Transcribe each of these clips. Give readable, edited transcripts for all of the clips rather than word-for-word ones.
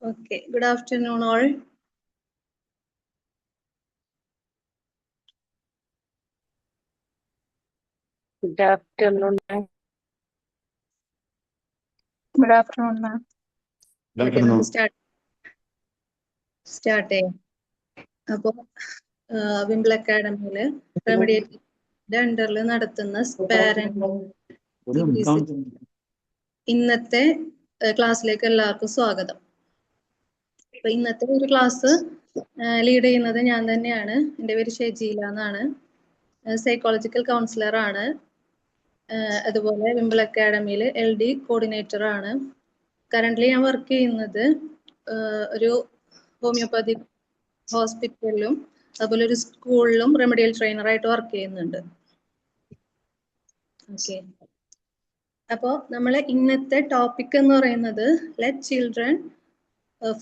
Okay, good afternoon all. Good afternoon, ma'am. Good afternoon, ma'am. Okay, നമുക്ക് start ചെയ്യാം. അപ്പോൾ വിംബിൾ അക്കാഡമിയില് റെമഡിയേറ്റിന്റെ അണ്ടറിൽ നടത്തുന്ന ഇന്നത്തെ ക്ലാസ്സിലേക്ക് എല്ലാവർക്കും സ്വാഗതം. അപ്പൊ ഇന്നത്തെ ഒരു ക്ലാസ് ലീഡ് ചെയ്യുന്നത് ഞാൻ തന്നെയാണ്. എൻ്റെ പേര് ഷെജീല എന്നാണ്. സൈക്കോളജിക്കൽ കൗൺസിലർ ആണ്. അതുപോലെ വിംബിൾ അക്കാഡമിയിൽ LD കോർഡിനേറ്റർ ആണ്. കറന്റ്ലി ഞാൻ വർക്ക് ചെയ്യുന്നത് ഒരു ഹോമിയോപ്പതിക് ഹോസ്പിറ്റലിലും അതുപോലെ ഒരു സ്കൂളിലും റെമഡിയൽ ട്രെയിനറായിട്ട് വർക്ക് ചെയ്യുന്നുണ്ട്. ഓക്കെ, അപ്പോൾ നമ്മളെ ഇന്നത്തെ ടോപ്പിക് എന്ന് പറയുന്നത് let children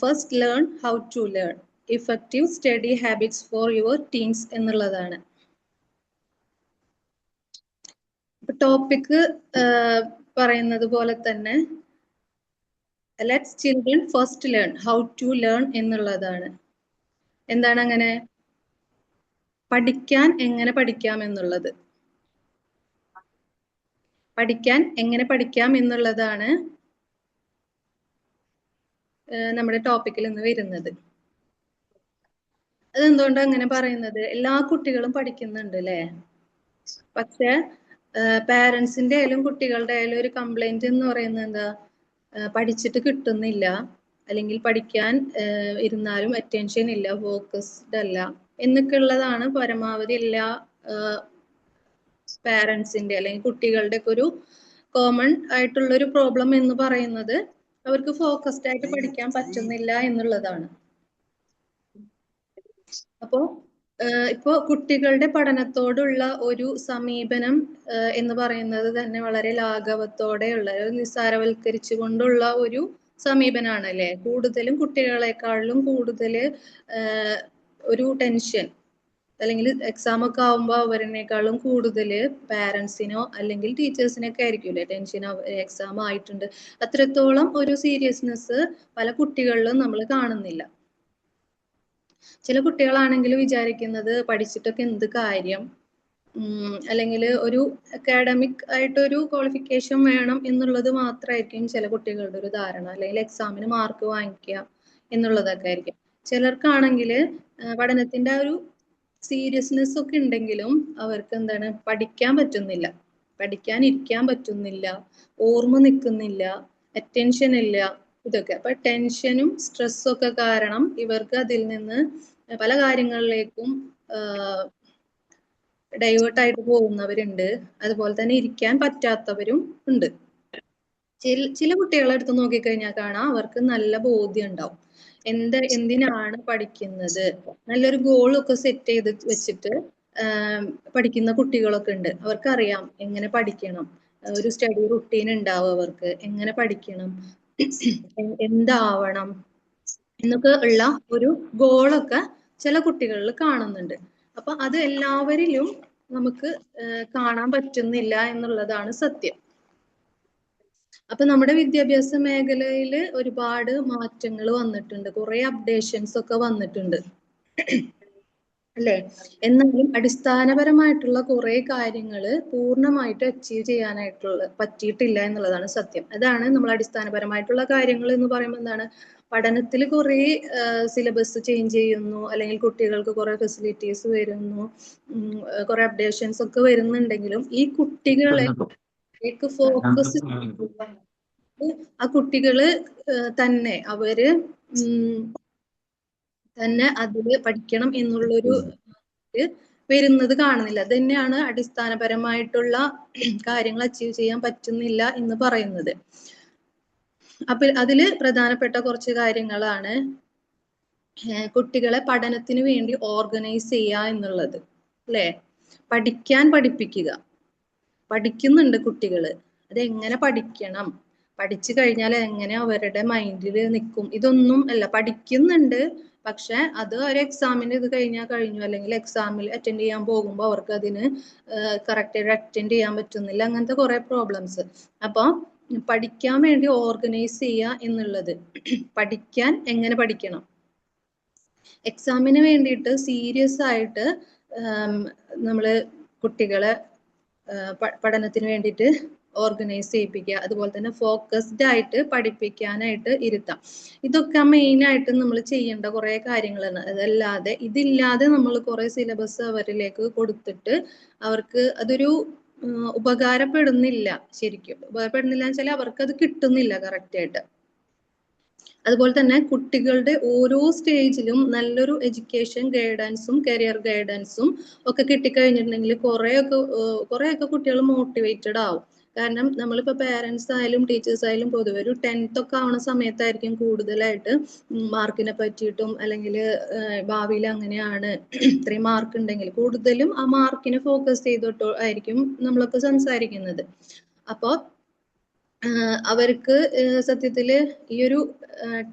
first learn how to learn effective study habits for your teens എന്നുള്ളതാണ്. ടോപ്പിക് പറയുന്നത് പോലെ തന്നെ let's children first learn how to learn എന്നുള്ളതാണ്. എന്താണ് അങ്ങനെ? പഠിക്കാൻ എങ്ങനെ പഠിക്കാം എന്നുള്ളത്. പഠിക്കാൻ എങ്ങനെ പഠിക്കാം എന്നുള്ളതാണ് നമ്മുടെ ടോപ്പിക്കിൽ നിന്ന് വരുന്നത്. അതെന്തുകൊണ്ടാണ് അങ്ങനെ പറയുന്നത്? എല്ലാ കുട്ടികളും പഠിക്കുന്നുണ്ട് അല്ലേ? പക്ഷെ പാരൻസിന്റെ ആയാലും കുട്ടികളുടെ ആയാലും ഒരു കംപ്ലൈന്റ് എന്ന് പറയുന്നത് എന്താ? പഠിച്ചിട്ട് കിട്ടുന്നില്ല, അല്ലെങ്കിൽ പഠിക്കാൻ ഇരുന്നാലും അറ്റൻഷൻ ഇല്ല, ഫോക്കസ്ഡ് അല്ല എന്നൊക്കെ ഉള്ളതാണ് പരമാവധി എല്ലാ പാരൻസിന്റെ അല്ലെങ്കിൽ കുട്ടികളുടെ ഒക്കെ ഒരു കോമൺ ആയിട്ടുള്ള ഒരു പ്രോബ്ലം എന്ന് പറയുന്നത് അവർക്ക് ഫോക്കസ്ഡ് ആയിട്ട് പഠിക്കാൻ പറ്റുന്നില്ല എന്നുള്ളതാണ്. അപ്പോ ഇപ്പോ കുട്ടികളുടെ പഠനത്തോടുള്ള ഒരു സമീപനം എന്ന് പറയുന്നത് തന്നെ വളരെ ലാഘവത്തോടെയുള്ള, നിസ്സാരവൽക്കരിച്ചു കൊണ്ടുള്ള ഒരു സമീപനാണ് അല്ലെ? കൂടുതലും കുട്ടികളെക്കാളും കൂടുതൽ ഒരു ടെൻഷൻ, അല്ലെങ്കിൽ എക്സാം ഒക്കെ ആവുമ്പോൾ അവരിനേക്കാളും കൂടുതൽ പാരൻസിനോ അല്ലെങ്കിൽ ടീച്ചേഴ്സിനൊക്കെ ആയിരിക്കുമല്ലേ ടെൻഷൻ. എക്സാം ആയിട്ടുണ്ട്, അത്രത്തോളം ഒരു സീരിയസ്നെസ് പല കുട്ടികളിലും നമ്മൾ കാണുന്നില്ല. ചില കുട്ടികളാണെങ്കിൽ വിചാരിക്കുന്നത് പഠിച്ചിട്ടൊക്കെ എന്ത് കാര്യം, അല്ലെങ്കിൽ ഒരു അക്കാഡമിക് ആയിട്ടൊരു ക്വാളിഫിക്കേഷൻ വേണം എന്നുള്ളത് മാത്രമായിരിക്കും ചില കുട്ടികളുടെ ഒരു ധാരണ, അല്ലെങ്കിൽ എക്സാമിന് മാർക്ക് വാങ്ങിക്കുക എന്നുള്ളതൊക്കെ ആയിരിക്കും. ചിലർക്കാണെങ്കിൽ പഠനത്തിന്റെ ആ ഒരു സീരിയസ്നെസ് ഒക്കെ ഉണ്ടെങ്കിലും അവർക്ക് എന്താണ്, പഠിക്കാൻ പറ്റുന്നില്ല, പഠിക്കാൻ ഇരിക്കാൻ പറ്റുന്നില്ല, ഓർമ്മ നിൽക്കുന്നില്ല, അറ്റൻഷൻ ഇല്ല, ഇതൊക്കെ. അപ്പൊ ടെൻഷനും സ്ട്രെസ്സും ഒക്കെ കാരണം ഇവർക്ക് അതിൽ നിന്ന് പല കാര്യങ്ങളിലേക്കും ഡൈവേർട്ടായിട്ട് പോകുന്നവരുണ്ട്. അതുപോലെ തന്നെ ഇരിക്കാൻ പറ്റാത്തവരും ഉണ്ട്. ചില കുട്ടികളെ അടുത്ത് നോക്കിക്കഴിഞ്ഞാൽ കാണാം അവർക്ക് നല്ല ബോധ്യം ഉണ്ടാവും എന്തിനാണ് പഠിക്കുന്നത്, നല്ലൊരു ഗോളൊക്കെ സെറ്റ് ചെയ്ത് വെച്ചിട്ട് പഠിക്കുന്ന കുട്ടികളൊക്കെ ഉണ്ട്. അവർക്കറിയാം എങ്ങനെ പഠിക്കണം, ഒരു സ്റ്റഡി റുട്ടീൻ ഉണ്ടാവും അവർക്ക്, എങ്ങനെ പഠിക്കണം, എന്താവണം എന്നൊക്കെ ഉള്ള ഒരു ഗോളൊക്കെ ചില കുട്ടികളിൽ കാണുന്നുണ്ട്. അപ്പൊ അത് എല്ലാവരിലും നമുക്ക് കാണാൻ പറ്റുന്നില്ല എന്നുള്ളതാണ് സത്യം. അപ്പൊ നമ്മുടെ വിദ്യാഭ്യാസ മേഖലയിൽ ഒരുപാട് മാറ്റങ്ങൾ വന്നിട്ടുണ്ട്, കുറെ അപ്ഡേഷൻസ് ഒക്കെ വന്നിട്ടുണ്ട് അല്ലേ? എന്നാലും അടിസ്ഥാനപരമായിട്ടുള്ള കുറെ കാര്യങ്ങൾ പൂർണ്ണമായിട്ട് അച്ചീവ് ചെയ്യാനായിട്ടുള്ള പറ്റിയിട്ടില്ല എന്നുള്ളതാണ് സത്യം. അതാണ് നമ്മൾ അടിസ്ഥാനപരമായിട്ടുള്ള കാര്യങ്ങൾ എന്ന് പറയുമ്പോൾ എന്താണ്, പഠനത്തിൽ കുറെ സിലബസ് ചേഞ്ച് ചെയ്യുന്നു, അല്ലെങ്കിൽ കുട്ടികൾക്ക് കുറെ ഫെസിലിറ്റീസ് വരുന്നു, കുറെ അപ്ഡേഷൻസ് ഒക്കെ വരുന്നുണ്ടെങ്കിലും ഈ കുട്ടികളെ ഫോക്കസ് ആ കുട്ടികള് തന്നെ അവര് തന്നെ അതില് പഠിക്കണം എന്നുള്ളൊരു വരുന്നത് കാണുന്നില്ല. അത് തന്നെയാണ് അടിസ്ഥാനപരമായിട്ടുള്ള കാര്യങ്ങൾ അച്ചീവ് ചെയ്യാൻ പറ്റുന്നില്ല എന്ന് പറയുന്നത്. അപ്പൊ അതില് പ്രധാനപ്പെട്ട കുറച്ച് കാര്യങ്ങളാണ് കുട്ടികളെ പഠനത്തിന് വേണ്ടി ഓർഗനൈസ് ചെയ്യുക എന്നുള്ളത് അല്ലേ? പഠിക്കാൻ പഠിപ്പിക്കുക. പഠിക്കുന്നുണ്ട് കുട്ടികള്, അതെങ്ങനെ പഠിക്കണം, പഠിച്ചു കഴിഞ്ഞാൽ എങ്ങനെ അവരുടെ മൈൻഡിൽ നിൽക്കും, ഇതൊന്നും അല്ല. പഠിക്കുന്നുണ്ട് പക്ഷെ അത് ഒരു എക്സാമിന് ഇത് കഴിഞ്ഞു, അല്ലെങ്കിൽ എക്സാമിൽ അറ്റൻഡ് ചെയ്യാൻ പോകുമ്പോൾ അവർക്ക് അതിന് കറക്റ്റായിട്ട് അറ്റൻഡ് ചെയ്യാൻ പറ്റുന്നില്ല, അങ്ങനത്തെ കുറെ പ്രോബ്ലംസ്. അപ്പോൾ പഠിക്കാൻ വേണ്ടി ഓർഗനൈസ് ചെയ്യുക എന്നുള്ളത്, പഠിക്കാൻ എങ്ങനെ പഠിക്കണം, എക്സാമിന് വേണ്ടിയിട്ട് സീരിയസ് ആയിട്ട് നമ്മൾ കുട്ടികളെ പഠനത്തിന് വേണ്ടിയിട്ട് ഓർഗനൈസ് ചെയ്യിപ്പിക്കുക, അതുപോലെ തന്നെ ഫോക്കസ്ഡ് ആയിട്ട് പഠിപ്പിക്കാനായിട്ട് ഇരുത്താം. ഇതൊക്കെ മെയിൻ ആയിട്ട് നമ്മൾ ചെയ്യേണ്ട കുറെ കാര്യങ്ങളാണ്. അതല്ലാതെ ഇതില്ലാതെ നമ്മൾ കുറെ സിലബസ് അവരിലേക്ക് കൊടുത്തിട്ട് അവർക്ക് അതൊരു ഉപകാരപ്പെടുന്നില്ല. ശരിക്കും ഉപകാരപ്പെടുന്നില്ല എന്ന് വെച്ചാൽ അവർക്ക് അത് കിട്ടുന്നില്ല കറക്റ്റ് ആയിട്ട്. അതുപോലെ തന്നെ കുട്ടികളുടെ ഓരോ സ്റ്റേജിലും നല്ലൊരു എഡ്യൂക്കേഷൻ ഗൈഡൻസും കരിയർ ഗൈഡൻസും ഒക്കെ കിട്ടിക്കഴിഞ്ഞിട്ടുണ്ടെങ്കിൽ കുറേയൊക്കെ കുട്ടികൾ മോട്ടിവേറ്റഡ് ആവും. കാരണം നമ്മളിപ്പോൾ പേരൻസ് ആയാലും ടീച്ചേഴ്സ് ആയാലും പൊതുവെ ഒരു 10th ഒക്കെ ആവുന്ന സമയത്തായിരിക്കും കൂടുതലായിട്ട് മാർക്കിനെ പറ്റിയിട്ടും, അല്ലെങ്കിൽ ഭാവിയിൽ അങ്ങനെയാണ് ഇത്രയും മാർക്ക് ഉണ്ടെങ്കിൽ കൂടുതലും ആ മാർക്കിനെ ഫോക്കസ് ചെയ്തിട്ടോ ആയിരിക്കും നമ്മളൊക്കെ സംസാരിക്കുന്നത്. അപ്പോൾ അവർക്ക് സത്യത്തിൽ ഈ ഒരു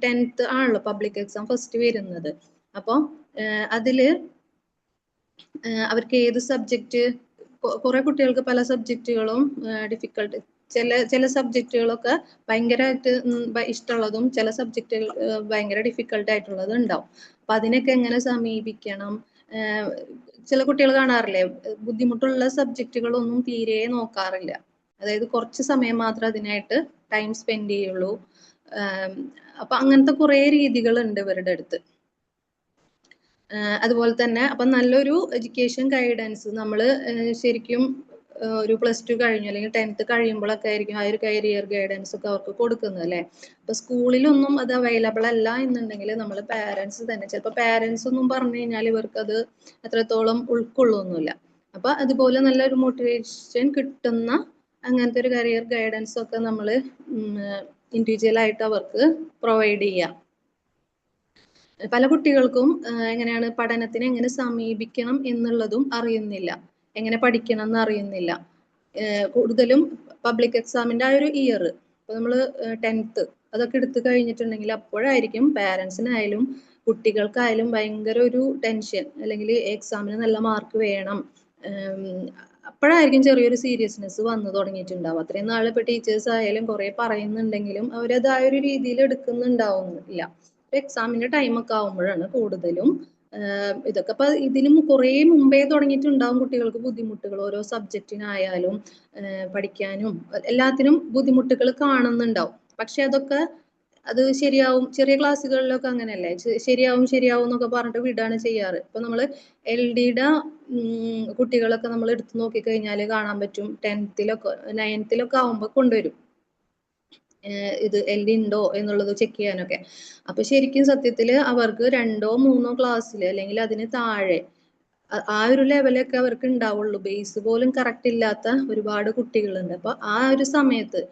10th ആണല്ലോ പബ്ലിക് എക്സാം ഫസ്റ്റ് വരുന്നത്. അപ്പോൾ അതില് അവർക്ക് ഏത് സബ്ജക്റ്റ്, കുറെ കുട്ടികൾക്ക് പല സബ്ജക്റ്റുകളും ഡിഫിക്കൽട്ട്, ചില സബ്ജക്റ്റുകളൊക്കെ ഭയങ്കരമായിട്ട് ഇഷ്ടമുള്ളതും ചില സബ്ജക്റ്റുകൾ ഭയങ്കര ഡിഫിക്കൽട്ട് ആയിട്ടുള്ളതും ഉണ്ടാവും. അപ്പൊ അതിനൊക്കെ എങ്ങനെ സമീപിക്കണം, ചില കുട്ടികൾ കാണാറില്ലേ ബുദ്ധിമുട്ടുള്ള സബ്ജക്റ്റുകളൊന്നും തീരെ നോക്കാറില്ല, അതായത് കുറച്ച് സമയം മാത്രം അതിനായിട്ട് ടൈം സ്പെൻഡ് ചെയ്യുള്ളൂ. അപ്പൊ അങ്ങനത്തെ കുറെ രീതികളുണ്ട് ഇവരുടെ അടുത്ത്. അതുപോലെ തന്നെ അപ്പൊ നല്ലൊരു എഡ്യൂക്കേഷൻ ഗൈഡൻസ് നമ്മൾ ശരിക്കും ഒരു +2 കഴിഞ്ഞു അല്ലെങ്കിൽ 10th കഴിയുമ്പോഴൊക്കെ ആയിരിക്കും ആ ഒരു കരിയർ ഗൈഡൻസ് ഒക്കെ അവർക്ക് കൊടുക്കുന്നത് അല്ലേ. അപ്പൊ സ്കൂളിലൊന്നും അത് അവൈലബിൾ അല്ല എന്നുണ്ടെങ്കിൽ നമ്മൾ പാരന്റ്സ് തന്നെ, ചിലപ്പോൾ പാരന്റ്സ് ഒന്നും പറഞ്ഞു കഴിഞ്ഞാൽ ഇവർക്ക് അത് എത്രത്തോളം ഉൾക്കൊള്ളൊന്നുമില്ല. അപ്പൊ അതുപോലെ നല്ലൊരു മോട്ടിവേഷൻ കിട്ടുന്ന അങ്ങനത്തെ ഒരു കരിയർ ഗൈഡൻസ് ഒക്കെ നമ്മൾ ഇൻഡിവിജ്വൽ ആയിട്ട് അവർക്ക് പ്രൊവൈഡ് ചെയ്യാം. പല കുട്ടികൾക്കും എങ്ങനെയാണ് പഠനത്തിനെ എങ്ങനെ സമീപിക്കണം എന്നുള്ളതും അറിയുന്നില്ല, എങ്ങനെ പഠിക്കണം എന്ന് അറിയുന്നില്ല. കൂടുതലും പബ്ലിക് എക്സാമിന്റെ ആ ഒരു ഇയർ, ഇപ്പൊ നമ്മൾ 10th അതൊക്കെ എടുത്തു കഴിഞ്ഞിട്ടുണ്ടെങ്കിൽ അപ്പോഴായിരിക്കും പാരൻസിനായാലും കുട്ടികൾക്കായാലും ഭയങ്കര ഒരു ടെൻഷൻ, അല്ലെങ്കിൽ എക്സാമിന് നല്ല മാർക്ക് വേണം, അപ്പോഴായിരിക്കും ചെറിയൊരു സീരിയസ്നെസ് വന്നു തുടങ്ങിയിട്ടുണ്ടാവും. അത്രയും നാൾ ഇപ്പൊ ടീച്ചേഴ്സ് ആയാലും കുറെ പറയുന്നുണ്ടെങ്കിലും അവരത് ആ ഒരു രീതിയിൽ എടുക്കുന്നുണ്ടാവുന്നില്ല. എക്സാമിന്റെ ടൈം ഒക്കെ ആവുമ്പോഴാണ് കൂടുതലും ഇതൊക്കെ. അപ്പൊ ഇതിന് കുറെ മുമ്പേ തുടങ്ങിയിട്ടുണ്ടാവും കുട്ടികൾക്ക് ബുദ്ധിമുട്ടുകൾ, ഓരോ സബ്ജക്റ്റിനായാലും പഠിക്കാനും എല്ലാത്തിനും ബുദ്ധിമുട്ടുകൾ കാണുന്നുണ്ടാവും. പക്ഷെ അതൊക്കെ അത് ശരിയാവും, ചെറിയ ക്ലാസ്സുകളിലൊക്കെ അങ്ങനെയല്ലേ, ശരിയാവും എന്നൊക്കെ പറഞ്ഞിട്ട് വിടാണ് ചെയ്യാറ്. ഇപ്പൊ നമ്മള് LDയുടെ കുട്ടികളൊക്കെ നമ്മൾ എടുത്തു നോക്കിക്കഴിഞ്ഞാൽ കാണാൻ പറ്റും 10th 9th ആവുമ്പോൾ കൊണ്ടുവരും ഇത് LD ഉണ്ടോ എന്നുള്ളത് ചെക്ക് ചെയ്യാനൊക്കെ. അപ്പൊ ശരിക്കും സത്യത്തില് അവർക്ക് 2 or 3 ക്ലാസ്സിൽ അല്ലെങ്കിൽ അതിന് താഴെ ആ ഒരു ലെവലൊക്കെ അവർക്ക് ഉണ്ടാവുള്ളൂ. ബേസ് പോലും കറക്റ്റ് ഇല്ലാത്ത ഒരുപാട് കുട്ടികളുണ്ട്. അപ്പൊ ആ ഒരു സമയത്ത്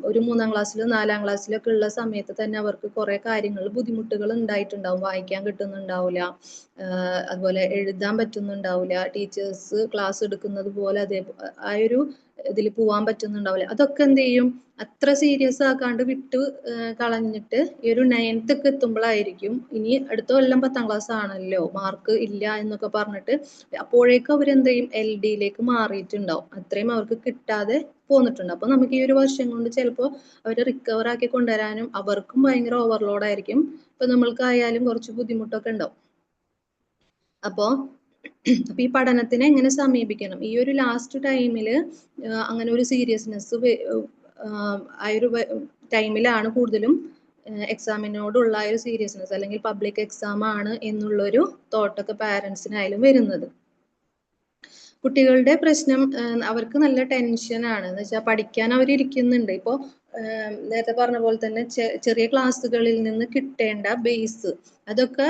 ഒരു 3ാം ക്ലാസ്സിലോ 4ാം ക്ലാസ്സിലോ ഒക്കെ ഉള്ള സമയത്ത് തന്നെ അവർക്ക് കുറെ കാര്യങ്ങൾ ബുദ്ധിമുട്ടുകൾ ഉണ്ടായിട്ടുണ്ടാവും. വായിക്കാൻ കിട്ടുന്നുണ്ടാവില്ല, അതുപോലെ എഴുതാൻ പറ്റുന്നുണ്ടാവില്ല, ടീച്ചേഴ്സ് ക്ലാസ് എടുക്കുന്നത് പോലെ അതേ ആ ഒരു ഇതിൽ പോവാൻ പറ്റുന്നുണ്ടാവില്ല. അതൊക്കെ എന്ത് ചെയ്യും, അത്ര സീരിയസ് ആക്കാണ്ട് വിട്ട് കളഞ്ഞിട്ട് ഈ ഒരു 9th ഒക്കെ എത്തുമ്പോഴായിരിക്കും ഇനി അടുത്ത കൊല്ലം 10ാം ക്ലാസ് ആണല്ലോ, മാർക്ക് ഇല്ല എന്നൊക്കെ പറഞ്ഞിട്ട് അപ്പോഴേക്കും അവരെന്ത് ചെയ്യും, LDയിലേക്ക് മാറിയിട്ടുണ്ടാവും. അത്രയും അവർക്ക് കിട്ടാതെ പോന്നിട്ടുണ്ട്. അപ്പൊ നമുക്ക് ഈ ഒരു വർഷം കൊണ്ട് ചിലപ്പോൾ അവരെ റിക്കവർ ആക്കി കൊണ്ടുവരാനും അവർക്കും ഭയങ്കര ഓവർലോഡ് ആയിരിക്കും. ഇപ്പൊ നമ്മൾക്കായാലും കുറച്ച് ബുദ്ധിമുട്ടൊക്കെ ഉണ്ടാവും. അപ്പോ ഈ പഠനത്തിനെ എങ്ങനെ സമീപിക്കണം, ഈ ഒരു ലാസ്റ്റ് ടൈമില് അങ്ങനെ ഒരു സീരിയസ്നെസ് ആ ഒരു ടൈമിലാണ് കൂടുതലും എക്സാമിനോടുള്ള ഒരു സീരിയസ്നെസ്, അല്ലെങ്കിൽ പബ്ലിക് എക്സാം ആണ് എന്നുള്ളൊരു തോട്ടൊക്കെ പാരൻസിനായാലും വരുന്നത്. കുട്ടികളുടെ പ്രശ്നം അവർക്ക് നല്ല ടെൻഷനാണ്, എന്ന് വെച്ചാൽ പഠിക്കാൻ അവരിയ്ക്കുന്നുണ്ട്. ഇപ്പോൾ നേരത്തെ പറഞ്ഞ പോലെ തന്നെ ചെറിയ ക്ലാസ്സുകളിൽ നിന്ന് കിട്ടേണ്ട ബേസ് അതൊക്കെ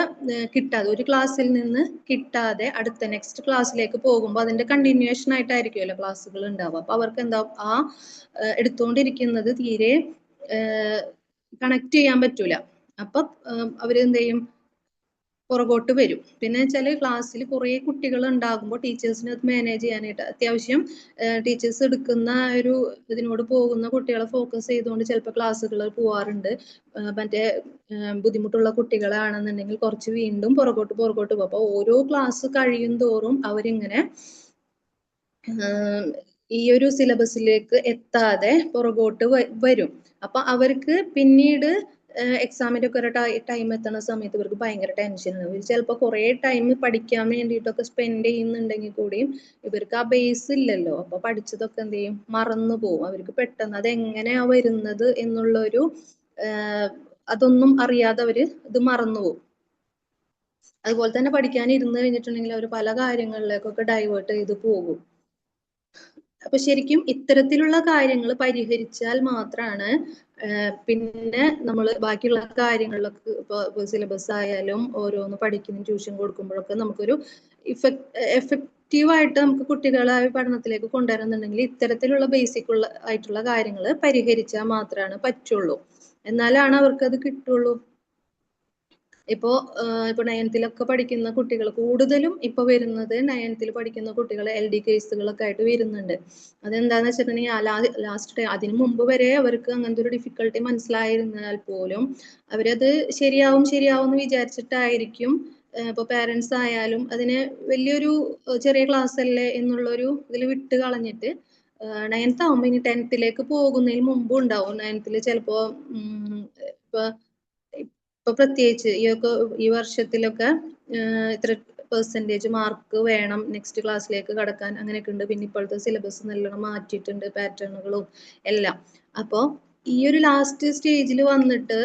കിട്ടാതെ, ഒരു ക്ലാസ്സിൽ നിന്ന് കിട്ടാതെ അടുത്ത നെക്സ്റ്റ് ക്ലാസ്സിലേക്ക് പോകുമ്പോൾ അതിന്റെ കണ്ടിന്യൂഷൻ ആയിട്ടായിരിക്കുമല്ലോ ക്ലാസ്സുകൾ ഉണ്ടാവുക. അപ്പൊ അവർക്ക് എന്താ ആ എടുത്തുകൊണ്ടിരിക്കുന്നത് തീരെ കണക്ട് ചെയ്യാൻ പറ്റൂല. അപ്പൊ അവരെന്ത് ചെയ്യും, പുറകോട്ട് വരും. പിന്നെ വെച്ചാൽ ക്ലാസ്സിൽ കുറേ കുട്ടികൾ ഉണ്ടാകുമ്പോൾ ടീച്ചേഴ്സിന് അത് മാനേജ് ചെയ്യാനായിട്ട് അത്യാവശ്യം ടീച്ചേഴ്സ് എടുക്കുന്ന ഒരു ഇതിനോട് പോകുന്ന കുട്ടികളെ ഫോക്കസ് ചെയ്തുകൊണ്ട് ചിലപ്പോൾ ക്ലാസ്സുകൾ പോവാറുണ്ട്. മറ്റേ ബുദ്ധിമുട്ടുള്ള കുട്ടികളാണെന്നുണ്ടെങ്കിൽ കുറച്ച് വീണ്ടും പുറകോട്ട് പോകും. അപ്പോൾ ഓരോ ക്ലാസ് കഴിയും തോറും അവരിങ്ങനെ ഈ ഒരു സിലബസിലേക്ക് എത്താതെ പുറകോട്ട് വരും. അപ്പൊ അവർക്ക് പിന്നീട് എക്സാമിന്റെ ഒക്കെ ഒരു ടൈം എത്തുന്ന സമയത്ത് ഇവർക്ക് ഭയങ്കര ടെൻഷനാണ്. ഇവർ ചിലപ്പോൾ കുറേ ടൈം പഠിക്കാൻ വേണ്ടിയിട്ടൊക്കെ സ്പെൻഡ് ചെയ്യുന്നുണ്ടെങ്കിൽ കൂടിയും ഇവർക്ക് ആ ബേസ് ഇല്ലല്ലോ. അപ്പൊ പഠിച്ചതൊക്കെ എന്ത് ചെയ്യും, മറന്നു പോകും. അവർക്ക് പെട്ടെന്ന് അത് എങ്ങനെയാ വരുന്നത് എന്നുള്ളൊരു അതൊന്നും അറിയാതെ അവര് ഇത് മറന്നു പോകും. അതുപോലെ തന്നെ പഠിക്കാൻ ഇരുന്ന് കഴിഞ്ഞിട്ടുണ്ടെങ്കിൽ അവർ പല കാര്യങ്ങളിലേക്കൊക്കെ ഡൈവേർട്ട് ചെയ്ത് പോകും. അപ്പൊ ശരിക്കും ഇത്തരത്തിലുള്ള കാര്യങ്ങൾ പരിഹരിച്ചാൽ മാത്രമാണ് പിന്നെ നമ്മൾ ബാക്കിയുള്ള കാര്യങ്ങളിലൊക്കെ ഇപ്പോൾ സിലബസ് ആയാലും ഓരോന്ന് പഠിക്കുന്ന ട്യൂഷൻ കൊടുക്കുമ്പോഴൊക്കെ നമുക്കൊരു എഫക്റ്റീവായിട്ട് നമുക്ക് കുട്ടികളെ പഠനത്തിലേക്ക് കൊണ്ടുവരുന്നുണ്ടെങ്കിൽ ഇത്തരത്തിലുള്ള ബേസിക് ആയിട്ടുള്ള കാര്യങ്ങൾ പരിഹരിച്ചാൽ മാത്രമാണ് പറ്റുള്ളൂ. എന്നാലാണ് അവർക്കത് കിട്ടുള്ളൂ. ഇപ്പോ 9th പഠിക്കുന്ന കുട്ടികൾ കൂടുതലും ഇപ്പൊ വരുന്നത് 9th പഠിക്കുന്ന കുട്ടികൾ LD കേസുകളൊക്കെ ആയിട്ട് വരുന്നുണ്ട്. അതെന്താന്ന് വെച്ചിട്ടുണ്ടെങ്കിൽ ലാസ്റ്റ് ടൈം അതിനു മുമ്പ് വരെ അവർക്ക് അങ്ങനത്തെ ഒരു ഡിഫിക്കൽട്ടി മനസ്സിലായിരുന്നാൽ പോലും അവരത് ശരിയാവും എന്ന് വിചാരിച്ചിട്ടായിരിക്കും ഇപ്പൊ പേരൻസ് ആയാലും അതിനെ വലിയൊരു ചെറിയ ക്ലാസ് അല്ലേ എന്നുള്ളൊരു ഇതിൽ വിട്ട് കളഞ്ഞിട്ട് 9th ആവുമ്പോൾ ഇനി 10th പോകുന്നതിന് മുമ്പും ഉണ്ടാവും. 9th ചിലപ്പോ ഇപ്പൊ പ്രത്യേകിച്ച് ഈ വർഷത്തിലൊക്കെ ഇത്ര പെർസെൻറ്റേജ് മാർക്ക് വേണം നെക്സ്റ്റ് ക്ലാസ്സിലേക്ക് കടക്കാൻ, അങ്ങനെയൊക്കെ ഉണ്ട്. പിന്നെ ഇപ്പോഴത്തെ സിലബസ് നല്ലോണം മാറ്റിയിട്ടുണ്ട്, പാറ്റേണുകളും എല്ലാം. അപ്പോൾ ഈ ഒരു ലാസ്റ്റ് സ്റ്റേജിൽ വന്നിട്ട്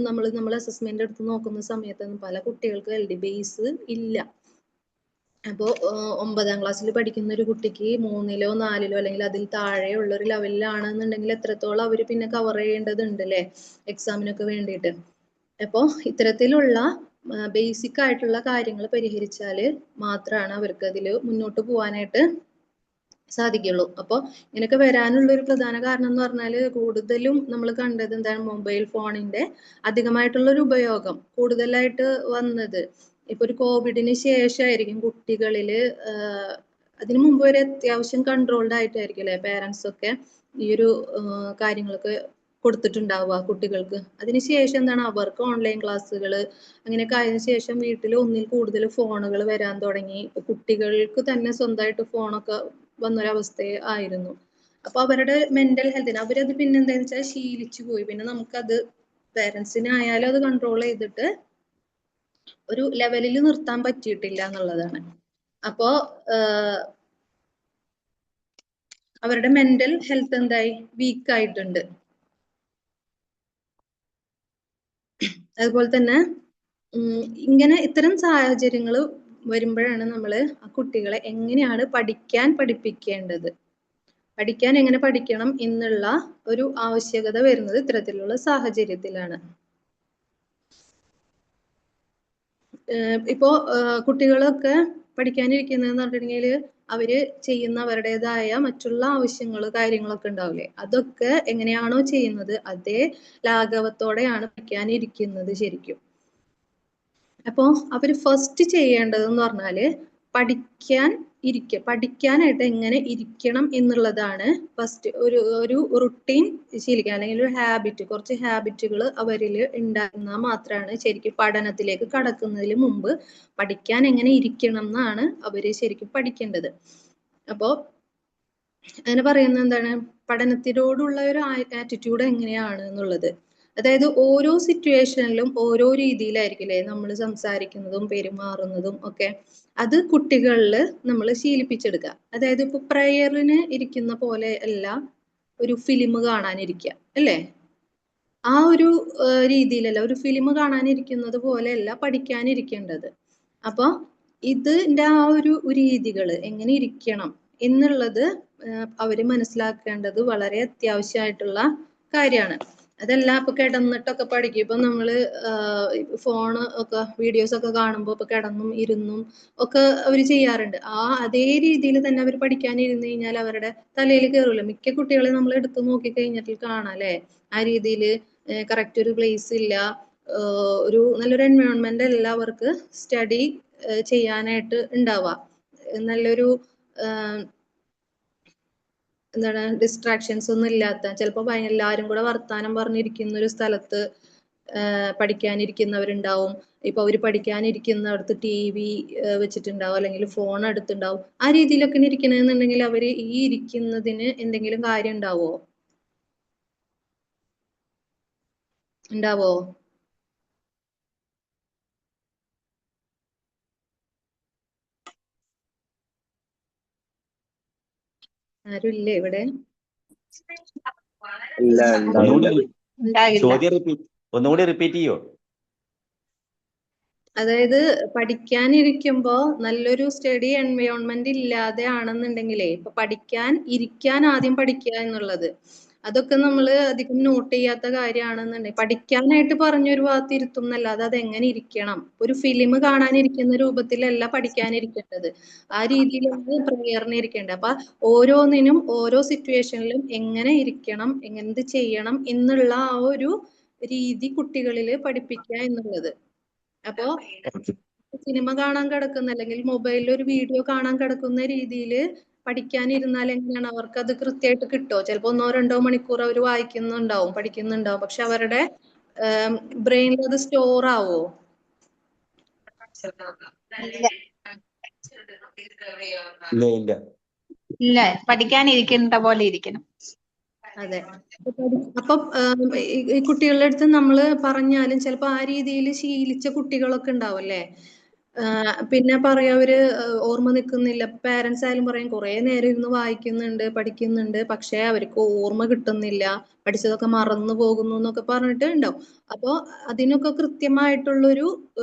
നമ്മൾ അസസ്മെന്റ് എടുത്ത് നോക്കുന്ന സമയത്തൊന്നും പല കുട്ടികൾക്ക് LD ബേസ് ഇല്ല. അപ്പോൾ 9th ക്ലാസ്സിൽ പഠിക്കുന്ന ഒരു കുട്ടിക്ക് 3ലോ 4ലോ അല്ലെങ്കിൽ അതിൽ താഴെയുള്ള ഒരു ലെവലിലാണെന്നുണ്ടെങ്കിൽ എത്രത്തോളം അവർ പിന്നെ കവർ ചെയ്യേണ്ടതുണ്ട് അല്ലേ എക്സാമിനൊക്കെ വേണ്ടിയിട്ട്. അപ്പോൾ ഇത്തരത്തിലുള്ള ബേസിക് ആയിട്ടുള്ള കാര്യങ്ങൾ പരിഹരിച്ചാൽ മാത്രമാണ് അവർക്ക് അതിൽ മുന്നോട്ട് പോകാനായിട്ട് സാധിക്കുള്ളൂ. അപ്പോൾ ഇങ്ങനെയൊക്കെ വരാനുള്ള ഒരു പ്രധാന കാരണം എന്ന് പറഞ്ഞാൽ കൂടുതലും നമ്മൾ കണ്ടത് എന്താണ്, മൊബൈൽ ഫോണിന്റെ അധികമായിട്ടുള്ള ഒരു ഉപയോഗം കൂടുതലായിട്ട് വന്നത് ഇപ്പൊ ഒരു കോവിഡിന് ശേഷമായിരിക്കും കുട്ടികളിൽ. അതിനു മുമ്പ് വരെ അത്യാവശ്യം കൺട്രോൾഡ് ആയിട്ടായിരിക്കും അല്ലെ പേരൻസ് ഒക്കെ ഈ ഒരു കാര്യങ്ങളൊക്കെ കൊടുത്തിട്ടുണ്ടാവുക കുട്ടികൾക്ക്. അതിനുശേഷം എന്താണ്, അവർക്ക് ഓൺലൈൻ ക്ലാസ്സുകൾ അങ്ങനെയൊക്കെ ആയതിനു ശേഷം വീട്ടിൽ ഒന്നിൽ കൂടുതൽ ഫോണുകൾ വരാൻ തുടങ്ങി. കുട്ടികൾക്ക് തന്നെ സ്വന്തമായിട്ട് ഫോണൊക്കെ വന്നൊരവസ്ഥ ആയിരുന്നു. അപ്പൊ അവരുടെ മെന്റൽ ഹെൽത്തിന് അവരത് പിന്നെ എന്താണെന്ന് വെച്ചാൽ ശീലിച്ചു പോയി. പിന്നെ നമുക്കത് പേരൻസിനായാലും അത് കൺട്രോൾ ചെയ്തിട്ട് ഒരു ലെവലിൽ നിർത്താൻ പറ്റിയിട്ടില്ല എന്നുള്ളതാണ്. അപ്പോ അവരുടെ മെന്റൽ ഹെൽത്ത് എന്തായി, വീക്ക് ആയിട്ടുണ്ട്. അതുപോലെ തന്നെ ഇങ്ങനെ ഇത്തരം സാഹചര്യങ്ങൾ വരുമ്പോഴാണ് നമ്മൾ ആ കുട്ടികളെ എങ്ങനെയാണ് പഠിപ്പിക്കേണ്ടത്, പഠിക്കാൻ എങ്ങനെ പഠിക്കണം എന്നുള്ള ഒരു ആവശ്യകത വരുന്നത് ഇത്തരത്തിലുള്ള സാഹചര്യത്തിലാണ്. ഇപ്പോ കുട്ടികളൊക്കെ പഠിക്കാനിരിക്കുന്നതെന്ന് പറഞ്ഞിട്ടുണ്ടെങ്കിൽ അവര് ചെയ്യുന്ന അവരുടേതായ മറ്റുള്ള ആവശ്യങ്ങൾ കാര്യങ്ങളൊക്കെ ഉണ്ടാവില്ലേ, അതൊക്കെ എങ്ങനെയാണോ ചെയ്യുന്നത് അതേ ലാഘവത്തോടെയാണ് പഠിക്കാനിരിക്കുന്നത് ശരിക്കും. അപ്പോൾ അവര് ഫസ്റ്റ് ചെയ്യേണ്ടതെന്ന് പറഞ്ഞാല് പഠിക്കാനായിട്ട് എങ്ങനെ ഇരിക്കണം എന്നുള്ളതാണ് ഫസ്റ്റ്. ഒരു റുട്ടീൻ ശീലിക്കുക, അല്ലെങ്കിൽ ഒരു ഹാബിറ്റ്, കുറച്ച് ഹാബിറ്റുകൾ അവരിൽ ഉണ്ടാകുന്നാൽ മാത്രമാണ് ശരിക്കും പഠനത്തിലേക്ക് കടക്കുന്നതിന് മുമ്പ് പഠിക്കാൻ എങ്ങനെ ഇരിക്കണം എന്നാണ് അവര് ശരിക്കും പഠിക്കേണ്ടത്. അപ്പോൾ അങ്ങനെ പറയുന്നത് എന്താണ്, പഠനത്തിനോടുള്ള ഒരു ആറ്റിറ്റ്യൂഡ് എങ്ങനെയാണ് എന്നുള്ളത്. അതായത് ഓരോ സിറ്റുവേഷനിലും ഓരോ രീതിയിലായിരിക്കും അല്ലേ നമ്മൾ സംസാരിക്കുന്നതും പെരുമാറുന്നതും ഒക്കെ. അത് കുട്ടികളിൽ നമ്മൾ ശീലിപ്പിച്ചെടുക്കുക. അതായത് ഇപ്പൊ പ്രയറിന് ഇരിക്കുന്ന പോലെ അല്ല ഒരു ഫിലിം കാണാനിരിക്കുക അല്ലേ, ആ ഒരു രീതിയിലല്ല, ഒരു ഫിലിം കാണാനിരിക്കുന്നത് പോലെയല്ല പഠിക്കാനിരിക്കേണ്ടത്. അപ്പൊ ഇതിന്റെ ആ ഒരു രീതികൾ എങ്ങനെ ഇരിക്കണം എന്നുള്ളത് അവര് മനസ്സിലാക്കേണ്ടത് വളരെ അത്യാവശ്യമായിട്ടുള്ള കാര്യമാണ്. അതല്ല ഇപ്പൊ കിടന്നിട്ടൊക്കെ പഠിക്കും. ഇപ്പൊ നമ്മള് ഫോണ് ഒക്കെ വീഡിയോസ് ഒക്കെ കാണുമ്പോൾ ഇപ്പൊ കിടന്നും ഇരുന്നും ഒക്കെ അവര് ചെയ്യാറുണ്ട്. അതേ രീതിയിൽ തന്നെ അവർ പഠിക്കാനിരുന്നു കഴിഞ്ഞാൽ അവരുടെ തലയിൽ കയറൂല. മിക്ക കുട്ടികളെ നമ്മൾ എടുത്തു നോക്കി കഴിഞ്ഞിട്ട് കാണാം അല്ലെ, ആ രീതിയിൽ കറക്റ്റ് ഒരു പ്ലേസ് ഇല്ല, ഒരു നല്ലൊരു എൻവയോൺമെന്റ് അല്ല അവർക്ക് സ്റ്റഡി ചെയ്യാനായിട്ട് ഉണ്ടാവുക. നല്ലൊരു എന്താണ് ഡിസ്ട്രാക്ഷൻസ് ഒന്നും ഇല്ലാത്ത, ചിലപ്പോൾ എല്ലാവരും കൂടെ വർത്താനം പറഞ്ഞിരിക്കുന്ന ഒരു സ്ഥലത്ത് പഠിക്കാനിരിക്കുന്നവരുണ്ടാവും. ഇപ്പൊ അവര് പഠിക്കാനിരിക്കുന്നിടത്ത് TV വെച്ചിട്ടുണ്ടാവും, അല്ലെങ്കിൽ ഫോൺ അടുത്തുണ്ടാവും. ആ രീതിയിലൊക്കെ ഇരിക്കണമെന്നുണ്ടെങ്കിൽ അവര് ഈ ഇരിക്കുന്നതിന് എന്തെങ്കിലും കാര്യം ഉണ്ടാവോ? ആരും ഇല്ലേ ഇവിടെ? ഒന്നുകൂടി റിപ്പീറ്റ് ചെയ്യോ? അതായത് പഠിക്കാനിരിക്കുമ്പോ നല്ലൊരു സ്റ്റഡി എൻവയോൺമെന്റ് ഇല്ലാതെ ആണെന്നുണ്ടെങ്കിലേ, ഇപ്പൊ ഇരിക്കാൻ ആദ്യം പഠിക്കുക എന്നുള്ളത്, അതൊക്കെ നമ്മൾ അധികം നോട്ട് ചെയ്യാത്ത കാര്യമാണെന്നുണ്ടെങ്കിൽ, പഠിക്കാനായിട്ട് പറഞ്ഞൊരു ഭാഗത്ത് ഇരുത്തും എന്നല്ലാതെ അത് എങ്ങനെ ഇരിക്കണം, ഒരു ഫിലിം കാണാനിരിക്കുന്ന രൂപത്തിലല്ല പഠിക്കാനിരിക്കേണ്ടത്. ആ രീതിയിലാണ് പ്രെയറിന് ഇരിക്കേണ്ടത്. അപ്പൊ ഓരോന്നിനും ഓരോ സിറ്റുവേഷനിലും എങ്ങനെ ഇരിക്കണം, എന്ത് ചെയ്യണം എന്നുള്ള ആ ഒരു രീതി കുട്ടികളിൽ പഠിപ്പിക്കുക എന്നുള്ളത്. അപ്പോ സിനിമ കാണാൻ കിടക്കുന്ന, അല്ലെങ്കിൽ മൊബൈലിൽ ഒരു വീഡിയോ കാണാൻ കിടക്കുന്ന രീതിയിൽ പഠിക്കാനിരുന്നാൽ എങ്ങനെയാണ് അവർക്ക് അത് കൃത്യമായിട്ട് കിട്ടുമോ? ചിലപ്പോൾ 1-2 മണിക്കൂർ അവർ വായിക്കുന്നുണ്ടാവും, പഠിക്കുന്നുണ്ടാവും, പക്ഷെ അവരുടെ ബ്രെയിനിൽ അത് സ്റ്റോർ ആവോ? ഇല്ല, പഠിക്കാനിരിക്കുന്ന പോലെ ഇരിക്കണം. അതെ. അപ്പൊ ഈ കുട്ടികളുടെ അടുത്ത് നമ്മൾ പറഞ്ഞാലും ചിലപ്പോൾ ആ രീതിയിൽ ശീലിച്ച കുട്ടികളൊക്കെ ഉണ്ടാവല്ലേ. പിന്നെ പറയാ അവര് ഓർമ്മ നിൽക്കുന്നില്ല. പാരന്റ്സ് ആയാലും പറയും കുറെ നേരം ഇരുന്ന് വായിക്കുന്നുണ്ട്, പഠിക്കുന്നുണ്ട്, പക്ഷെ അവർക്ക് ഓർമ്മ കിട്ടുന്നില്ല, പഠിച്ചതൊക്കെ മറന്നു പോകുന്നു എന്നൊക്കെ പറഞ്ഞിട്ട് ഉണ്ടാവും. അപ്പൊ അതിനൊക്കെ കൃത്യമായിട്ടുള്ളൊരു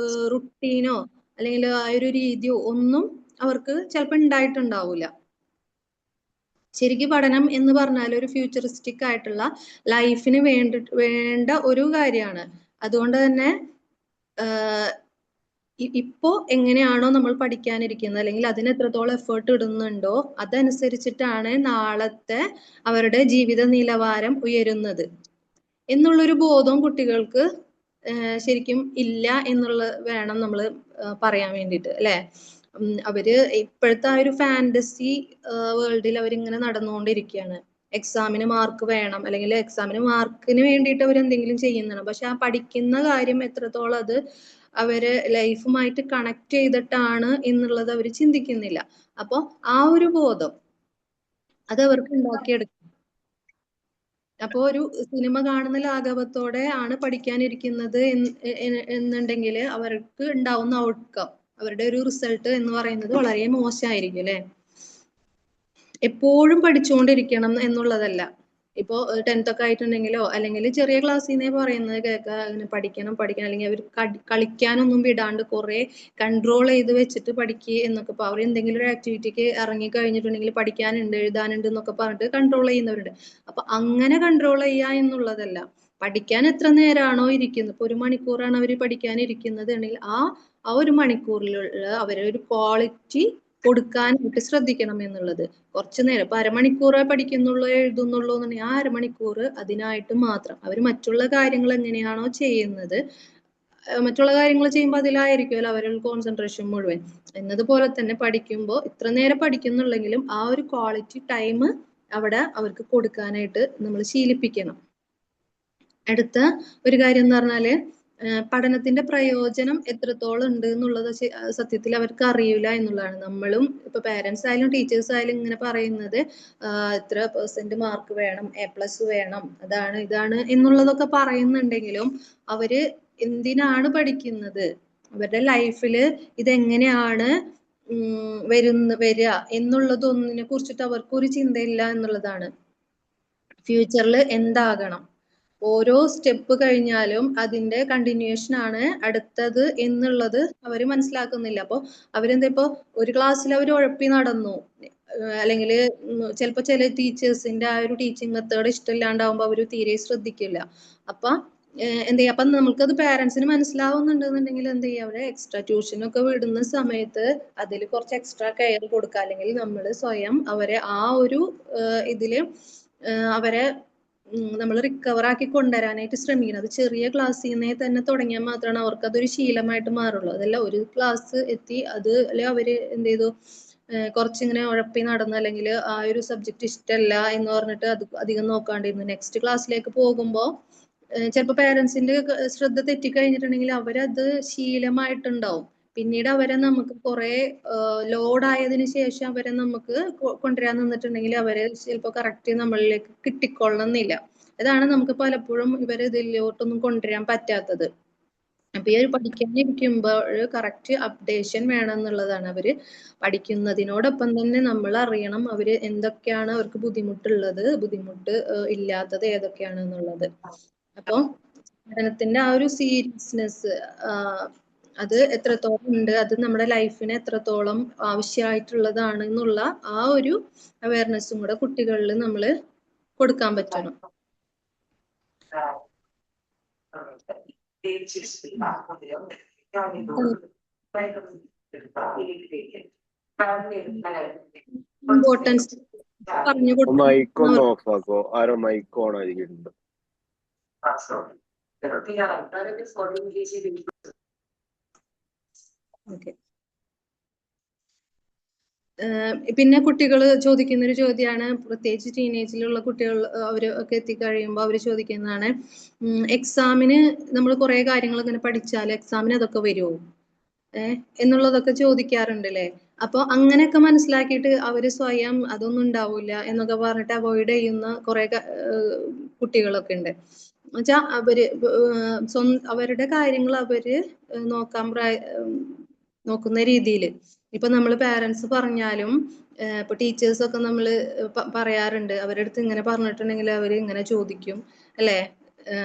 റുട്ടീനോ അല്ലെങ്കിൽ ആ ഒരു രീതിയോ ഒന്നും അവർക്ക് ചിലപ്പോൾ ഉണ്ടായിട്ടുണ്ടാവില്ല. ശരിക്കും പഠനം എന്ന് പറഞ്ഞാൽ ഒരു ഫ്യൂച്ചറിസ്റ്റിക് ആയിട്ടുള്ള ലൈഫിന് വേണ്ട ഒരു കാര്യമാണ്. അതുകൊണ്ട് തന്നെ ഇപ്പോ എങ്ങനെയാണോ നമ്മൾ പഠിക്കാനിരിക്കുന്നത്, അല്ലെങ്കിൽ അതിന് എത്രത്തോളം എഫേർട്ട് ഇടുന്നുണ്ടോ അതനുസരിച്ചിട്ടാണ് നാളത്തെ അവരുടെ ജീവിത നിലവാരം ഉയരുന്നത് എന്നുള്ളൊരു ബോധം കുട്ടികൾക്ക് ശരിക്കും ഇല്ല എന്നുള്ള വേണം നമ്മൾ പറയാൻ വേണ്ടിയിട്ട്, അല്ലെ. അവര് ഇപ്പോഴത്തെ ആ ഒരു ഫാന്റസി വേൾഡിൽ അവരിങ്ങനെ നടന്നുകൊണ്ടിരിക്കുകയാണ്. എക്സാമിന് മാർക്ക് വേണം, അല്ലെങ്കിൽ എക്സാമിന് മാർക്കിന് വേണ്ടിയിട്ട് അവർ എന്തെങ്കിലും ചെയ്യുന്നതാണ്. പക്ഷെ ആ പഠിക്കുന്ന കാര്യം എത്രത്തോളം അത് അവര് ലൈഫുമായിട്ട് കണക്ട് ചെയ്തിട്ടാണ് എന്നുള്ളത് അവർ ചിന്തിക്കുന്നില്ല. അപ്പൊ ആ ഒരു ബോധം അത് അവർക്ക് ഉണ്ടാക്കിയെടുക്കും. അപ്പോ ഒരു സിനിമ കാണുന്ന ലാഘവത്തോടെ ആണ് പഠിക്കാനിരിക്കുന്നത് എന്നുണ്ടെങ്കിൽ അവർക്ക് ഉണ്ടാവുന്ന ഔട്ട്കം, അവരുടെ ഒരു റിസൾട്ട് എന്ന് പറയുന്നത് വളരെ മോശമായിരിക്കും, അല്ലെ. എപ്പോഴും പഠിച്ചുകൊണ്ടിരിക്കണം എന്നുള്ളതല്ല. ഇപ്പോ 10th ഒക്കെ ആയിട്ടുണ്ടെങ്കിലോ, അല്ലെങ്കിൽ ചെറിയ ക്ലാസ്സിൽ നിന്നേ പറയുന്നത് കേൾക്കുക, അങ്ങനെ പഠിക്കണം, അല്ലെങ്കിൽ അവർ കളിക്കാനൊന്നും വിടാണ്ട് കുറെ കൺട്രോൾ ചെയ്ത് വെച്ചിട്ട് പഠിക്കുക എന്നൊക്കെ. ഇപ്പൊ അവർ എന്തെങ്കിലും ഒരു ആക്ടിവിറ്റിക്ക് ഇറങ്ങി കഴിഞ്ഞിട്ടുണ്ടെങ്കിൽ പഠിക്കാനുണ്ട്, എഴുതാനുണ്ട് എന്നൊക്കെ പറഞ്ഞിട്ട് കൺട്രോൾ ചെയ്യുന്നവരുണ്ട്. അപ്പൊ അങ്ങനെ കൺട്രോൾ ചെയ്യുക എന്നുള്ളതല്ല, പഠിക്കാൻ എത്ര നേരമാണോ ഇരിക്കുന്നത്, ഇപ്പൊ 1 മണിക്കൂറാണ് അവർ പഠിക്കാനിരിക്കുന്നത് എങ്കിൽ ആ 1 മണിക്കൂറിലുള്ള അവരെ ഒരു ക്വാളിറ്റി കൊടുക്കാനായിട്ട് ശ്രദ്ധിക്കണം എന്നുള്ളത്. കുറച്ചു നേരം, ഇപ്പൊ അരമണിക്കൂറേ പഠിക്കുന്നുള്ളൂ, എഴുതുന്നുള്ളൂ എന്നുണ്ടെങ്കിൽ ആ അരമണിക്കൂർ അതിനായിട്ട് മാത്രം. അവർ മറ്റുള്ള കാര്യങ്ങൾ എങ്ങനെയാണോ ചെയ്യുന്നത്, മറ്റുള്ള കാര്യങ്ങൾ ചെയ്യുമ്പോൾ അതിലായിരിക്കുമല്ലോ അവരുടെ കോൺസെൻട്രേഷൻ മുഴുവൻ. എന്നതുപോലെ തന്നെ പഠിക്കുമ്പോൾ ഇത്ര നേരം പഠിക്കുന്നുള്ളെങ്കിലും ആ ഒരു ക്വാളിറ്റി ടൈം അവിടെ അവർക്ക് കൊടുക്കാനായിട്ട് നമ്മൾ ശീലിപ്പിക്കണം. അടുത്ത ഒരു കാര്യം എന്ന് പറഞ്ഞാല് പഠനത്തിന്റെ പ്രയോജനം എത്രത്തോളം ഉണ്ട് എന്നുള്ളത് സത്യത്തിൽ അവർക്ക് അറിയില്ല എന്നുള്ളതാണ്. നമ്മളും ഇപ്പൊ പാരന്റ്സ് ആയാലും ടീച്ചേഴ്സ് ആയാലും ഇങ്ങനെ പറയുന്നത് ഇത്ര % മാർക്ക് വേണം, A+ വേണം, അതാണ് ഇതാണ് എന്നുള്ളതൊക്കെ പറയുന്നുണ്ടെങ്കിലും അവര് എന്തിനാണ് പഠിക്കുന്നത്, അവരുടെ ലൈഫില് ഇതെങ്ങനെയാണ് വരിക എന്നുള്ളതൊന്നിനെ കുറിച്ചിട്ട് അവർക്കൊരു ചിന്തയില്ല എന്നുള്ളതാണ്. ഫ്യൂച്ചറിൽ എന്താകണം, ഓരോ സ്റ്റെപ്പ് കഴിഞ്ഞാലും അതിന്റെ കണ്ടിന്യൂഷൻ ആണ് അടുത്തത് എന്നുള്ളത് അവർ മനസ്സിലാക്കുന്നില്ല. അപ്പൊ അവരെന്താ, ഇപ്പൊ ഒരു ക്ലാസ്സിൽ അവർ ഉഴപ്പി നടന്നു, അല്ലെങ്കിൽ ചിലപ്പോൾ ചില ടീച്ചേഴ്സിന്റെ ആ ഒരു ടീച്ചിങ് മെത്തേഡ് ഇഷ്ടമില്ലാണ്ടാവുമ്പോൾ അവർ തീരെ ശ്രദ്ധിക്കില്ല. അപ്പൊ എന്ത് ചെയ്യാം, അപ്പൊ നമുക്കത് പാരന്റ്സിന് മനസ്സിലാവുന്നുണ്ടെന്നുണ്ടെങ്കിൽ എന്ത് ചെയ്യാം, അവരെ എക്സ്ട്രാ ട്യൂഷനൊക്കെ വിടുന്ന സമയത്ത് അതിൽ കുറച്ച് എക്സ്ട്രാ കെയർ കൊടുക്കുക, അല്ലെങ്കിൽ നമ്മൾ സ്വയം അവരെ ആ ഒരു ഇതില് അവരെ നമ്മൾ റിക്കവർ ആക്കി കൊണ്ടുവരാനായിട്ട് ശ്രമിക്കണം. അത് ചെറിയ ക്ലാസ്സിൽ നിന്നേ തന്നെ തുടങ്ങിയാൽ മാത്രമാണ് അവർക്ക് അതൊരു ശീലമായിട്ട് മാറുള്ളൂ. അതല്ല ഒരു ക്ലാസ് എത്തി അത് അല്ലെ അവര് എന്ത് ചെയ്തു കുറച്ചിങ്ങനെ ഉഴപ്പി നടന്നു, അല്ലെങ്കിൽ ആ ഒരു സബ്ജക്റ്റ് ഇഷ്ടമല്ല എന്ന് പറഞ്ഞിട്ട് അത് അധികം നോക്കാണ്ടിരുന്നു നെക്സ്റ്റ് ക്ലാസ്സിലേക്ക് പോകുമ്പോൾ ചിലപ്പോൾ പേരൻസിന്റെ ശ്രദ്ധ തെറ്റിക്കഴിഞ്ഞിട്ടുണ്ടെങ്കിൽ അവരത് ശീലമായിട്ടുണ്ടാവും. പിന്നീട് അവരെ നമുക്ക് കുറെ ലോഡായതിനു ശേഷം അവരെ നമുക്ക് കൊണ്ടുവരാൻ നിന്നിട്ടുണ്ടെങ്കിൽ അവരെ ചിലപ്പോൾ കറക്റ്റ് നമ്മളിലേക്ക് കിട്ടിക്കൊള്ളണമെന്നില്ല. അതാണ് നമുക്ക് പലപ്പോഴും ഇവരെ ഇതിലോട്ടൊന്നും കൊണ്ടുവരാൻ പറ്റാത്തത്. അപ്പൊ ഈ ഒരു പഠിക്കാനിരിക്കുമ്പോൾ കറക്റ്റ് അപ്ഡേഷൻ വേണം എന്നുള്ളതാണ്. അവര് പഠിക്കുന്നതിനോടൊപ്പം തന്നെ നമ്മൾ അറിയണം അവര് എന്തൊക്കെയാണ് അവർക്ക് ബുദ്ധിമുട്ടുള്ളത്, ബുദ്ധിമുട്ട് ഇല്ലാത്തത് ഏതൊക്കെയാണ് എന്നുള്ളത്. അപ്പൊ പഠനത്തിന്റെ ആ ഒരു സീരിയസ്നെസ് അത് എത്രത്തോളം ഉണ്ട്, അത് നമ്മുടെ ലൈഫിന് എത്രത്തോളം ആവശ്യമായിട്ടുള്ളതാണ് എന്നുള്ള ആ ഒരു അവയർനെസ്സും കൂടെ കുട്ടികളിൽ നമ്മൾ കൊടുക്കാൻ പറ്റണം. ഇമ്പോർട്ടൻസ് പറഞ്ഞു മൈക്കൊന്ന് ഓഫ് ആക്കോ? ആരോ മൈക്ക് ഓൺ ആയിരിക്കുന്നുണ്ട്. ഓക്കെ. പിന്നെ കുട്ടികൾ ചോദിക്കുന്ന ഒരു ചോദ്യമാണ്, പ്രത്യേകിച്ച് ടീനേജിലുള്ള കുട്ടികൾ അവർ ഒക്കെ എത്തിക്കഴിയുമ്പോൾ അവർ ചോദിക്കുന്നതാണ്, എക്സാമിന് നമ്മൾ കുറെ കാര്യങ്ങൾ ഇങ്ങനെ പഠിച്ചാൽ എക്സാമിന് അതൊക്കെ വരുമോ എന്നുള്ളതൊക്കെ ചോദിക്കാറുണ്ടല്ലേ. അപ്പോൾ അങ്ങനെയൊക്കെ മനസ്സിലാക്കിയിട്ട് അവർ സ്വയം അതൊന്നും ഉണ്ടാവില്ല എന്നൊക്കെ പറഞ്ഞിട്ട് അവോയ്ഡ് ചെയ്യുന്ന കുറെ കുട്ടികളൊക്കെ ഉണ്ട്. എന്നുവെച്ചാൽ അവര് അവരുടെ കാര്യങ്ങൾ അവര് നോക്കുന്ന രീതിയിൽ ഇപ്പൊ നമ്മൾ പാരന്റ്സ് പറഞ്ഞാലും ഇപ്പൊ ടീച്ചേഴ്സ് ഒക്കെ നമ്മൾ പറയാറുണ്ട്, അവരുടെ അടുത്ത് ഇങ്ങനെ പറഞ്ഞിട്ടുണ്ടെങ്കിൽ അവർ ഇങ്ങനെ ചോദിക്കും അല്ലെ,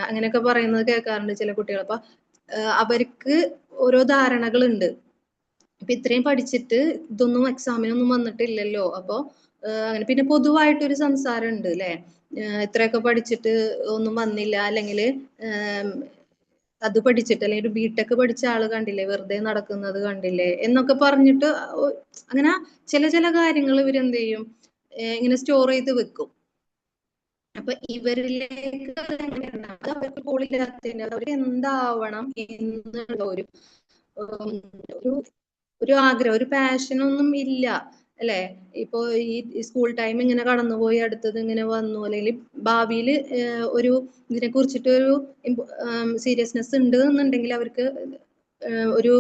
അങ്ങനെയൊക്കെ പറയുന്നത് കേൾക്കാറുണ്ട് ചില കുട്ടികൾ. അപ്പൊ അവർക്ക് ഓരോ ധാരണകളുണ്ട്. ഇപ്പൊ ഇത്രയും പഠിച്ചിട്ട് ഇതൊന്നും എക്സാമിനൊന്നും വന്നിട്ടില്ലല്ലോ, അപ്പൊ അങ്ങനെ പിന്നെ പൊതുവായിട്ടൊരു സംസാരം ഉണ്ട് അല്ലെ, ഇത്രയൊക്കെ പഠിച്ചിട്ട് ഒന്നും വന്നില്ല, അല്ലെങ്കിൽ അത് പഠിച്ചിട്ട് അല്ലെങ്കിൽ ഒരു ബിടെക് പഠിച്ച ആള് കണ്ടില്ലേ വെറുതെ നടക്കുന്നത് കണ്ടില്ലേ എന്നൊക്കെ പറഞ്ഞിട്ട് അങ്ങനെ ചില കാര്യങ്ങൾ ഇവരെന്ത് ചെയ്യും ഇങ്ങനെ സ്റ്റോർ ചെയ്ത് വെക്കും. അപ്പൊ ഇവരിലേക്ക് അത് അവർക്ക് ഗോളില്ലാത്തതിന്റെ അവർ എന്താവണം എന്നുള്ള ഒരു ആഗ്രഹം, ഒരു പാഷനൊന്നും ഇല്ല അല്ലെ. ഇപ്പൊ ഈ സ്കൂൾ ടൈം ഇങ്ങനെ കടന്നുപോയി അടുത്തത് ഇങ്ങനെ വന്നു, അല്ലെങ്കിൽ ഭാവിയിൽ ഒരു ഇതിനെ കുറിച്ചിട്ട് ഒരു സീരിയസ്നെസ് ഉണ്ട് എന്നുണ്ടെങ്കിൽ അവർക്ക് ഒരു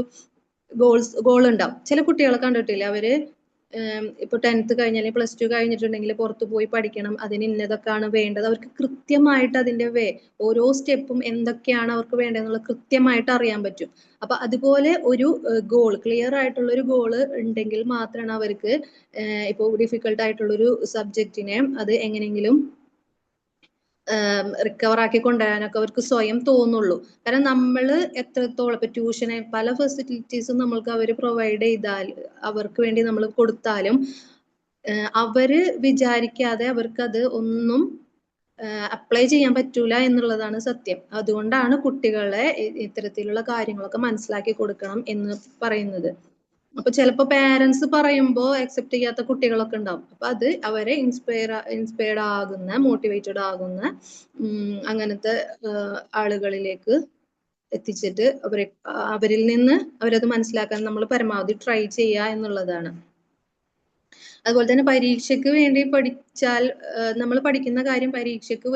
ഗോൾ ഉണ്ടാവും. ചില കുട്ടികളെ കണ്ടിട്ടില്ല, അവര് ഇപ്പൊ 10th കഴിഞ്ഞാൽ +2 കഴിഞ്ഞിട്ടുണ്ടെങ്കിൽ പുറത്തു പോയി പഠിക്കണം, അതിന് ഇന്നതൊക്കെയാണ് വേണ്ടത്, അവർക്ക് കൃത്യമായിട്ട് അതിന്റെ ഓരോ സ്റ്റെപ്പും എന്തൊക്കെയാണ് അവർക്ക് വേണ്ടതെന്നുള്ള കൃത്യമായിട്ട് അറിയാൻ പറ്റും. അപ്പൊ അതുപോലെ ഒരു ഗോൾ, ക്ലിയർ ആയിട്ടുള്ള ഒരു ഗോള് ഉണ്ടെങ്കിൽ മാത്രമാണ് അവർക്ക് ഇപ്പൊ ഡിഫിക്കൽട്ട് ആയിട്ടുള്ള ഒരു സബ്ജക്റ്റിനെ അത് എങ്ങനെയെങ്കിലും റിക്കവർ ആക്കി കൊണ്ടുവരാനൊക്കെ അവർക്ക് സ്വയം തോന്നുള്ളൂ. കാരണം നമ്മൾ എത്രത്തോളം ഇപ്പൊ ട്യൂഷന് പല ഫെസിലിറ്റീസും നമ്മൾക്ക് അവർ പ്രൊവൈഡ് ചെയ്താൽ അവർക്ക് വേണ്ടി നമ്മൾ കൊടുത്താലും അവര് വിചാരിക്കാതെ അവർക്കത് ഒന്നും അപ്ലൈ ചെയ്യാൻ പറ്റൂല എന്നുള്ളതാണ് സത്യം. അതുകൊണ്ടാണ് കുട്ടികളെ ഇത്തരത്തിലുള്ള കാര്യങ്ങളൊക്കെ മനസ്സിലാക്കി കൊടുക്കണം എന്ന് പറയുന്നത്. അപ്പൊ ചിലപ്പോ പാരന്റ്സ് പറയുമ്പോൾ അക്സെപ്റ്റ് ചെയ്യാത്ത കുട്ടികളൊക്കെ ഉണ്ടാവും. അപ്പൊ അത് അവരെ ഇൻസ്പയർഡ് ആകുന്ന, മോട്ടിവേറ്റഡ് ആകുന്ന അങ്ങനത്തെ ആളുകളിലേക്ക് എത്തിച്ചിട്ട് അവരിൽ നിന്ന് അവരത് മനസ്സിലാക്കാൻ നമ്മൾ പരമാവധി ട്രൈ ചെയ്യുക എന്നുള്ളതാണ്. അതുപോലെ തന്നെ പരീക്ഷയ്ക്ക് വേണ്ടി പഠിച്ചാൽ നമ്മൾ പഠിക്കുന്ന കാര്യം പരീക്ഷയ്ക്ക്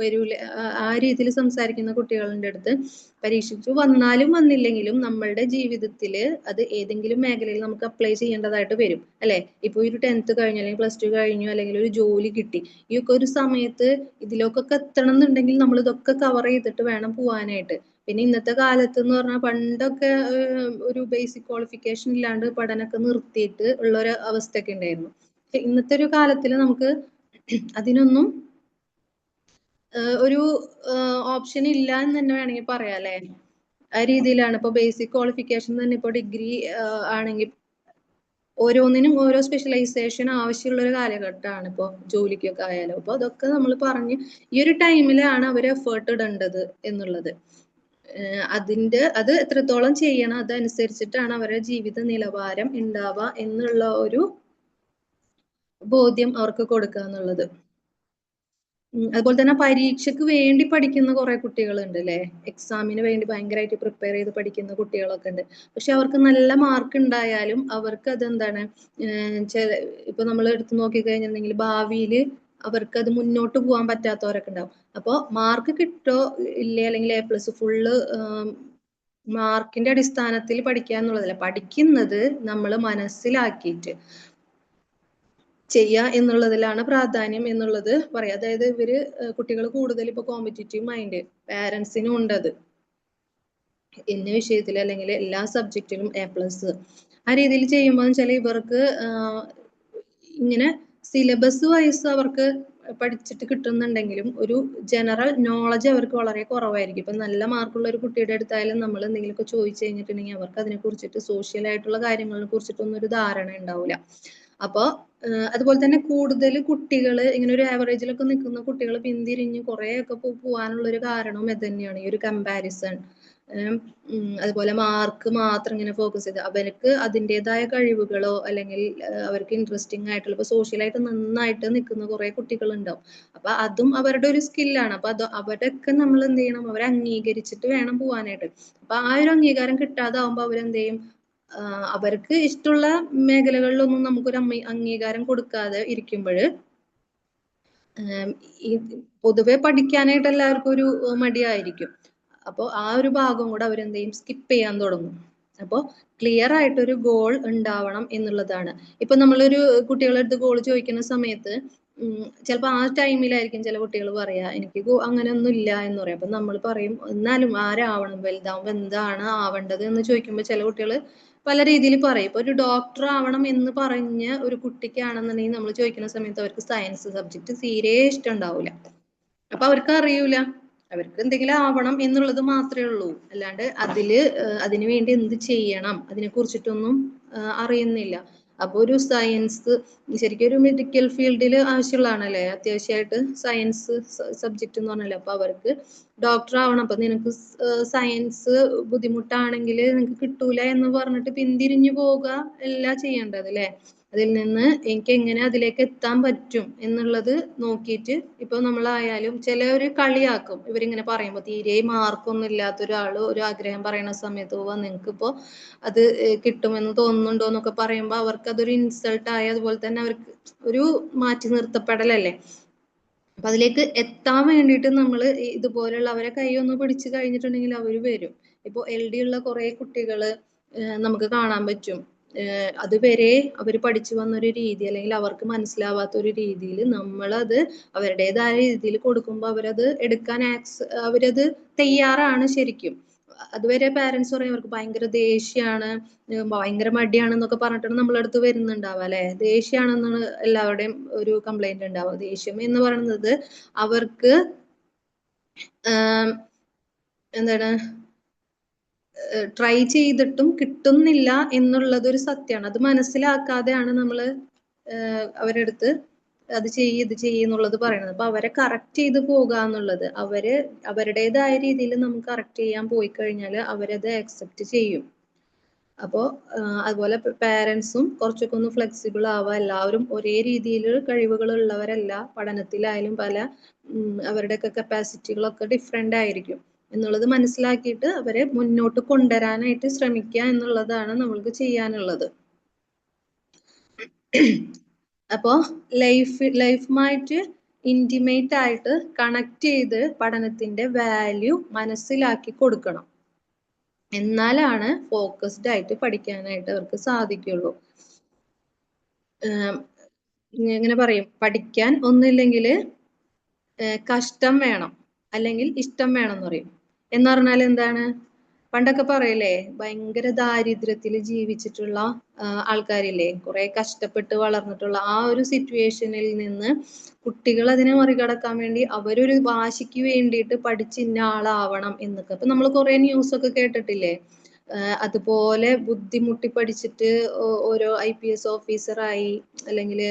വരൂല ആ രീതിയിൽ സംസാരിക്കുന്ന കുട്ടികളുടെ അടുത്ത് പരീക്ഷയ്ക്ക് വന്നാലും വന്നില്ലെങ്കിലും നമ്മളുടെ ജീവിതത്തിൽ അത് ഏതെങ്കിലും മേഖലയിൽ നമുക്ക് അപ്ലൈ ചെയ്യേണ്ടതായിട്ട് വരും അല്ലെ. ഇപ്പൊ ഒരു 10th കഴിഞ്ഞു അല്ലെങ്കിൽ +2 കഴിഞ്ഞു അല്ലെങ്കിൽ ഒരു ജോലി കിട്ടി, ഈ ഒക്കെ ഒരു സമയത്ത് ഇതിലൊക്കെ എത്തണം എന്നുണ്ടെങ്കിൽ നമ്മൾ ഇതൊക്കെ കവർ ചെയ്തിട്ട് വേണം പോവാനായിട്ട്. പിന്നെ ഇന്നത്തെ കാലത്ത് എന്ന് പറഞ്ഞാൽ പണ്ടൊക്കെ ഒരു ബേസിക് ക്വാളിഫിക്കേഷൻ ഇല്ലാണ്ട് പഠനമൊക്കെ നിർത്തിയിട്ട് ഉള്ള ഒരു അവസ്ഥയൊക്കെ ഉണ്ടായിരുന്നു. പക്ഷെ ഇന്നത്തെ ഒരു കാലത്തിൽ നമുക്ക് അതിനൊന്നും ഒരു ഓപ്ഷൻ ഇല്ല എന്ന് തന്നെ വേണമെങ്കിൽ പറയാം അല്ലെ. ആ രീതിയിലാണ് ഇപ്പൊ ബേസിക് ക്വാളിഫിക്കേഷൻ തന്നെ ഇപ്പൊ ഡിഗ്രി ആണെങ്കിൽ ഓരോന്നിനും ഓരോ സ്പെഷ്യലൈസേഷൻ ആവശ്യമുള്ള ഒരു കാലഘട്ടമാണ് ഇപ്പൊ ജോലിക്കൊക്കെ ആയാലും. അപ്പൊ അതൊക്കെ നമ്മൾ പറഞ്ഞ് ഈ ഒരു ടൈമിലാണ് അവർ എഫേർട്ട് ഇടേണ്ടത് എന്നുള്ളത്. അത് എത്രത്തോളം ചെയ്യണം അതനുസരിച്ചിട്ടാണ് അവരുടെ ജീവിത നിലവാരം ഉണ്ടാവുക എന്നുള്ള ഒരു ബോധ്യം അവർക്ക് കൊടുക്കുക എന്നുള്ളത്. അതുപോലെ തന്നെ പരീക്ഷയ്ക്ക് വേണ്ടി പഠിക്കുന്ന കുറെ കുട്ടികളുണ്ട് അല്ലേ? എക്സാമിന് വേണ്ടി ഭയങ്കരമായിട്ട് പ്രിപ്പയർ ചെയ്ത് പഠിക്കുന്ന കുട്ടികളൊക്കെ ഉണ്ട്. പക്ഷെ അവർക്ക് നല്ല മാർക്ക് ഉണ്ടായാലും അവർക്ക് അതെന്താണ്, ഇപ്പൊ നമ്മൾ എടുത്തു നോക്കിക്കഴിഞ്ഞിട്ടുണ്ടെങ്കിൽ ഭാവിയിൽ അവർക്ക് അത് മുന്നോട്ട് പോകാൻ പറ്റാത്തവരൊക്കെ ഉണ്ടാവും. അപ്പോൾ മാർക്ക് കിട്ടോ ഇല്ലേ, അല്ലെങ്കിൽ A+ ഫുള്ള് മാർക്കിന്റെ അടിസ്ഥാനത്തിൽ പഠിക്കുക എന്നുള്ളതല്ല, പഠിക്കുന്നത് നമ്മൾ മനസ്സിലാക്കിയിട്ട് ചെയ്യുക എന്നുള്ളതിലാണ് പ്രാധാന്യം എന്നുള്ളത് പറയാം. അതായത് കുട്ടികൾ കൂടുതൽ ഇപ്പൊ കോമ്പറ്റീറ്റീവ് മൈൻഡ് പാരൻസിനും ഉണ്ട്. അത് ഇന്ന വിഷയത്തിൽ അല്ലെങ്കിൽ എല്ലാ സബ്ജക്റ്റിലും A+ ആ രീതിയിൽ ചെയ്യുമ്പോൾ വെച്ചാൽ ഇവർക്ക് ഇങ്ങനെ സിലബസ് വൈസ് അവർക്ക് പഠിച്ചിട്ട് കിട്ടുന്നുണ്ടെങ്കിലും ഒരു ജനറൽ നോളജ് അവർക്ക് വളരെ കുറവായിരിക്കും. ഇപ്പൊ നല്ല മാർക്കുള്ള ഒരു കുട്ടിയുടെ അടുത്തായാലും നമ്മൾ എന്തെങ്കിലുമൊക്കെ ചോദിച്ചു കഴിഞ്ഞിട്ടുണ്ടെങ്കിൽ അവർക്ക് അതിനെ കുറിച്ചിട്ട് സോഷ്യൽ ആയിട്ടുള്ള കാര്യങ്ങളെ കുറിച്ചിട്ടൊന്നും ഒരു ധാരണ ഉണ്ടാവില്ല. അപ്പോൾ അതുപോലെ തന്നെ കൂടുതൽ കുട്ടികൾ ഇങ്ങനെ ഒരു ആവറേജിലൊക്കെ നിൽക്കുന്ന കുട്ടികൾ പിന്തിരിഞ്ഞ് കുറേയൊക്കെ പോകാനുള്ള ഒരു കാരണവും ഇത് തന്നെയാണ്, ഈ ഒരു കമ്പാരിസൺ. അതുപോലെ മാർക്ക് മാത്രം ഇങ്ങനെ ഫോക്കസ് ചെയ്ത് അവർക്ക് അതിൻ്റെതായ കഴിവുകളോ അല്ലെങ്കിൽ അവർക്ക് ഇൻട്രസ്റ്റിംഗ് ആയിട്ടുള്ള ഇപ്പൊ സോഷ്യലായിട്ട് നന്നായിട്ട് നിൽക്കുന്ന കുറെ കുട്ടികളുണ്ടാവും. അപ്പൊ അതും അവരുടെ ഒരു സ്കില്ലാണ്. അപ്പൊ അവരൊക്കെ നമ്മൾ എന്ത് ചെയ്യണം, അവരെ അംഗീകരിച്ചിട്ട് വേണം പോകാനായിട്ട്. അപ്പൊ ആ ഒരു അംഗീകാരം കിട്ടാതാവുമ്പോൾ അവരെന്ത് ചെയ്യും, അവർക്ക് ഇഷ്ടമുള്ള മേഖലകളിലൊന്നും നമുക്കൊരു അംഗീകാരം കൊടുക്കാതെ ഇരിക്കുമ്പോൾ ഈ പൊതുവെ പഠിക്കാനായിട്ട് എല്ലാവർക്കും ഒരു മടിയായിരിക്കും. അപ്പോൾ ആ ഒരു ഭാഗം കൂടെ അവരെന്ത് ചെയ്യും, സ്കിപ്പ് ചെയ്യാൻ തുടങ്ങും. അപ്പോൾ ക്ലിയർ ആയിട്ടൊരു ഗോൾ ഉണ്ടാവണം എന്നുള്ളതാണ്. ഇപ്പൊ നമ്മളൊരു കുട്ടികളുടെ അടുത്ത് ഗോൾ ചോദിക്കുന്ന സമയത്ത് ചിലപ്പോൾ ആ ടൈമിലായിരിക്കും ചില കുട്ടികൾ പറയാ എനിക്ക് അങ്ങനെ ഒന്നും ഇല്ല എന്ന് പറയും. അപ്പൊ നമ്മൾ പറയും എന്നാലും ആരാവണം, വലുതാവുമ്പോൾ എന്താണ് ആവേണ്ടത് എന്ന് ചോദിക്കുമ്പോൾ ചില കുട്ടികൾ പല രീതിയിൽ പറയും. ഇപ്പൊ ഒരു ഡോക്ടർ ആവണം എന്ന് പറഞ്ഞ ഒരു കുട്ടിക്കാണെന്നുണ്ടെങ്കിൽ നമ്മൾ ചോദിക്കുന്ന സമയത്ത് അവർക്ക് സയൻസ് സബ്ജക്ട് തീരെ ഇഷ്ടം ഉണ്ടാവില്ല. അപ്പൊ അവർക്ക് അറിയൂല, അവർക്ക് എന്തെങ്കിലും ആവണം എന്നുള്ളത് മാത്രമേ ഉള്ളൂ, അല്ലാണ്ട് അതിനു വേണ്ടി എന്ത് ചെയ്യണം അതിനെ കുറിച്ചിട്ടൊന്നും അറിയുന്നില്ല. അപ്പൊ ഒരു സയൻസ് ശരിക്കും ഒരു മെഡിക്കൽ ഫീൽഡിൽ ആവശ്യമുള്ളതാണല്ലേ അത്യാവശ്യമായിട്ട് സയൻസ് സബ്ജക്ട് എന്ന് പറഞ്ഞാൽ. അപ്പൊ അവർക്ക് ഡോക്ടർ ആവണം, അപ്പൊ നിനക്ക് സയൻസ് ബുദ്ധിമുട്ടാണെങ്കിൽ നിനക്ക് കിട്ടൂല എന്ന് പറഞ്ഞിട്ട് പിന്തിരിഞ്ഞു പോവുക അല്ല ചെയ്യേണ്ടത് അല്ലെ. അതിൽ നിന്ന് എനിക്ക് എങ്ങനെ അതിലേക്ക് എത്താൻ പറ്റും എന്നുള്ളത് നോക്കിയിട്ട് ഇപ്പൊ നമ്മളായാലും ചിലവര് കളിയാക്കും ഇവരിങ്ങനെ പറയുമ്പോൾ, തീരെ മാർക്കൊന്നും ഇല്ലാത്ത ഒരാള് ഒരു ആഗ്രഹം പറയുന്ന സമയത്ത് പോവാ നിങ്ങൾക്കിപ്പോ അത് കിട്ടുമെന്ന് തോന്നുന്നുണ്ടോ എന്നൊക്കെ പറയുമ്പോൾ അവർക്ക് അതൊരു ഇൻസൾട്ട് ആയി, അതുപോലെ തന്നെ അവർക്ക് ഒരു മാറ്റി നിർത്തപ്പെടലല്ലേ. അപ്പൊ അതിലേക്ക് എത്താൻ വേണ്ടിയിട്ട് നമ്മൾ ഇതുപോലുള്ള അവരെ കൈ ഒന്ന് പിടിച്ചു കഴിഞ്ഞിട്ടുണ്ടെങ്കിൽ അവര് വരും. ഇപ്പൊ LD ഉള്ള കുറെ കുട്ടികള് നമുക്ക് കാണാൻ പറ്റും. അതുവരെ അവർ പഠിച്ചു വന്നൊരു രീതി അല്ലെങ്കിൽ അവർക്ക് മനസ്സിലാവാത്ത ഒരു രീതിയിൽ നമ്മളത് അവരുടേതായ രീതിയിൽ കൊടുക്കുമ്പോൾ അവരത് എടുക്കാൻ അവരത് തയ്യാറാണ് ശരിക്കും. അതുവരെ പാരന്റ്സ് പറയും അവർക്ക് ഭയങ്കര ദേഷ്യമാണ്, ഭയങ്കര മടിയാണെന്നൊക്കെ പറഞ്ഞിട്ടാണ് നമ്മളെ അടുത്ത് വരുന്നുണ്ടാവുക അല്ലെ. ദേഷ്യമാണെന്നാണ് എല്ലാവരുടെയും ഒരു കംപ്ലൈന്റ് ഉണ്ടാവുക. ദേഷ്യം എന്ന് പറയുന്നത് അവർക്ക് എന്താണ് ട്രൈ ചെയ്തിട്ടും കിട്ടുന്നില്ല എന്നുള്ളത് ഒരു സത്യമാണ്. അത് മനസ്സിലാക്കാതെയാണ് നമ്മൾ അവരുടെ അടുത്ത് അത് ഇത് ചെയ്യുന്നുള്ളത് പറയുന്നത്. അപ്പൊ അവരെ കറക്റ്റ് ചെയ്ത് പോകുക എന്നുള്ളത്, അവരുടേതായ രീതിയിൽ നമുക്ക് കറക്റ്റ് ചെയ്യാൻ പോയി കഴിഞ്ഞാൽ അവരത് അക്സെപ്റ്റ് ചെയ്യും. അപ്പോൾ അതുപോലെ പാരൻസും കുറച്ചൊക്കെ ഒന്ന് ഫ്ലെക്സിബിൾ ആവുക. എല്ലാവരും ഒരേ രീതിയിൽ കഴിവുകൾ ഉള്ളവരല്ല, പഠനത്തിലായാലും അവരുടെയൊക്കെ കപ്പാസിറ്റികളൊക്കെ ഡിഫറെന്റ് ആയിരിക്കും എന്നുള്ളത് മനസ്സിലാക്കിയിട്ട് അവരെ മുന്നോട്ട് കൊണ്ടുവരാനായിട്ട് ശ്രമിക്കുക എന്നുള്ളതാണ് നമ്മൾക്ക് ചെയ്യാനുള്ളത്. അപ്പോ ലൈഫുമായിട്ട് ഇന്റിമേറ്റ് ആയിട്ട് കണക്ട് ചെയ്ത് പഠനത്തിന്റെ വാല്യൂ മനസ്സിലാക്കി കൊടുക്കണം. എന്നാലാണ് ഫോക്കസ്ഡ് ആയിട്ട് പഠിക്കാനായിട്ട് അവർക്ക് സാധിക്കുള്ളൂ. ഇങ്ങനെ പറയും, പഠിക്കാൻ ഒന്നില്ലെങ്കിൽ കഷ്ടം വേണം അല്ലെങ്കിൽ ഇഷ്ടം വേണം എന്ന് പറയും. എന്ന് പറഞ്ഞാൽ എന്താണ്, പണ്ടൊക്കെ പറയില്ലേ ഭയങ്കര ദാരിദ്ര്യത്തിൽ ജീവിച്ചിട്ടുള്ള ആൾക്കാരില്ലേ, കുറെ കഷ്ടപ്പെട്ട് വളർന്നിട്ടുള്ള ആ ഒരു സിറ്റുവേഷനിൽ നിന്ന് കുട്ടികൾ അതിനെ മറികടക്കാൻ വേണ്ടി അവരൊരു വാശിക്ക് വേണ്ടിയിട്ട് പഠിച്ച് ഇന്ന ആളാവണം എന്നൊക്കെ. അപ്പൊ നമ്മൾ കുറെ ന്യൂസ് ഒക്കെ കേട്ടിട്ടില്ലേ, അതുപോലെ ബുദ്ധിമുട്ടി പഠിച്ചിട്ട് ഓരോ IPS ഓഫീസറായി അല്ലെങ്കിൽ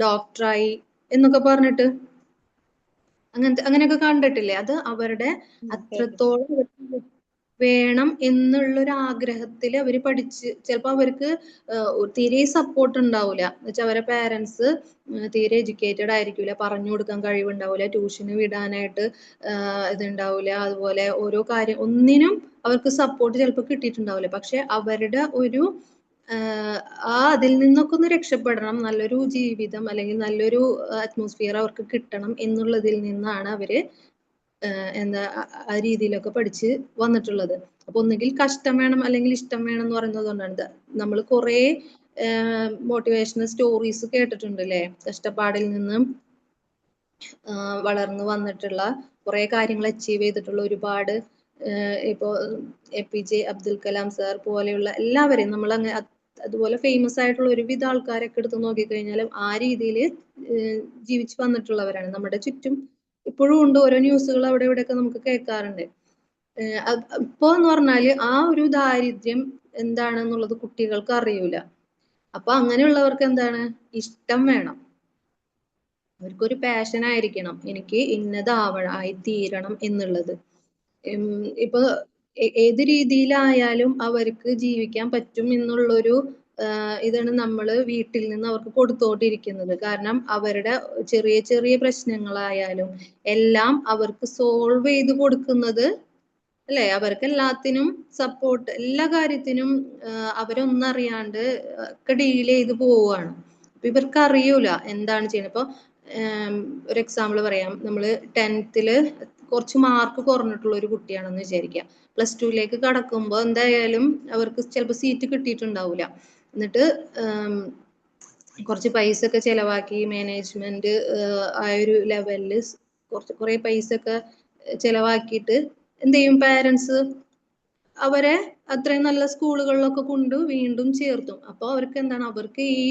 ഡോക്ടറായി എന്നൊക്കെ പറഞ്ഞിട്ട് അങ്ങനെയൊക്കെ കണ്ടിട്ടില്ലേ. അത് അവരുടെ അത്രത്തോളം വേണം എന്നുള്ളൊരു ആഗ്രഹത്തിൽ അവർ പഠിച്ച് ചിലപ്പോൾ അവർക്ക് തീരെ സപ്പോർട്ട് ഉണ്ടാവില്ല. എന്നുവെച്ചാൽ അവരെ പാരൻസ് തീരെ എഡ്യൂക്കേറ്റഡ് ആയിരിക്കില്ല, പറഞ്ഞു കൊടുക്കാൻ കഴിവുണ്ടാവില്ല, ട്യൂഷന് വിടാനായിട്ട് ഇതുണ്ടാവില്ല, അതുപോലെ ഓരോ കാര്യം ഒന്നിനും അവർക്ക് സപ്പോർട്ട് ചിലപ്പോൾ കിട്ടിയിട്ടുണ്ടാവില്ല. പക്ഷെ അവരുടെ ഒരു അതിൽ നിന്നൊക്കെ ഒന്ന് രക്ഷപ്പെടണം, നല്ലൊരു ജീവിതം അല്ലെങ്കിൽ നല്ലൊരു അറ്റ്മോസ്ഫിയർ അവർക്ക് കിട്ടണം എന്നുള്ളതിൽ നിന്നാണ് അവര് എന്താ ആ രീതിയിലൊക്കെ പഠിച്ച് വന്നിട്ടുള്ളത്. അപ്പൊ ഒന്നുകിൽ കഷ്ടം വേണം അല്ലെങ്കിൽ ഇഷ്ടം വേണം എന്ന് പറയുന്നത് കൊണ്ടാണ്. നമ്മൾ കുറെ മോട്ടിവേഷണൽ സ്റ്റോറീസ് കേട്ടിട്ടുണ്ട് അല്ലേ? കഷ്ടപ്പാടിൽ നിന്നും വളർന്നു വന്നിട്ടുള്ള കുറെ കാര്യങ്ങൾ അച്ചീവ് ചെയ്തിട്ടുള്ള ഒരുപാട് ഇപ്പോ APJ അബ്ദുൽ കലാം സാർ പോലെയുള്ള എല്ലാവരെയും നമ്മൾ അങ്ങനെ അതുപോലെ ഫേമസ് ആയിട്ടുള്ള ഒരുവിധ ആൾക്കാരൊക്കെ എടുത്ത് നോക്കിക്കഴിഞ്ഞാലും ആ രീതിയിൽ ജീവിച്ചു വന്നിട്ടുള്ളവരാണ്. നമ്മുടെ ചുറ്റും ഇപ്പോഴും ഉണ്ട്, ഓരോ ന്യൂസുകൾ അവിടെ ഇവിടെയൊക്കെ നമുക്ക് കേൾക്കാറുണ്ട്. ഇപ്പോ എന്ന് പറഞ്ഞാല് ആ ഒരു ദാരിദ്ര്യം എന്താണെന്നുള്ളത് കുട്ടികൾക്ക് അറിയൂല. അപ്പൊ അങ്ങനെയുള്ളവർക്ക് എന്താണ്, ഇഷ്ടം വേണം, അവർക്കൊരു പാഷൻ ആയിരിക്കണം, എനിക്ക് ആയി തീരണം എന്നുള്ളത്. ഇപ്പൊ ഏത് രീതിയിലായാലും അവർക്ക് ജീവിക്കാൻ പറ്റും എന്നുള്ളൊരു ഇതാണ് നമ്മൾ വീട്ടിൽ നിന്ന് അവർക്ക് കൊടുത്തോണ്ടിരിക്കുന്നത്. കാരണം അവരുടെ ചെറിയ ചെറിയ പ്രശ്നങ്ങളായാലും എല്ലാം അവർക്ക് സോൾവ് ചെയ്ത് കൊടുക്കുന്നത് അല്ലെ? അവർക്ക് എല്ലാത്തിനും സപ്പോർട്ട്, എല്ലാ കാര്യത്തിനും അവരൊന്നറിയാണ്ട് ഒക്കെ ഡീൽ ചെയ്ത് പോവുകയാണ്. അപ്പൊ ഇവർക്ക് അറിയൂല എന്താണ് ചെയ്യുന്നത്. ഇപ്പൊ ഒരു എക്സാമ്പിൾ പറയാം. നമ്മള് 10th കുറച്ച് മാർക്ക് കുറഞ്ഞിട്ടുള്ള ഒരു കുട്ടിയാണെന്ന് വിചാരിക്കാം. +2 കടക്കുമ്പോൾ എന്തായാലും അവർക്ക് ചിലപ്പോൾ സീറ്റ് കിട്ടിയിട്ടുണ്ടാവില്ല. എന്നിട്ട് കുറച്ച് പൈസ ഒക്കെ ചെലവാക്കി മാനേജ്മെന്റ് ആ ഒരു ലെവലില് കുറെ പൈസ ഒക്കെ ചെലവാക്കിയിട്ട് എന്ത് ചെയ്യും, പാരൻസ് അവരെ അത്രയും നല്ല സ്കൂളുകളിലൊക്കെ കൊണ്ട് വീണ്ടും ചേർത്തും. അപ്പോൾ അവർക്ക് എന്താണ്, അവർക്ക് ഈ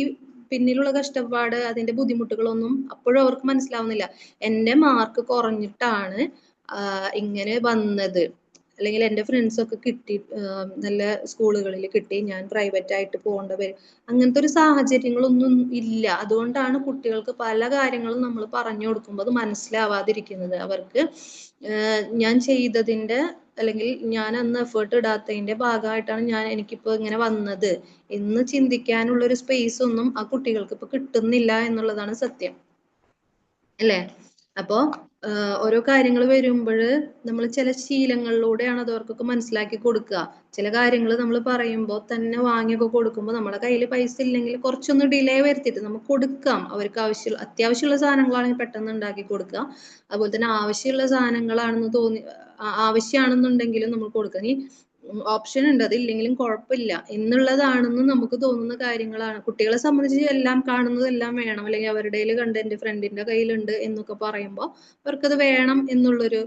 പിന്നിലുള്ള കഷ്ടപ്പാട് അതിന്റെ ബുദ്ധിമുട്ടുകളൊന്നും അപ്പോഴും അവർക്ക് മനസ്സിലാവുന്നില്ല. എൻ്റെ മാർക്ക് കുറഞ്ഞിട്ടാണ് ഇങ്ങനെ വന്നത്, അല്ലെങ്കിൽ എൻ്റെ ഫ്രണ്ട്സ് ഒക്കെ കിട്ടി നല്ല സ്കൂളുകളിൽ കിട്ടി, ഞാൻ പ്രൈവറ്റ് ആയിട്ട് പോകേണ്ട വരും. അങ്ങനത്തെ ഒരു സാഹചര്യങ്ങളൊന്നും ഇല്ല. അതുകൊണ്ടാണ് കുട്ടികൾക്ക് പല കാര്യങ്ങളും നമ്മൾ പറഞ്ഞു കൊടുക്കുമ്പോൾ അത് മനസ്സിലാവാതിരിക്കുന്നത്. അവർക്ക് ഞാൻ ചെയ്തതിന്റെ അല്ലെങ്കിൽ ഞാൻ അന്ന് എഫേർട്ട് ഇടാത്തതിന്റെ ഭാഗമായിട്ടാണ് എനിക്കിപ്പോ ഇങ്ങനെ വന്നത് എന്ന് ചിന്തിക്കാനുള്ള ഒരു സ്പേസ് ഒന്നും ആ കുട്ടികൾക്ക് ഇപ്പൊ കിട്ടുന്നില്ല എന്നുള്ളതാണ് സത്യം അല്ലേ? അപ്പോ ഓരോ കാര്യങ്ങൾ വരുമ്പോൾ നമ്മൾ ചില ശീലങ്ങളിലൂടെയാണ് അത് അവർക്കൊക്കെ മനസ്സിലാക്കി കൊടുക്കുക. ചില കാര്യങ്ങൾ നമ്മൾ പറയുമ്പോൾ തന്നെ വാങ്ങിയൊക്കെ കൊടുക്കുമ്പോൾ നമ്മുടെ കയ്യിൽ പൈസ ഇല്ലെങ്കിൽ കുറച്ചൊന്ന് ഡിലേ വരുത്തിയിട്ട് നമുക്ക് കൊടുക്കാം. അവർക്ക് അത്യാവശ്യമുള്ള സാധനങ്ങളാണെങ്കിൽ പെട്ടെന്ന് ഉണ്ടാക്കി കൊടുക്കുക. അതുപോലെ തന്നെ ആവശ്യമുള്ള സാധനങ്ങളാണെന്ന് ആവശ്യമാണെന്നുണ്ടെങ്കിലും നമ്മൾ കൊടുക്കുക. ഇനി ഓപ്ഷൻ ഉണ്ട്, അതില്ലെങ്കിലും കുഴപ്പമില്ല എന്നുള്ളതാണെന്ന് നമുക്ക് തോന്നുന്ന കാര്യങ്ങളാണ്. കുട്ടികളെ സംബന്ധിച്ച് എല്ലാം കാണുന്നതെല്ലാം വേണം, അല്ലെങ്കിൽ അവരുടെ കണ്ട് എൻ്റെ ഫ്രണ്ടിന്റെ കയ്യിലുണ്ട് എന്നൊക്കെ പറയുമ്പോൾ അവർക്കത് വേണം എന്നുള്ളൊരു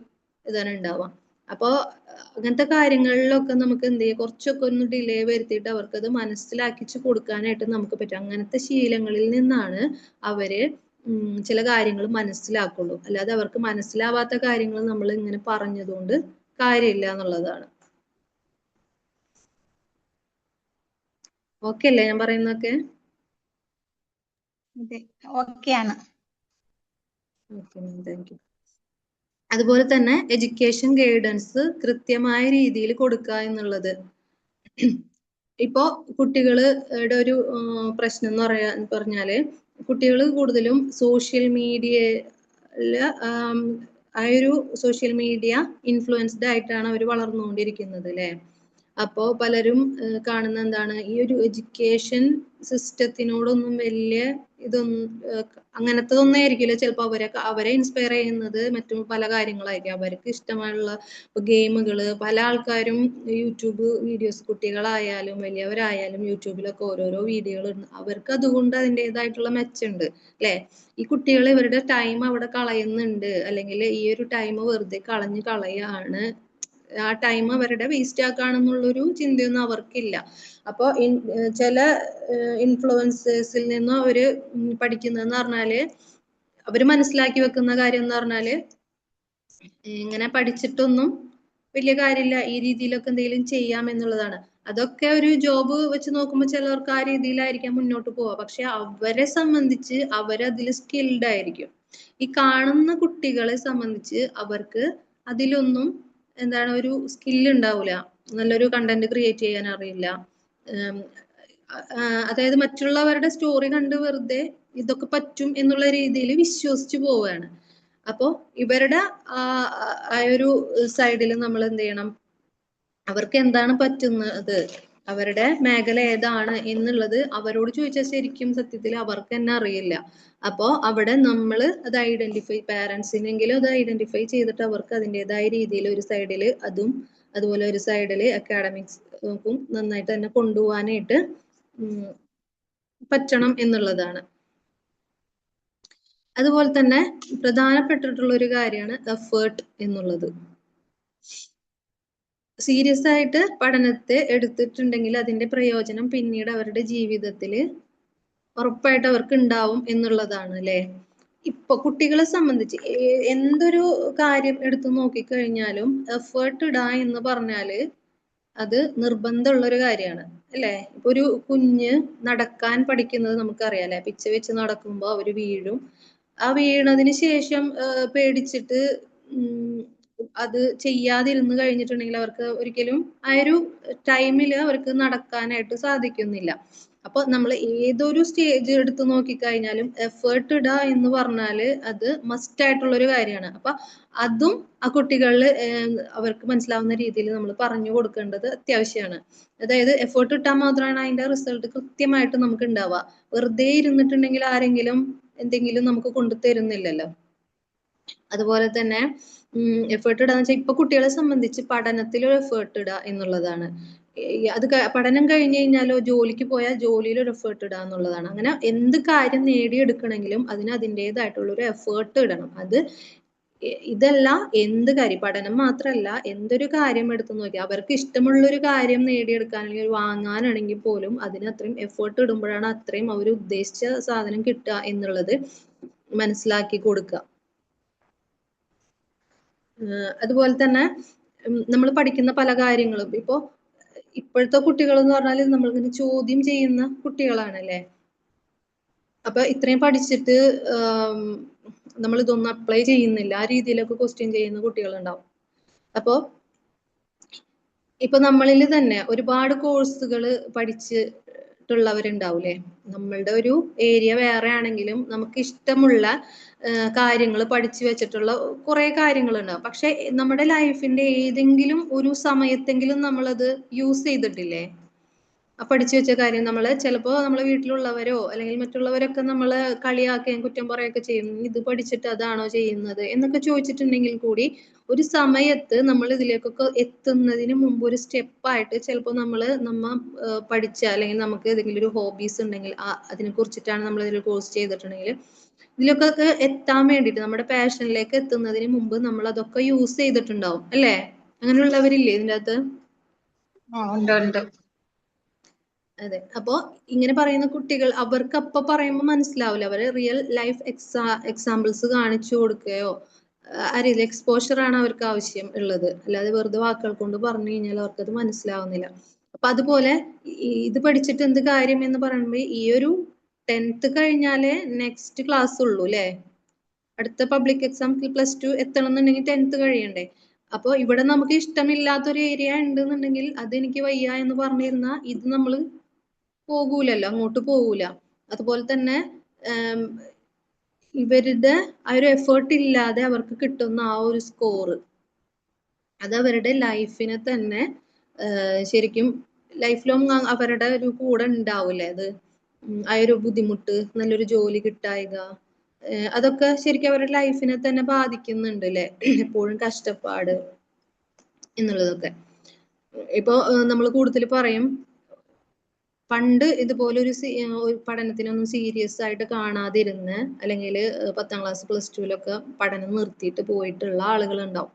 ഇതാണ് ഉണ്ടാവുക. അപ്പോൾ അങ്ങനത്തെ കാര്യങ്ങളിലൊക്കെ നമുക്ക് എന്ത് ചെയ്യാം, കുറച്ചൊക്കെ ഒന്ന് ഡിലേ വരുത്തിയിട്ട് അവർക്കത് മനസ്സിലാക്കിച്ച് കൊടുക്കാനായിട്ട് നമുക്ക് പറ്റും. അങ്ങനത്തെ ശീലങ്ങളിൽ നിന്നാണ് അവര് ചില കാര്യങ്ങൾ മനസ്സിലാക്കുള്ളൂ. അല്ലാതെ അവർക്ക് മനസ്സിലാവാത്ത കാര്യങ്ങൾ നമ്മൾ ഇങ്ങനെ പറഞ്ഞതുകൊണ്ട് കാര്യമില്ല എന്നുള്ളതാണ്. ഓക്കെ അല്ലേ ഞാൻ പറയുന്നൊക്കെ? ഓക്കെയാണ്. Thank you. അതുപോലെ തന്നെ എഡ്യൂക്കേഷൻ ഗൈഡൻസ് കൃത്യമായ രീതിയിൽ കൊടുക്കുക എന്നുള്ളത്. ഇപ്പോ കുട്ടികളുടെ ഒരു പ്രശ്നം എന്ന് പറഞ്ഞാല് കുട്ടികൾ കൂടുതലും സോഷ്യൽ മീഡിയയില് ആ ഒരു സോഷ്യൽ മീഡിയ ഇൻഫ്ലുവൻസ്ഡ് ആയിട്ടാണ് അവർ വളർന്നുകൊണ്ടിരിക്കുന്നത് അല്ലെ? അപ്പോ പലരും കാണുന്ന എന്താണ്, ഈ ഒരു എഡ്യൂക്കേഷൻ സിസ്റ്റത്തിനോടൊന്നും വലിയ ഇതൊന്നും അങ്ങനത്തതൊന്നും ആയിരിക്കില്ല ചിലപ്പോൾ അവരെ ഇൻസ്പയർ ചെയ്യുന്നത് മറ്റു പല കാര്യങ്ങളായിരിക്കും. അവർക്ക് ഇഷ്ടമുള്ള ഗെയിമുകള്, പല ആൾക്കാരും യൂട്യൂബ് വീഡിയോസ്, കുട്ടികളായാലും വലിയവരായാലും യൂട്യൂബിലൊക്കെ ഓരോരോ വീഡിയോകൾ ഉണ്ട്. അവർക്ക് അതുകൊണ്ട് അതിൻ്റെതായിട്ടുള്ള മെച്ചമുണ്ട് അല്ലെ? ഈ കുട്ടികൾ ഇവരുടെ ടൈം അവിടെ കളയുന്നുണ്ട്, അല്ലെങ്കിൽ ഈ ഒരു ടൈം വെറുതെ കളയാണ്, ആ ടൈം അവരുടെ വേസ്റ്റ് ആക്കാണെന്നുള്ളൊരു ചിന്തയൊന്നും അവർക്കില്ല. അപ്പോൾ ചില ഇൻഫ്ലുവൻസേഴ്സിൽ നിന്നും അവര് പഠിക്കുന്നതെന്ന് പറഞ്ഞാല് അവര് മനസ്സിലാക്കി വെക്കുന്ന കാര്യം എന്ന് പറഞ്ഞാല് ഇങ്ങനെ പഠിച്ചിട്ടൊന്നും വലിയ കാര്യമില്ല, ഈ രീതിയിലൊക്കെ എന്തെങ്കിലും ചെയ്യാം എന്നുള്ളതാണ്. അതൊക്കെ ഒരു ജോബ് വെച്ച് നോക്കുമ്പോൾ ചിലർക്ക് ആ രീതിയിലായിരിക്കാം മുന്നോട്ട് പോവുക. പക്ഷെ അവരെ സംബന്ധിച്ച് അവരതിൽ സ്കിൽഡ് ആയിരിക്കും. ഈ കാണുന്ന കുട്ടികളെ സംബന്ധിച്ച് അവർക്ക് അതിലൊന്നും എന്താണ് ഒരു സ്കില്ല് ഉണ്ടാവില്ല, നല്ലൊരു കണ്ടന്റ് ക്രിയേറ്റ് ചെയ്യാൻ അറിയില്ല. അതായത് മറ്റുള്ളവരുടെ സ്റ്റോറി കണ്ട് വെറുതെ ഇതൊക്കെ പറ്റും എന്നുള്ള രീതിയിൽ വിശ്വസിച്ച് പോവുകയാണ്. അപ്പോൾ ഇവരുടെ ആ ഒരു സൈഡിൽ നമ്മൾ എന്ത് ചെയ്യണം, അവർക്ക് എന്താണ് പറ്റുന്നത്, അവരുടെ മേഖല ഏതാണ് എന്നുള്ളത് അവരോട് ചോദിച്ചാൽ ശരിക്കും സത്യത്തിൽ അവർക്ക് തന്നെ അറിയില്ല. അപ്പോൾ അവിടെ നമ്മൾ അത് പാരൻസിനെങ്കിലും അത് ഐഡന്റിഫൈ ചെയ്തിട്ട് അവർക്ക് അതിൻ്റെതായ രീതിയിൽ ഒരു സൈഡിൽ അതും അതുപോലെ ഒരു സൈഡിൽ അക്കാഡമിക്സും നന്നായിട്ട് തന്നെ കൊണ്ടുപോകാനായിട്ട് പറ്റണം എന്നുള്ളതാണ്. അതുപോലെ തന്നെ പ്രധാനപ്പെട്ടിട്ടുള്ള ഒരു കാര്യമാണ് എഫേർട്ട് എന്നുള്ളത്. സീരിയസ് ആയിട്ട് പഠനത്തെ എടുത്തിട്ടുണ്ടെങ്കിൽ അതിന്റെ പ്രയോജനം പിന്നീട് അവരുടെ ജീവിതത്തിൽ ഉറപ്പായിട്ട് അവർക്ക് ഉണ്ടാവും എന്നുള്ളതാണ് അല്ലെ. ഇപ്പൊ കുട്ടികളെ സംബന്ധിച്ച് എന്തൊരു കാര്യം എടുത്തു നോക്കിക്കഴിഞ്ഞാലും എഫേർട്ട് ഇടാ എന്ന് പറഞ്ഞാല് അത് നിർബന്ധമുള്ള ഒരു കാര്യമാണ് അല്ലെ. ഇപ്പൊ ഒരു കുഞ്ഞ് നടക്കാൻ പഠിക്കുന്നത് നമുക്കറിയാം അല്ലെ, പിച്ച വെച്ച് നടക്കുമ്പോൾ അവര് വീഴും. ആ വീണതിന് ശേഷം പേടിച്ചിട്ട് അത് ചെയ്യാതിരുന്ന് കഴിഞ്ഞിട്ടുണ്ടെങ്കിൽ അവർക്ക് ഒരിക്കലും ആ ഒരു ടൈമിൽ അവർക്ക് നടക്കാനായിട്ട് സാധിക്കുന്നില്ല. അപ്പൊ നമ്മൾ ഏതൊരു സ്റ്റേജ് എടുത്ത് നോക്കിക്കഴിഞ്ഞാലും എഫേർട്ട് ഇടുക എന്ന് പറഞ്ഞാല് അത് മസ്റ്റ് ആയിട്ടുള്ള ഒരു കാര്യമാണ്. അപ്പൊ അതും ആ കുട്ടികളിൽ അവർക്ക് മനസ്സിലാവുന്ന രീതിയിൽ നമ്മൾ പറഞ്ഞു കൊടുക്കേണ്ടത് അത്യാവശ്യമാണ്. അതായത് എഫേർട്ട് ഇട്ടാൽ മാത്രമാണ് അതിന്റെ റിസൾട്ട് കൃത്യമായിട്ട് നമുക്ക് ഉണ്ടാവുക. വെറുതെ ഇരുന്നിട്ടുണ്ടെങ്കിൽ ആരെങ്കിലും എന്തെങ്കിലും നമുക്ക് കൊണ്ടുതരുന്നില്ലല്ലോ. അതുപോലെ തന്നെ എഫേർട്ട് ഇടാന്ന് വെച്ചാൽ ഇപ്പൊ കുട്ടികളെ സംബന്ധിച്ച് പഠനത്തിൽ ഒരു എഫേർട്ട് ഇടുക എന്നുള്ളതാണ്. അത് പഠനം കഴിഞ്ഞു കഴിഞ്ഞാലോ ജോലിക്ക് പോയാൽ ജോലിയിൽ ഒരു എഫേർട്ട് ഇടുക എന്നുള്ളതാണ്. അങ്ങനെ എന്ത് കാര്യം നേടിയെടുക്കണമെങ്കിലും അതിന് അതിൻ്റെതായിട്ടുള്ള ഒരു എഫേർട്ട് ഇടണം. അത് ഇതല്ല എന്ത് കാര്യം, പഠനം മാത്രമല്ല എന്തൊരു കാര്യം എടുത്തു നോക്കി അവർക്ക് ഇഷ്ടമുള്ളൊരു കാര്യം നേടിയെടുക്കാനെങ്കിൽ വാങ്ങാനാണെങ്കിൽ പോലും അതിന് അത്രയും എഫേർട്ട് ഇടുമ്പോഴാണ് അത്രയും അവർ ഉദ്ദേശിച്ച സാധനം കിട്ടുക എന്നുള്ളത് മനസ്സിലാക്കി കൊടുക്കുക. അതുപോലെ തന്നെ നമ്മൾ പഠിക്കുന്ന പല കാര്യങ്ങളും ഇപ്പോഴത്തെ കുട്ടികൾ എന്ന് പറഞ്ഞാൽ നമ്മളിങ്ങനെ ചോദ്യം ചെയ്യുന്ന കുട്ടികളാണല്ലേ. അപ്പൊ ഇത്രയും പഠിച്ചിട്ട് നമ്മൾ ഇതൊന്നും അപ്ലൈ ചെയ്യുന്നില്ല, ആ രീതിയിലൊക്കെ ക്വസ്റ്റ്യൻ ചെയ്യുന്ന കുട്ടികളുണ്ടാവും. അപ്പോ ഇപ്പൊ നമ്മളിൽ തന്നെ ഒരുപാട് കോഴ്സുകൾ പഠിച്ചിട്ടുള്ളവരുണ്ടാവൂലേ. നമ്മളുടെ ഒരു ഏരിയ വേറെ ആണെങ്കിലും നമുക്ക് ഇഷ്ടമുള്ള കാര്യങ്ങൾ പഠിച്ചു വെച്ചിട്ടുള്ള കുറെ കാര്യങ്ങളുണ്ടാവും. പക്ഷെ നമ്മുടെ ലൈഫിന്റെ ഏതെങ്കിലും ഒരു സമയത്തെങ്കിലും നമ്മളത് യൂസ് ചെയ്തിട്ടില്ലേ? പഠിച്ചു വെച്ച കാര്യം ചിലപ്പോൾ നമ്മളെ വീട്ടിലുള്ളവരോ അല്ലെങ്കിൽ മറ്റുള്ളവരൊക്കെ നമ്മള് കളിയാക്കുകയും കുറ്റം പറയുകയൊക്കെ ചെയ്യും, ഇത് പഠിച്ചിട്ട് അതാണോ ചെയ്യുന്നത് എന്നൊക്കെ ചോദിച്ചിട്ടുണ്ടെങ്കിൽ കൂടി ഒരു സമയത്ത് നമ്മൾ ഇതിലേക്കൊക്കെ എത്തുന്നതിന് മുമ്പ് ഒരു സ്റ്റെപ്പായിട്ട് ചിലപ്പോൾ നമ്മ പഠിച്ച അല്ലെങ്കിൽ നമുക്ക് ഏതെങ്കിലും ഒരു ഹോബീസ് ഉണ്ടെങ്കിൽ അതിനെ കുറിച്ചിട്ടാണ് നമ്മൾ ഇതിൽ കോഴ്സ് ചെയ്തിട്ടുണ്ടെങ്കിൽ ഇതിലൊക്കെ എത്താൻ വേണ്ടിയിട്ട് നമ്മുടെ പാഷനിലേക്ക് എത്തുന്നതിന് മുമ്പ് നമ്മൾ അതൊക്കെ യൂസ് ചെയ്തിട്ടുണ്ടാവും അല്ലേ. അങ്ങനെയുള്ളവരില്ലേ ഇതിൻ്റെ അകത്ത്? ഉണ്ട്. അതെ. അപ്പോ ഇങ്ങനെ പറയുന്ന കുട്ടികൾ അവർക്ക് അപ്പൊ പറയുമ്പോൾ മനസ്സിലാവില്ല. അവര് റിയൽ ലൈഫ് എക്സാമ്പിൾസ് കാണിച്ചു കൊടുക്കുകയോ ആ രീതിയിൽ എക്സ്പോഷർ ആണ് അവർക്ക് ആവശ്യം ഉള്ളത്. അല്ലാതെ വെറുതെ വാക്കുകൾ കൊണ്ട് പറഞ്ഞു കഴിഞ്ഞാൽ അവർക്കത് മനസ്സിലാവുന്നില്ല. അപ്പൊ അതുപോലെ ഇത് പഠിച്ചിട്ട് എന്ത് കാര്യം എന്ന് പറയുമ്പോൾ ഈ ഒരു 10th കഴിഞ്ഞാലേ നെക്സ്റ്റ് ക്ലാസ് ഉള്ളൂ അല്ലേ. അടുത്ത പബ്ലിക് എക്സാം +2 എത്തണം എന്നുണ്ടെങ്കിൽ 10th കഴിയണ്ടേ. അപ്പോൾ ഇവിടെ നമുക്ക് ഇഷ്ടമില്ലാത്തൊരു ഏരിയ ഉണ്ടെന്നുണ്ടെങ്കിൽ അതെനിക്ക് വയ്യ എന്ന് പറഞ്ഞിരുന്ന ഇത് നമ്മൾ പോകൂലല്ലോ, അങ്ങോട്ട് പോകൂല. അതുപോലെ തന്നെ ഇവരുടെ ആ ഒരു എഫേർട്ട് ഇല്ലാതെ അവർക്ക് കിട്ടുന്ന ആ ഒരു സ്കോർ അത് അവരുടെ ലൈഫിനെ തന്നെ ശരിക്കും ലൈഫ് ലോങ് അവരുടെ ഒരു കൂടെ ഉണ്ടാവില്ലേ. അത് ആ ഒരു ബുദ്ധിമുട്ട്, നല്ലൊരു ജോലി കിട്ടായിക, അതൊക്കെ ശരിക്കും അവരുടെ ലൈഫിനെ തന്നെ ബാധിക്കുന്നുണ്ട് അല്ലെ. എപ്പോഴും കഷ്ടപ്പാട് എന്നുള്ളതൊക്കെ. ഇപ്പൊ നമ്മൾ കൂടുതൽ പറയും പണ്ട് ഇതുപോലൊരു പഠനത്തിനൊന്നും സീരിയസ് ആയിട്ട് കാണാതിരുന്ന് അല്ലെങ്കിൽ 10th ക്ലാസ് +2 പഠനം നിർത്തിയിട്ട് പോയിട്ടുള്ള ആളുകൾ ഉണ്ടാവും.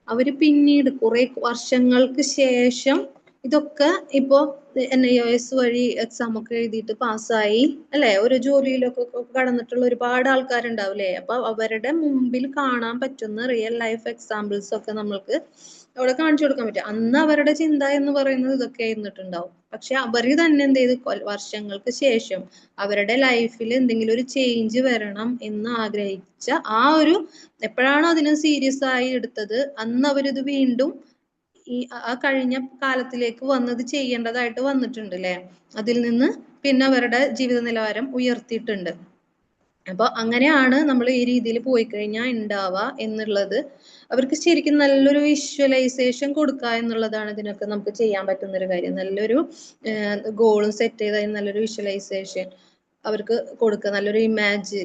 അവര് പിന്നീട് കുറെ വർഷങ്ങൾക്ക് ശേഷം ഇതൊക്കെ ഇപ്പോ NIOS വഴി എക്സാം ഒക്കെ എഴുതിയിട്ട് പാസ്സായി അല്ലെ, ഒരു ജോലിയിലൊക്കെ കടന്നിട്ടുള്ള ഒരുപാട് ആൾക്കാരുണ്ടാവും അല്ലെ. അപ്പൊ അവരുടെ മുമ്പിൽ കാണാൻ പറ്റുന്ന റിയൽ ലൈഫ് എക്സാമ്പിൾസ് ഒക്കെ നമ്മൾക്ക് അവിടെ കാണിച്ചു കൊടുക്കാൻ പറ്റും. അന്ന് അവരുടെ ചിന്ത എന്ന് പറയുന്നത് ഇതൊക്കെ ആയിരുന്നിട്ടുണ്ടാവും. പക്ഷെ അവര് തന്നെ എന്ത് ചെയ്ത് വർഷങ്ങൾക്ക് ശേഷം അവരുടെ ലൈഫിൽ എന്തെങ്കിലും ഒരു ചേഞ്ച് വരണം എന്ന് ആഗ്രഹിച്ച ആ ഒരു എപ്പോഴാണോ അതിനെ സീരിയസ് ആയി എടുത്തത് അന്ന് അവരിത് വീണ്ടും ഈ ആ കഴിഞ്ഞ കാലത്തിലേക്ക് വന്നത് ചെയ്യേണ്ടതായിട്ട് വന്നിട്ടുണ്ട് അല്ലെ. അതിൽ നിന്ന് പിന്നെ അവരുടെ ജീവിത നിലവാരം ഉയർത്തിയിട്ടുണ്ട്. അപ്പൊ അങ്ങനെയാണ് നമ്മൾ ഈ രീതിയിൽ പോയി കഴിഞ്ഞാൽ ഉണ്ടാവുക എന്നുള്ളത്. അവർക്ക് ശരിക്കും നല്ലൊരു വിഷ്വലൈസേഷൻ കൊടുക്കുക എന്നുള്ളതാണ് ഇതിനൊക്കെ നമുക്ക് ചെയ്യാൻ പറ്റുന്ന ഒരു കാര്യം. നല്ലൊരു ഗോളും സെറ്റ് ചെയ്ത നല്ലൊരു വിഷ്വലൈസേഷൻ അവർക്ക് കൊടുക്കുക, നല്ലൊരു ഇമാജ്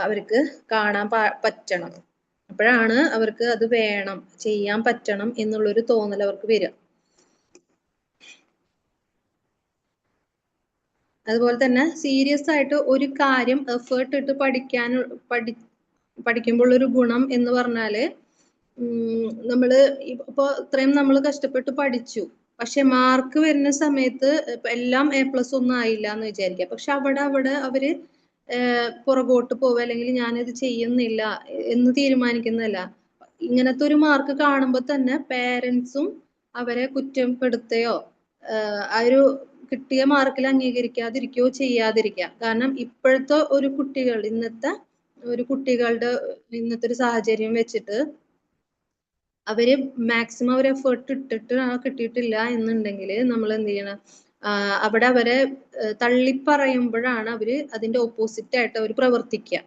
അവർക്ക് കാണാൻ പറ്റണം. അപ്പോഴാണ് അവർക്ക് അത് വേണം, ചെയ്യാൻ പറ്റണം എന്നുള്ളൊരു തോന്നൽ അവർക്ക് വരിക. അതുപോലെ തന്നെ സീരിയസ് ആയിട്ട് ഒരു കാര്യം എഫേർട്ട് ഇട്ട് പഠിക്കുമ്പോൾ ഒരു ഗുണം എന്ന് പറഞ്ഞാല് നമ്മള് ഇപ്പൊ ഇത്രയും നമ്മൾ കഷ്ടപ്പെട്ട് പഠിച്ചു, പക്ഷെ മാർക്ക് വരുന്ന സമയത്ത് എല്ലാം A+ ഒന്നും ആയില്ല എന്ന് വിചാരിക്കുക. പക്ഷെ അവിടെ അവര് പുറകോട്ട് പോവുക, അല്ലെങ്കിൽ ഞാനിത് ചെയ്യുന്നില്ല എന്ന് തീരുമാനിക്കുന്നതല്ല. ഇങ്ങനത്തെ ഒരു മാർക്ക് കാണുമ്പോൾ തന്നെ പേരൻസും അവരെ കുറ്റപ്പെടുത്തുകയോ ആ ഒരു കിട്ടിയ മാർക്കിൽ അംഗീകരിക്കാതിരിക്കുകയോ ചെയ്യാതിരിക്കുക. കാരണം ഇപ്പോഴത്തെ ഒരു കുട്ടികൾ ഇന്നത്തെ ഒരു സാഹചര്യം വെച്ചിട്ട് അവര് മാക്സിമം ഒരു എഫേർട്ട് ഇട്ടിട്ട് കിട്ടിയിട്ടില്ല എന്നുണ്ടെങ്കിൽ നമ്മൾ എന്ത് ചെയ്യണം, അവിടെ അവരെ തള്ളിപ്പറയുമ്പോഴാണ് അവര് അതിന്റെ ഓപ്പോസിറ്റ് ആയിട്ട് അവർ പ്രവർത്തിക്കുക.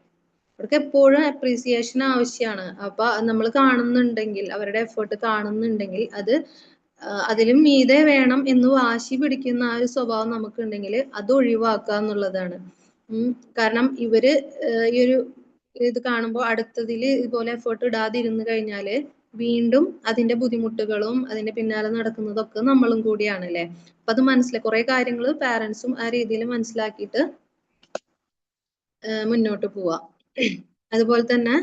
അവർക്ക് എപ്പോഴും അപ്രീസിയേഷൻ ആവശ്യമാണ്. അപ്പൊ നമ്മൾ കാണുന്നുണ്ടെങ്കിൽ, അവരുടെ എഫേർട്ട് കാണുന്നുണ്ടെങ്കിൽ അത് അതിലും മീതെ വേണം എന്ന് വാശി പിടിക്കുന്ന ആ ഒരു സ്വഭാവം നമുക്കുണ്ടെങ്കിൽ അത് ഒഴിവാക്കുക എന്നുള്ളതാണ്. കാരണം ഇവര് ഈ ഒരു ഇത് കാണുമ്പോൾ അടുത്തതിൽ ഇതുപോലെ എഫേർട്ട് ഇടാതിരുന്നു കഴിഞ്ഞാല് വീണ്ടും അതിന്റെ ബുദ്ധിമുട്ടുകളും അതിന്റെ പിന്നാലെ നടക്കുന്നതൊക്കെ നമ്മളും കൂടിയാണ് അല്ലെ. അപ്പൊ അത് മനസ്സിലാക്കി കുറെ കാര്യങ്ങൾ പാരന്റ്സും ആ രീതിയിൽ മനസ്സിലാക്കിയിട്ട് മുന്നോട്ട് പോവാ. അതുപോലെ തന്നെ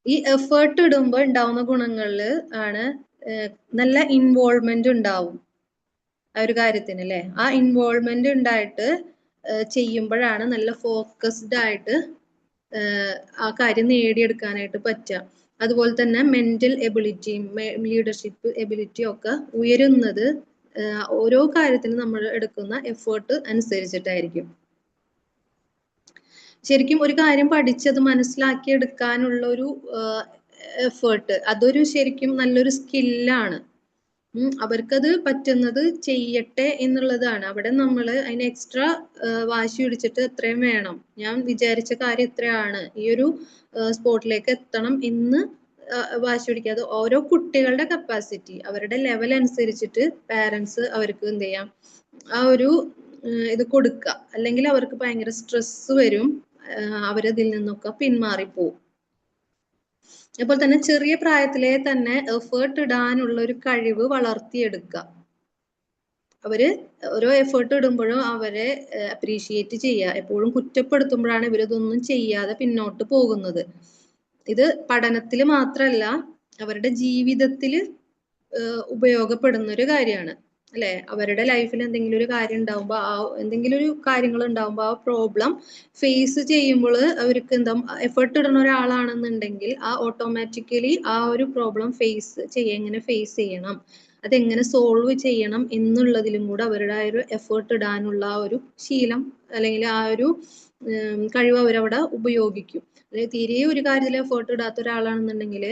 ഈ എഫേർട്ട് ഇടുമ്പോൾ ഉണ്ടാവുന്ന ഗുണങ്ങളില് ആണ് നല്ല ഇൻവോൾവ്മെന്റ് ഉണ്ടാവും ആ ഒരു കാര്യത്തിന് അല്ലെ. ആ ഇൻവോൾവ്മെന്റ് ഉണ്ടായിട്ട് ചെയ്യുമ്പോഴാണ് നല്ല ഫോക്കസ്ഡ് ആയിട്ട് ആ കാര്യം നേടിയെടുക്കാനായിട്ട് പറ്റുക. അതുപോലെ തന്നെ മെന്റൽ എബിലിറ്റിയും ലീഡർഷിപ്പ് എബിലിറ്റിയും ഒക്കെ ഉയരുന്നത് ഓരോ കാര്യത്തിനും നമ്മൾ എടുക്കുന്ന എഫേർട്ട് അനുസരിച്ചിട്ടായിരിക്കും. ശരിക്കും ഒരു കാര്യം പഠിച്ചത് മനസ്സിലാക്കി എടുക്കാനുള്ള ഒരു എഫേർട്ട്, അതൊരു ശരിക്കും നല്ലൊരു സ്കില്ലാണ്. അവർക്കത് പറ്റുന്നത് ചെയ്യട്ടെ എന്നുള്ളതാണ്. അവിടെ നമ്മൾ അതിന് എക്സ്ട്രാ വാശി പിടിച്ചിട്ട് എത്രയും വേണം, ഞാൻ വിചാരിച്ച കാര്യം ഇത്രയാണ്, ഈ ഒരു സ്പോട്ടിലേക്ക് എത്തണം എന്ന് വാശി പിടിക്കാതെ ഓരോ കുട്ടികളുടെ കപ്പാസിറ്റി അവരുടെ ലെവൽ അനുസരിച്ചിട്ട് പാരന്റ്സ് അവർക്ക് എന്ത് ചെയ്യാം, ആ ഒരു ഇത് കൊടുക്കുക. അല്ലെങ്കിൽ അവർക്ക് ഭയങ്കര സ്ട്രെസ് വരും, അവരതിൽ നിന്നൊക്കെ പിന്മാറിപ്പോവും. അതുപോലെ തന്നെ ചെറിയ പ്രായത്തിലെ തന്നെ എഫേർട്ട് ഇടാനുള്ള ഒരു കഴിവ് വളർത്തിയെടുക്കുക. അവര് ഓരോ എഫേർട്ട് ഇടുമ്പോഴും അവരെ അപ്രീഷിയേറ്റ് ചെയ്യുക. എപ്പോഴും കുറ്റപ്പെടുത്തുമ്പോഴാണ് ഇവരിതൊന്നും ചെയ്യാതെ പിന്നോട്ട് പോകുന്നത്. ഇത് പഠനത്തിൽ മാത്രമല്ല അവരുടെ ജീവിതത്തിൽ ഉപയോഗപ്പെടുന്ന ഒരു കാര്യമാണ് അല്ലെ. അവരുടെ ലൈഫിൽ എന്തെങ്കിലും ഒരു കാര്യം ഉണ്ടാവുമ്പോൾ എന്തെങ്കിലും ഒരു കാര്യങ്ങൾ ഉണ്ടാവുമ്പോൾ ആ പ്രോബ്ലം ഫേസ് ചെയ്യുമ്പോൾ അവർക്ക് എന്താ, എഫേർട്ട് ഇടുന്ന ഒരാളാണെന്നുണ്ടെങ്കിൽ ആ ഓട്ടോമാറ്റിക്കലി ആ ഒരു പ്രോബ്ലം എങ്ങനെ ഫേസ് ചെയ്യണം, അതെങ്ങനെ സോൾവ് ചെയ്യണം എന്നുള്ളതിലും കൂടെ അവരുടെ ആ ഒരു എഫേർട്ട് ഇടാനുള്ള ആ ഒരു ശീലം അല്ലെങ്കിൽ ആ ഒരു കഴിവ് അവരവിടെ ഉപയോഗിക്കും. അതായത് തീരെ ഒരു കാര്യത്തിൽ എഫേർട്ട് ഇടാത്ത ഒരാളാണെന്നുണ്ടെങ്കിൽ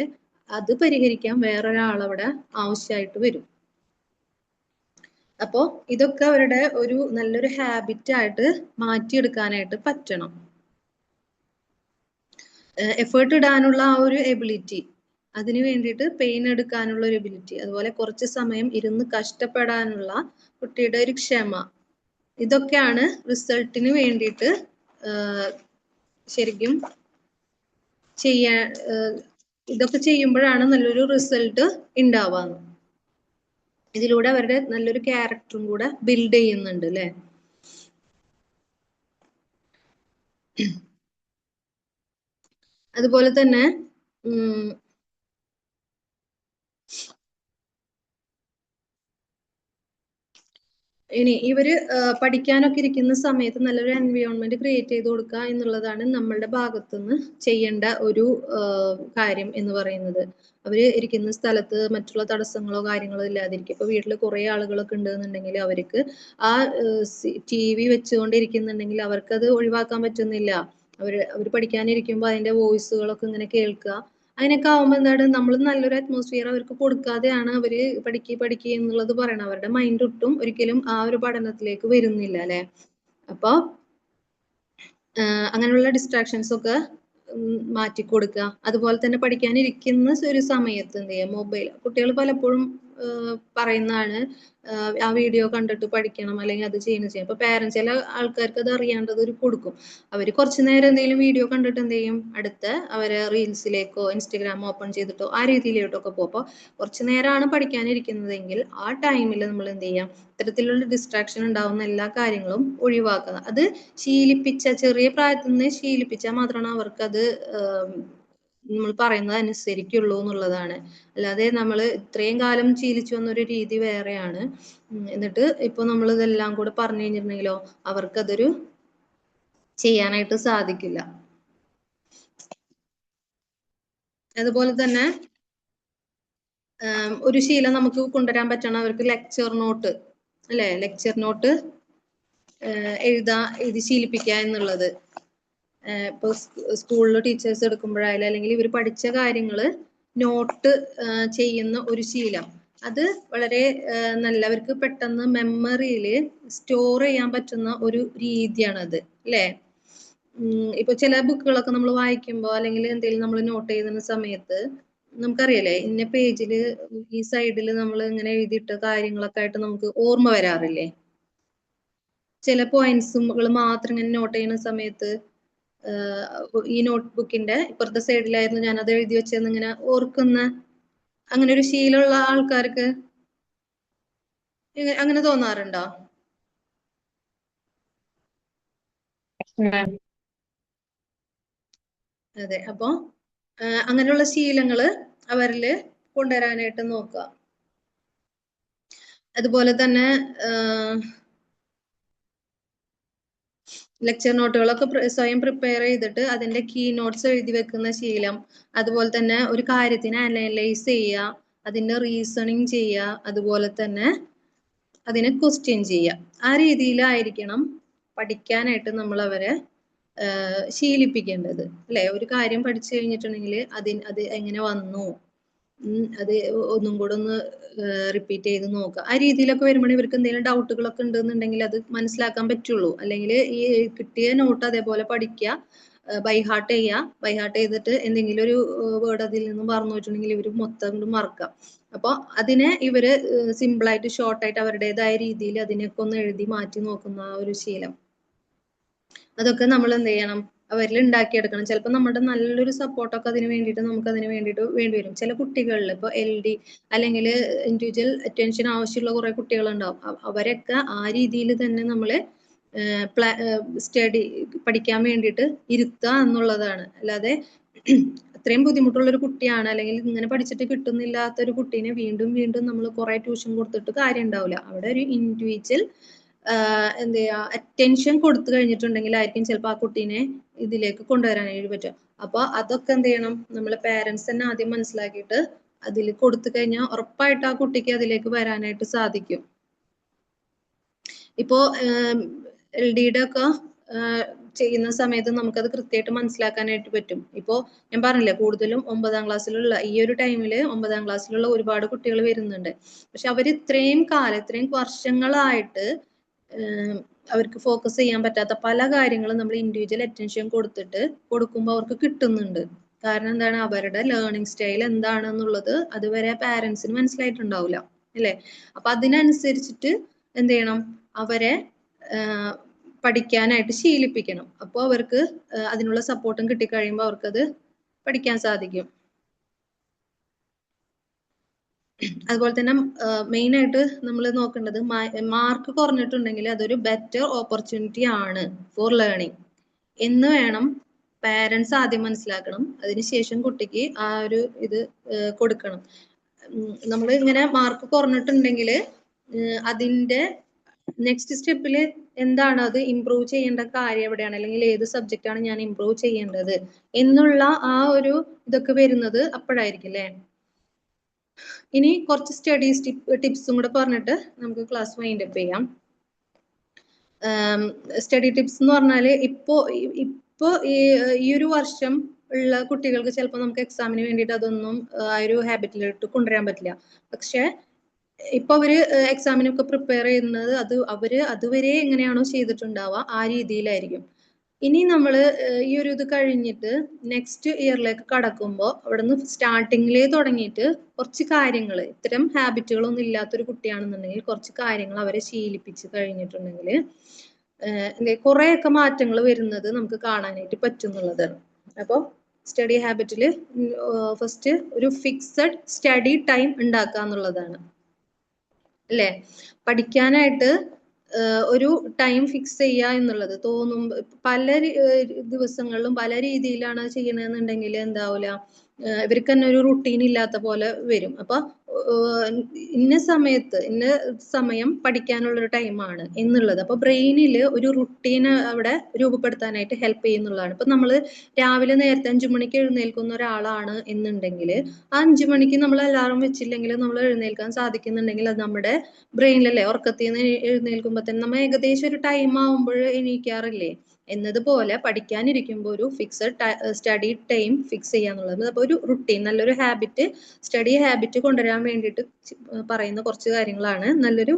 അത് പരിഹരിക്കാൻ വേറൊരാളവിടെ ആവശ്യമായിട്ട് വരും. അപ്പോ ഇതൊക്കെ അവരുടെ ഒരു നല്ലൊരു ഹാബിറ്റ് ആയിട്ട് മാറ്റിയെടുക്കാനായിട്ട് പറ്റണം. എഫേർട്ട് ഇടാനുള്ള ആ ഒരു എബിലിറ്റി, അതിന് വേണ്ടിയിട്ട് പെയിൻ എടുക്കാനുള്ള ഒരു എബിലിറ്റി, അതുപോലെ കുറച്ച് സമയം ഇരുന്ന് കഷ്ടപ്പെടാനുള്ള കുട്ടിയുടെ ഒരു ക്ഷമ, ഇതൊക്കെയാണ് റിസൾട്ടിന് വേണ്ടിയിട്ട് ശരിക്കും ഇതൊക്കെ ചെയ്യുമ്പോഴാണ് നല്ലൊരു റിസൾട്ട് ഉണ്ടാവാന്ന്. ഇതിലൂടെ അവരുടെ നല്ലൊരു ക്യാരക്ടറും കൂടെ ബിൽഡ് ചെയ്യുന്നുണ്ട് അല്ലെ. അതുപോലെ തന്നെ ഇനി ഇവര് പഠിക്കാനൊക്കെ ഇരിക്കുന്ന സമയത്ത് നല്ലൊരു എൻവയോൺമെന്റ് ക്രിയേറ്റ് ചെയ്ത് കൊടുക്കുക എന്നുള്ളതാണ് നമ്മളുടെ ഭാഗത്തുനിന്ന് ചെയ്യേണ്ട ഒരു കാര്യം എന്ന് പറയുന്നത്. അവര് ഇരിക്കുന്ന സ്ഥലത്ത് മറ്റുള്ള തടസ്സങ്ങളോ കാര്യങ്ങളോ ഇല്ലാതിരിക്കും. ഇപ്പൊ വീട്ടിൽ കുറെ ആളുകളൊക്കെ ഉണ്ടെന്നുണ്ടെങ്കിൽ അവർക്ക് ആ TV വെച്ചുകൊണ്ടിരിക്കുന്നുണ്ടെങ്കിൽ അവർക്കത് ഒഴിവാക്കാൻ പറ്റുന്നില്ല. അവര് പഠിക്കാനിരിക്കുമ്പോൾ അതിന്റെ വോയിസുകളൊക്കെ ഇങ്ങനെ കേൾക്കുക. അങ്ങനെയൊക്കെ ആവുമ്പോൾ എന്താണ്, നമ്മൾ നല്ലൊരു അറ്റ്മോസ്ഫിയർ അവർക്ക് കൊടുക്കാതെയാണ് അവര് പഠിക്കുക എന്നുള്ളത് പറയണം. അവരുടെ മൈൻഡ് ഒട്ടും ഒരിക്കലും ആ ഒരു പഠനത്തിലേക്ക് വരുന്നില്ല അല്ലെ. അപ്പൊ അങ്ങനെയുള്ള ഡിസ്ട്രാക്ഷൻസ് ഒക്കെ മാറ്റി കൊടുക്കുക. അതുപോലെ തന്നെ പഠിക്കാനിരിക്കുന്ന ഒരു സമയത്ത് എന്ത് ചെയ്യുക, മൊബൈൽ കുട്ടികൾ പലപ്പോഴും പറയുന്നതാണ് ആ വീഡിയോ കണ്ടിട്ട് പഠിക്കണം അല്ലെങ്കിൽ അത് ചെയ്യണം. അപ്പൊ പാരന്റ്സ് ചില ആൾക്കാർക്ക് അത് അറിയാണ്ടത് ഒരു കൊടുക്കും. അവർ കുറച്ചു നേരം എന്തെങ്കിലും വീഡിയോ കണ്ടിട്ട് എന്ത് ചെയ്യും, അടുത്ത അവരെ റീൽസിലേക്കോ ഇൻസ്റ്റഗ്രാം ഓപ്പൺ ചെയ്തിട്ടോ ആ രീതിയിലോട്ടൊക്കെ പോകും. അപ്പോൾ കുറച്ചു നേരമാണ് പഠിക്കാനിരിക്കുന്നതെങ്കിൽ ആ ടൈമിൽ നമ്മൾ എന്ത് ചെയ്യാം, ഇത്തരത്തിലുള്ള ഡിസ്ട്രാക്ഷൻ ഉണ്ടാവുന്ന എല്ലാ കാര്യങ്ങളും ഒഴിവാക്കുക. അത് ചെറിയ പ്രായത്തിൽ നിന്ന് ശീലിപ്പിച്ചാൽ മാത്രമാണ് അവർക്കത് നമ്മൾ പറയുന്നത് അനുസരിക്കുള്ളൂ എന്നുള്ളതാണ്. അല്ലാതെ നമ്മൾ ഇത്രയും കാലം ശീലിച്ചു വന്നൊരു രീതി വേറെയാണ്. എന്നിട്ട് ഇപ്പൊ നമ്മൾ ഇതെല്ലാം കൂടെ പറഞ്ഞു കഴിഞ്ഞിട്ടുണ്ടെങ്കിലോ അവർക്കതൊരു ചെയ്യാനായിട്ട് സാധിക്കില്ല. അതുപോലെ തന്നെ ഒരു ശീലം നമുക്ക് കൊണ്ടുവരാൻ പറ്റണം അവർക്ക് ലെക്ചർ നോട്ട് അല്ലെ, ലെക്ചർ നോട്ട് എഴുതി ശീലിപ്പിക്കുക എന്നുള്ളത്. ഇപ്പൊ സ്കൂളിൽ ടീച്ചേഴ്സ് എടുക്കുമ്പോഴായാലും അല്ലെങ്കിൽ ഇവർ പഠിച്ച കാര്യങ്ങൾ നോട്ട് ചെയ്യുന്ന ഒരു ശീലം, അത് വളരെ നല്ലവർക്ക് പെട്ടെന്ന് മെമ്മറിയിൽ സ്റ്റോർ ചെയ്യാൻ പറ്റുന്ന ഒരു രീതിയാണത് അല്ലേ. ഇപ്പൊ ചില ബുക്കുകളൊക്കെ നമ്മൾ വായിക്കുമ്പോൾ അല്ലെങ്കിൽ എന്തെങ്കിലും നമ്മൾ നോട്ട് ചെയ്യുന്ന സമയത്ത് നമുക്കറിയാലേ ഇന്ന പേജില് ഈ സൈഡിൽ നമ്മൾ ഇങ്ങനെ എഴുതിയിട്ട കാര്യങ്ങളൊക്കെ ആയിട്ട് നമുക്ക് ഓർമ്മ വരാറില്ലേ. ചില പോയിന്റ്സുകൾ മാത്രം ഇങ്ങനെ നോട്ട് ചെയ്യുന്ന സമയത്ത് ഈ നോട്ട് ബുക്കിന്റെ ഇപ്പുറത്തെ സൈഡിലായിരുന്നു ഞാൻ അത് എഴുതി വെച്ചെന്ന് ഇങ്ങനെ ഓർക്കുന്ന അങ്ങനെ ഒരു ശീലമുള്ള ആൾക്കാർക്ക് അങ്ങനെ തോന്നാറുണ്ടോ? അതെ. അപ്പൊ അങ്ങനെയുള്ള ശീലങ്ങള് അവരില് കൊണ്ടുവരാനായിട്ട് നോക്കുക. അതുപോലെ തന്നെ ലെക്ചർ നോട്ടുകളൊക്കെ സ്വയം പ്രിപ്പയർ ചെയ്തിട്ട് അതിന്റെ കീ നോട്ട്സ് എഴുതി വെക്കുന്ന ശീലം, അതുപോലെ തന്നെ ഒരു കാര്യത്തിനെ അനലൈസ് ചെയ്യുക, അതിന്റെ റീസണിങ് ചെയ്യുക, അതുപോലെ തന്നെ അതിനെ ക്വസ്റ്റ്യൻ ചെയ്യുക. ആ രീതിയിലായിരിക്കണം പഠിക്കാനായിട്ട് നമ്മൾ അവരെ ശീലിപ്പിക്കേണ്ടത് അല്ലെ. ഒരു കാര്യം പഠിച്ചു കഴിഞ്ഞിട്ടുണ്ടെങ്കിൽ അത് എങ്ങനെ വന്നു, അത് ഒന്നും കൂടെ ഒന്ന് റിപ്പീറ്റ് ചെയ്ത് നോക്കുക. ആ രീതിയിലൊക്കെ വരുമ്പോൾ ഇവർക്ക് എന്തെങ്കിലും ഡൗട്ടുകളൊക്കെ ഉണ്ടെന്നുണ്ടെങ്കിൽ അത് മനസ്സിലാക്കാൻ പറ്റുള്ളൂ. അല്ലെങ്കിൽ ഈ കിട്ടിയ നോട്ട് അതേപോലെ പഠിക്കുക, ബൈഹാർട്ട് ചെയ്യുക. ബൈഹാർട്ട് ചെയ്തിട്ട് എന്തെങ്കിലും ഒരു വേർഡ് അതിൽ നിന്ന് മറന്നു വെച്ചിട്ടുണ്ടെങ്കിൽ ഇവർ മൊത്തം മറക്കുക. അപ്പോൾ അതിനെ ഇവര് സിമ്പിളായിട്ട് ഷോർട്ടായിട്ട് അവരുടേതായ രീതിയിൽ അതിനൊക്കെ ഒന്ന് എഴുതി മാറ്റി നോക്കുന്ന ആ ഒരു ശീലം, അതൊക്കെ നമ്മൾ എന്ത് ചെയ്യണം, അവരിൽ ഉണ്ടാക്കിയെടുക്കണം. ചിലപ്പോൾ നമ്മുടെ നല്ലൊരു സപ്പോർട്ടൊക്കെ അതിന് വേണ്ടിയിട്ട് നമുക്ക് അതിന് വേണ്ടിയിട്ട് വേണ്ടി വരും. ചില കുട്ടികളിൽ ഇപ്പോൾ LD അല്ലെങ്കിൽ ഇൻഡിവിജ്വൽ അറ്റൻഷൻ ആവശ്യമുള്ള കുറെ കുട്ടികളുണ്ടാവും. അവരൊക്കെ ആ രീതിയിൽ തന്നെ നമ്മൾ സ്റ്റഡി പഠിക്കാൻ വേണ്ടിയിട്ട് ഇരുത്തുക എന്നുള്ളതാണ്. അല്ലാതെ അത്രയും ബുദ്ധിമുട്ടുള്ള ഒരു കുട്ടിയാണ് അല്ലെങ്കിൽ ഇങ്ങനെ പഠിച്ചിട്ട് കിട്ടുന്നില്ലാത്ത ഒരു കുട്ടീനെ വീണ്ടും വീണ്ടും നമ്മൾ കുറെ ട്യൂഷൻ കൊടുത്തിട്ട് കാര്യം ഉണ്ടാവില്ല. അവിടെ ഒരു ഇൻഡിവിജ്വൽ എന്ത് ചെയ്യുക, അറ്റൻഷൻ കൊടുത്തു കഴിഞ്ഞിട്ടുണ്ടെങ്കിലായിരിക്കും ചിലപ്പോൾ ആ കുട്ടീനെ ഇതിലേക്ക് കൊണ്ടുവരാനായിട്ട് പറ്റുക. അപ്പൊ അതൊക്കെ എന്ത് ചെയ്യണം, നമ്മള് പാരന്റ്സ് തന്നെ ആദ്യം മനസ്സിലാക്കിയിട്ട് അതിൽ കൊടുത്തു കഴിഞ്ഞാൽ ഉറപ്പായിട്ട് ആ കുട്ടിക്ക് അതിലേക്ക് വരാനായിട്ട് സാധിക്കും. ഇപ്പോ LDയുടെ ഒക്കെ ചെയ്യുന്ന സമയത്ത് നമുക്കത് കൃത്യമായിട്ട് മനസ്സിലാക്കാനായിട്ട് പറ്റും. ഇപ്പോ ഞാൻ പറഞ്ഞില്ലേ, കൂടുതലും 9ാം ക്ലാസ്സിലുള്ള ഈ ഒരു ടൈമില് 9ാം ക്ലാസ്സിലുള്ള ഒരുപാട് കുട്ടികൾ വരുന്നുണ്ട്. പക്ഷെ അവർ ഇത്രയും വർഷങ്ങളായിട്ട് അവർക്ക് ഫോക്കസ് ചെയ്യാൻ പറ്റാത്ത പല കാര്യങ്ങളും നമ്മൾ ഇൻഡിവിജ്വൽ അറ്റൻഷൻ കൊടുക്കുമ്പോൾ അവർക്ക് കിട്ടുന്നുണ്ട്. കാരണം എന്താണ്, അവരുടെ ലേണിംഗ് സ്റ്റൈൽ എന്താണെന്നുള്ളത് അതുവരെ പാരന്റ്സിന് മനസ്സിലായിട്ടുണ്ടാവില്ല അല്ലെ. അപ്പൊ അതിനനുസരിച്ചിട്ട് എന്ത് ചെയ്യണം, അവരെ പഠിക്കാനായിട്ട് ശീലിപ്പിക്കണം. അപ്പോൾ അവർക്ക് അതിനുള്ള സപ്പോർട്ടും കിട്ടിക്കഴിയുമ്പോൾ അവർക്കത് പഠിക്കാൻ സാധിക്കും. അതുപോലെ തന്നെ മെയിൻ ആയിട്ട് നമ്മൾ നോക്കേണ്ടത് മാർക്ക് കുറഞ്ഞിട്ടുണ്ടെങ്കിൽ അതൊരു ബെറ്റർ ഓപ്പർച്യൂണിറ്റി ആണ് ഫോർ ലേണിംഗ് എന്ന് വേണം പാരന്റ്സ് ആദ്യം മനസ്സിലാക്കണം. അതിനുശേഷം കുട്ടിക്ക് ആ ഒരു ഇത് കൊടുക്കണം. നമ്മൾ ഇങ്ങനെ മാർക്ക് കുറഞ്ഞിട്ടുണ്ടെങ്കിൽ അതിന്റെ നെക്സ്റ്റ് സ്റ്റെപ്പിൽ എന്താണ് അത് ഇംപ്രൂവ് ചെയ്യേണ്ട കാര്യം എവിടെയാണ്, അല്ലെങ്കിൽ ഏത് സബ്ജക്റ്റ് ആണ് ഞാൻ ഇംപ്രൂവ് ചെയ്യേണ്ടത് എന്നുള്ള ആ ഒരു ഇതൊക്കെ വരുന്നത് അപ്പോഴായിരിക്കും അല്ലേ. ഇനി കുറച്ച് സ്റ്റഡീസ് ടിപ്സും കൂടെ പറഞ്ഞിട്ട് നമുക്ക് ക്ലാസ് വൈൻഡ് അപ്പ് ചെയ്യാം. സ്റ്റഡി ടിപ്സ് എന്ന് പറഞ്ഞാൽ ഇപ്പോ ഈ ഒരു വർഷം ഉള്ള കുട്ടികൾക്ക് ചിലപ്പോൾ നമുക്ക് എക്സാമിന് വേണ്ടിയിട്ട് അതൊന്നും ആ ഒരു ഹാബിറ്റിലോട്ട് കൊണ്ടുവരാൻ പറ്റില്ല. പക്ഷെ ഇപ്പൊ അവര് എക്സാമിനൊക്കെ പ്രിപ്പയർ ചെയ്യുന്നത് അവര് അതുവരെ എങ്ങനെയാണോ ചെയ്തിട്ടുണ്ടാവുക ആ രീതിയിലായിരിക്കും. ഇനി നമ്മൾ ഈ ഒരു ഇത് കഴിഞ്ഞിട്ട് നെക്സ്റ്റ് ഇയറിലേക്ക് കടക്കുമ്പോൾ അവിടെ നിന്ന് സ്റ്റാർട്ടിങ്ങിലേ തുടങ്ങിയിട്ട് കുറച്ച് കാര്യങ്ങൾ, ഇത്തരം ഹാബിറ്റുകളൊന്നും ഇല്ലാത്തൊരു കുട്ടിയാണെന്നുണ്ടെങ്കിൽ കുറച്ച് കാര്യങ്ങൾ അവരെ ശീലിപ്പിച്ച് കഴിഞ്ഞിട്ടുണ്ടെങ്കിൽ കുറേയൊക്കെ മാറ്റങ്ങൾ വരുന്നത് നമുക്ക് കാണാനായിട്ട് പറ്റുന്നുള്ളതാണ്. അപ്പോൾ സ്റ്റഡി ഹാബിറ്റിൽ ഫസ്റ്റ് ഒരു ഫിക്സഡ് സ്റ്റഡി ടൈം ഉണ്ടാക്കുക എന്നുള്ളതാണ് അല്ലേ. പഠിക്കാനായിട്ട് ഒരു ടൈം ഫിക്സ് ചെയ്യുക എന്നുള്ളത് പല ദിവസങ്ങളിലും പല രീതിയിലാണ് ചെയ്യണമെന്നുണ്ടെങ്കിൽ എന്താവില്ല, ഇവർക്ക് തന്നെ ഒരു റുട്ടീൻ ഇല്ലാത്ത പോലെ വരും. അപ്പൊ ഇന്ന സമയം പഠിക്കാനുള്ളൊരു ടൈമാണ് എന്നുള്ളത് അപ്പൊ ബ്രെയിനിൽ ഒരു റുട്ടീൻ അവിടെ രൂപപ്പെടുത്താനായിട്ട് ഹെൽപ്പ് ചെയ്യുന്നുള്ളതാണ്. ഇപ്പൊ നമ്മൾ രാവിലെ നേരത്തെ 5 മണിക്ക് എഴുന്നേൽക്കുന്ന ഒരാളാണ് എന്നുണ്ടെങ്കിൽ ആ 5 മണിക്ക് നമ്മൾ അലാറം വെച്ചില്ലെങ്കിൽ നമ്മൾ എഴുന്നേൽക്കാൻ സാധിക്കുന്നുണ്ടെങ്കിൽ അത് നമ്മുടെ ബ്രെയിനിലല്ലേ, ഉറക്കത്തിൽ നിന്ന് എഴുന്നേൽക്കുമ്പോൾ തന്നെ നമ്മൾ ഏകദേശം ഒരു ടൈം ആവുമ്പോൾ എണീക്കാറില്ലേ എന്നതുപോലെ പഠിക്കാനിരിക്കുമ്പോൾ ഒരു ഫിക്സഡ് സ്റ്റഡി ടൈം ഫിക്സ് ചെയ്യാന്നുള്ളത്. അപ്പോൾ ഒരു റുട്ടീൻ, നല്ലൊരു ഹാബിറ്റ്, സ്റ്റഡി ഹാബിറ്റ് കൊണ്ടുവരാൻ വേണ്ടിയിട്ട് പറയുന്ന കുറച്ച് കാര്യങ്ങളാണ് നല്ലൊരു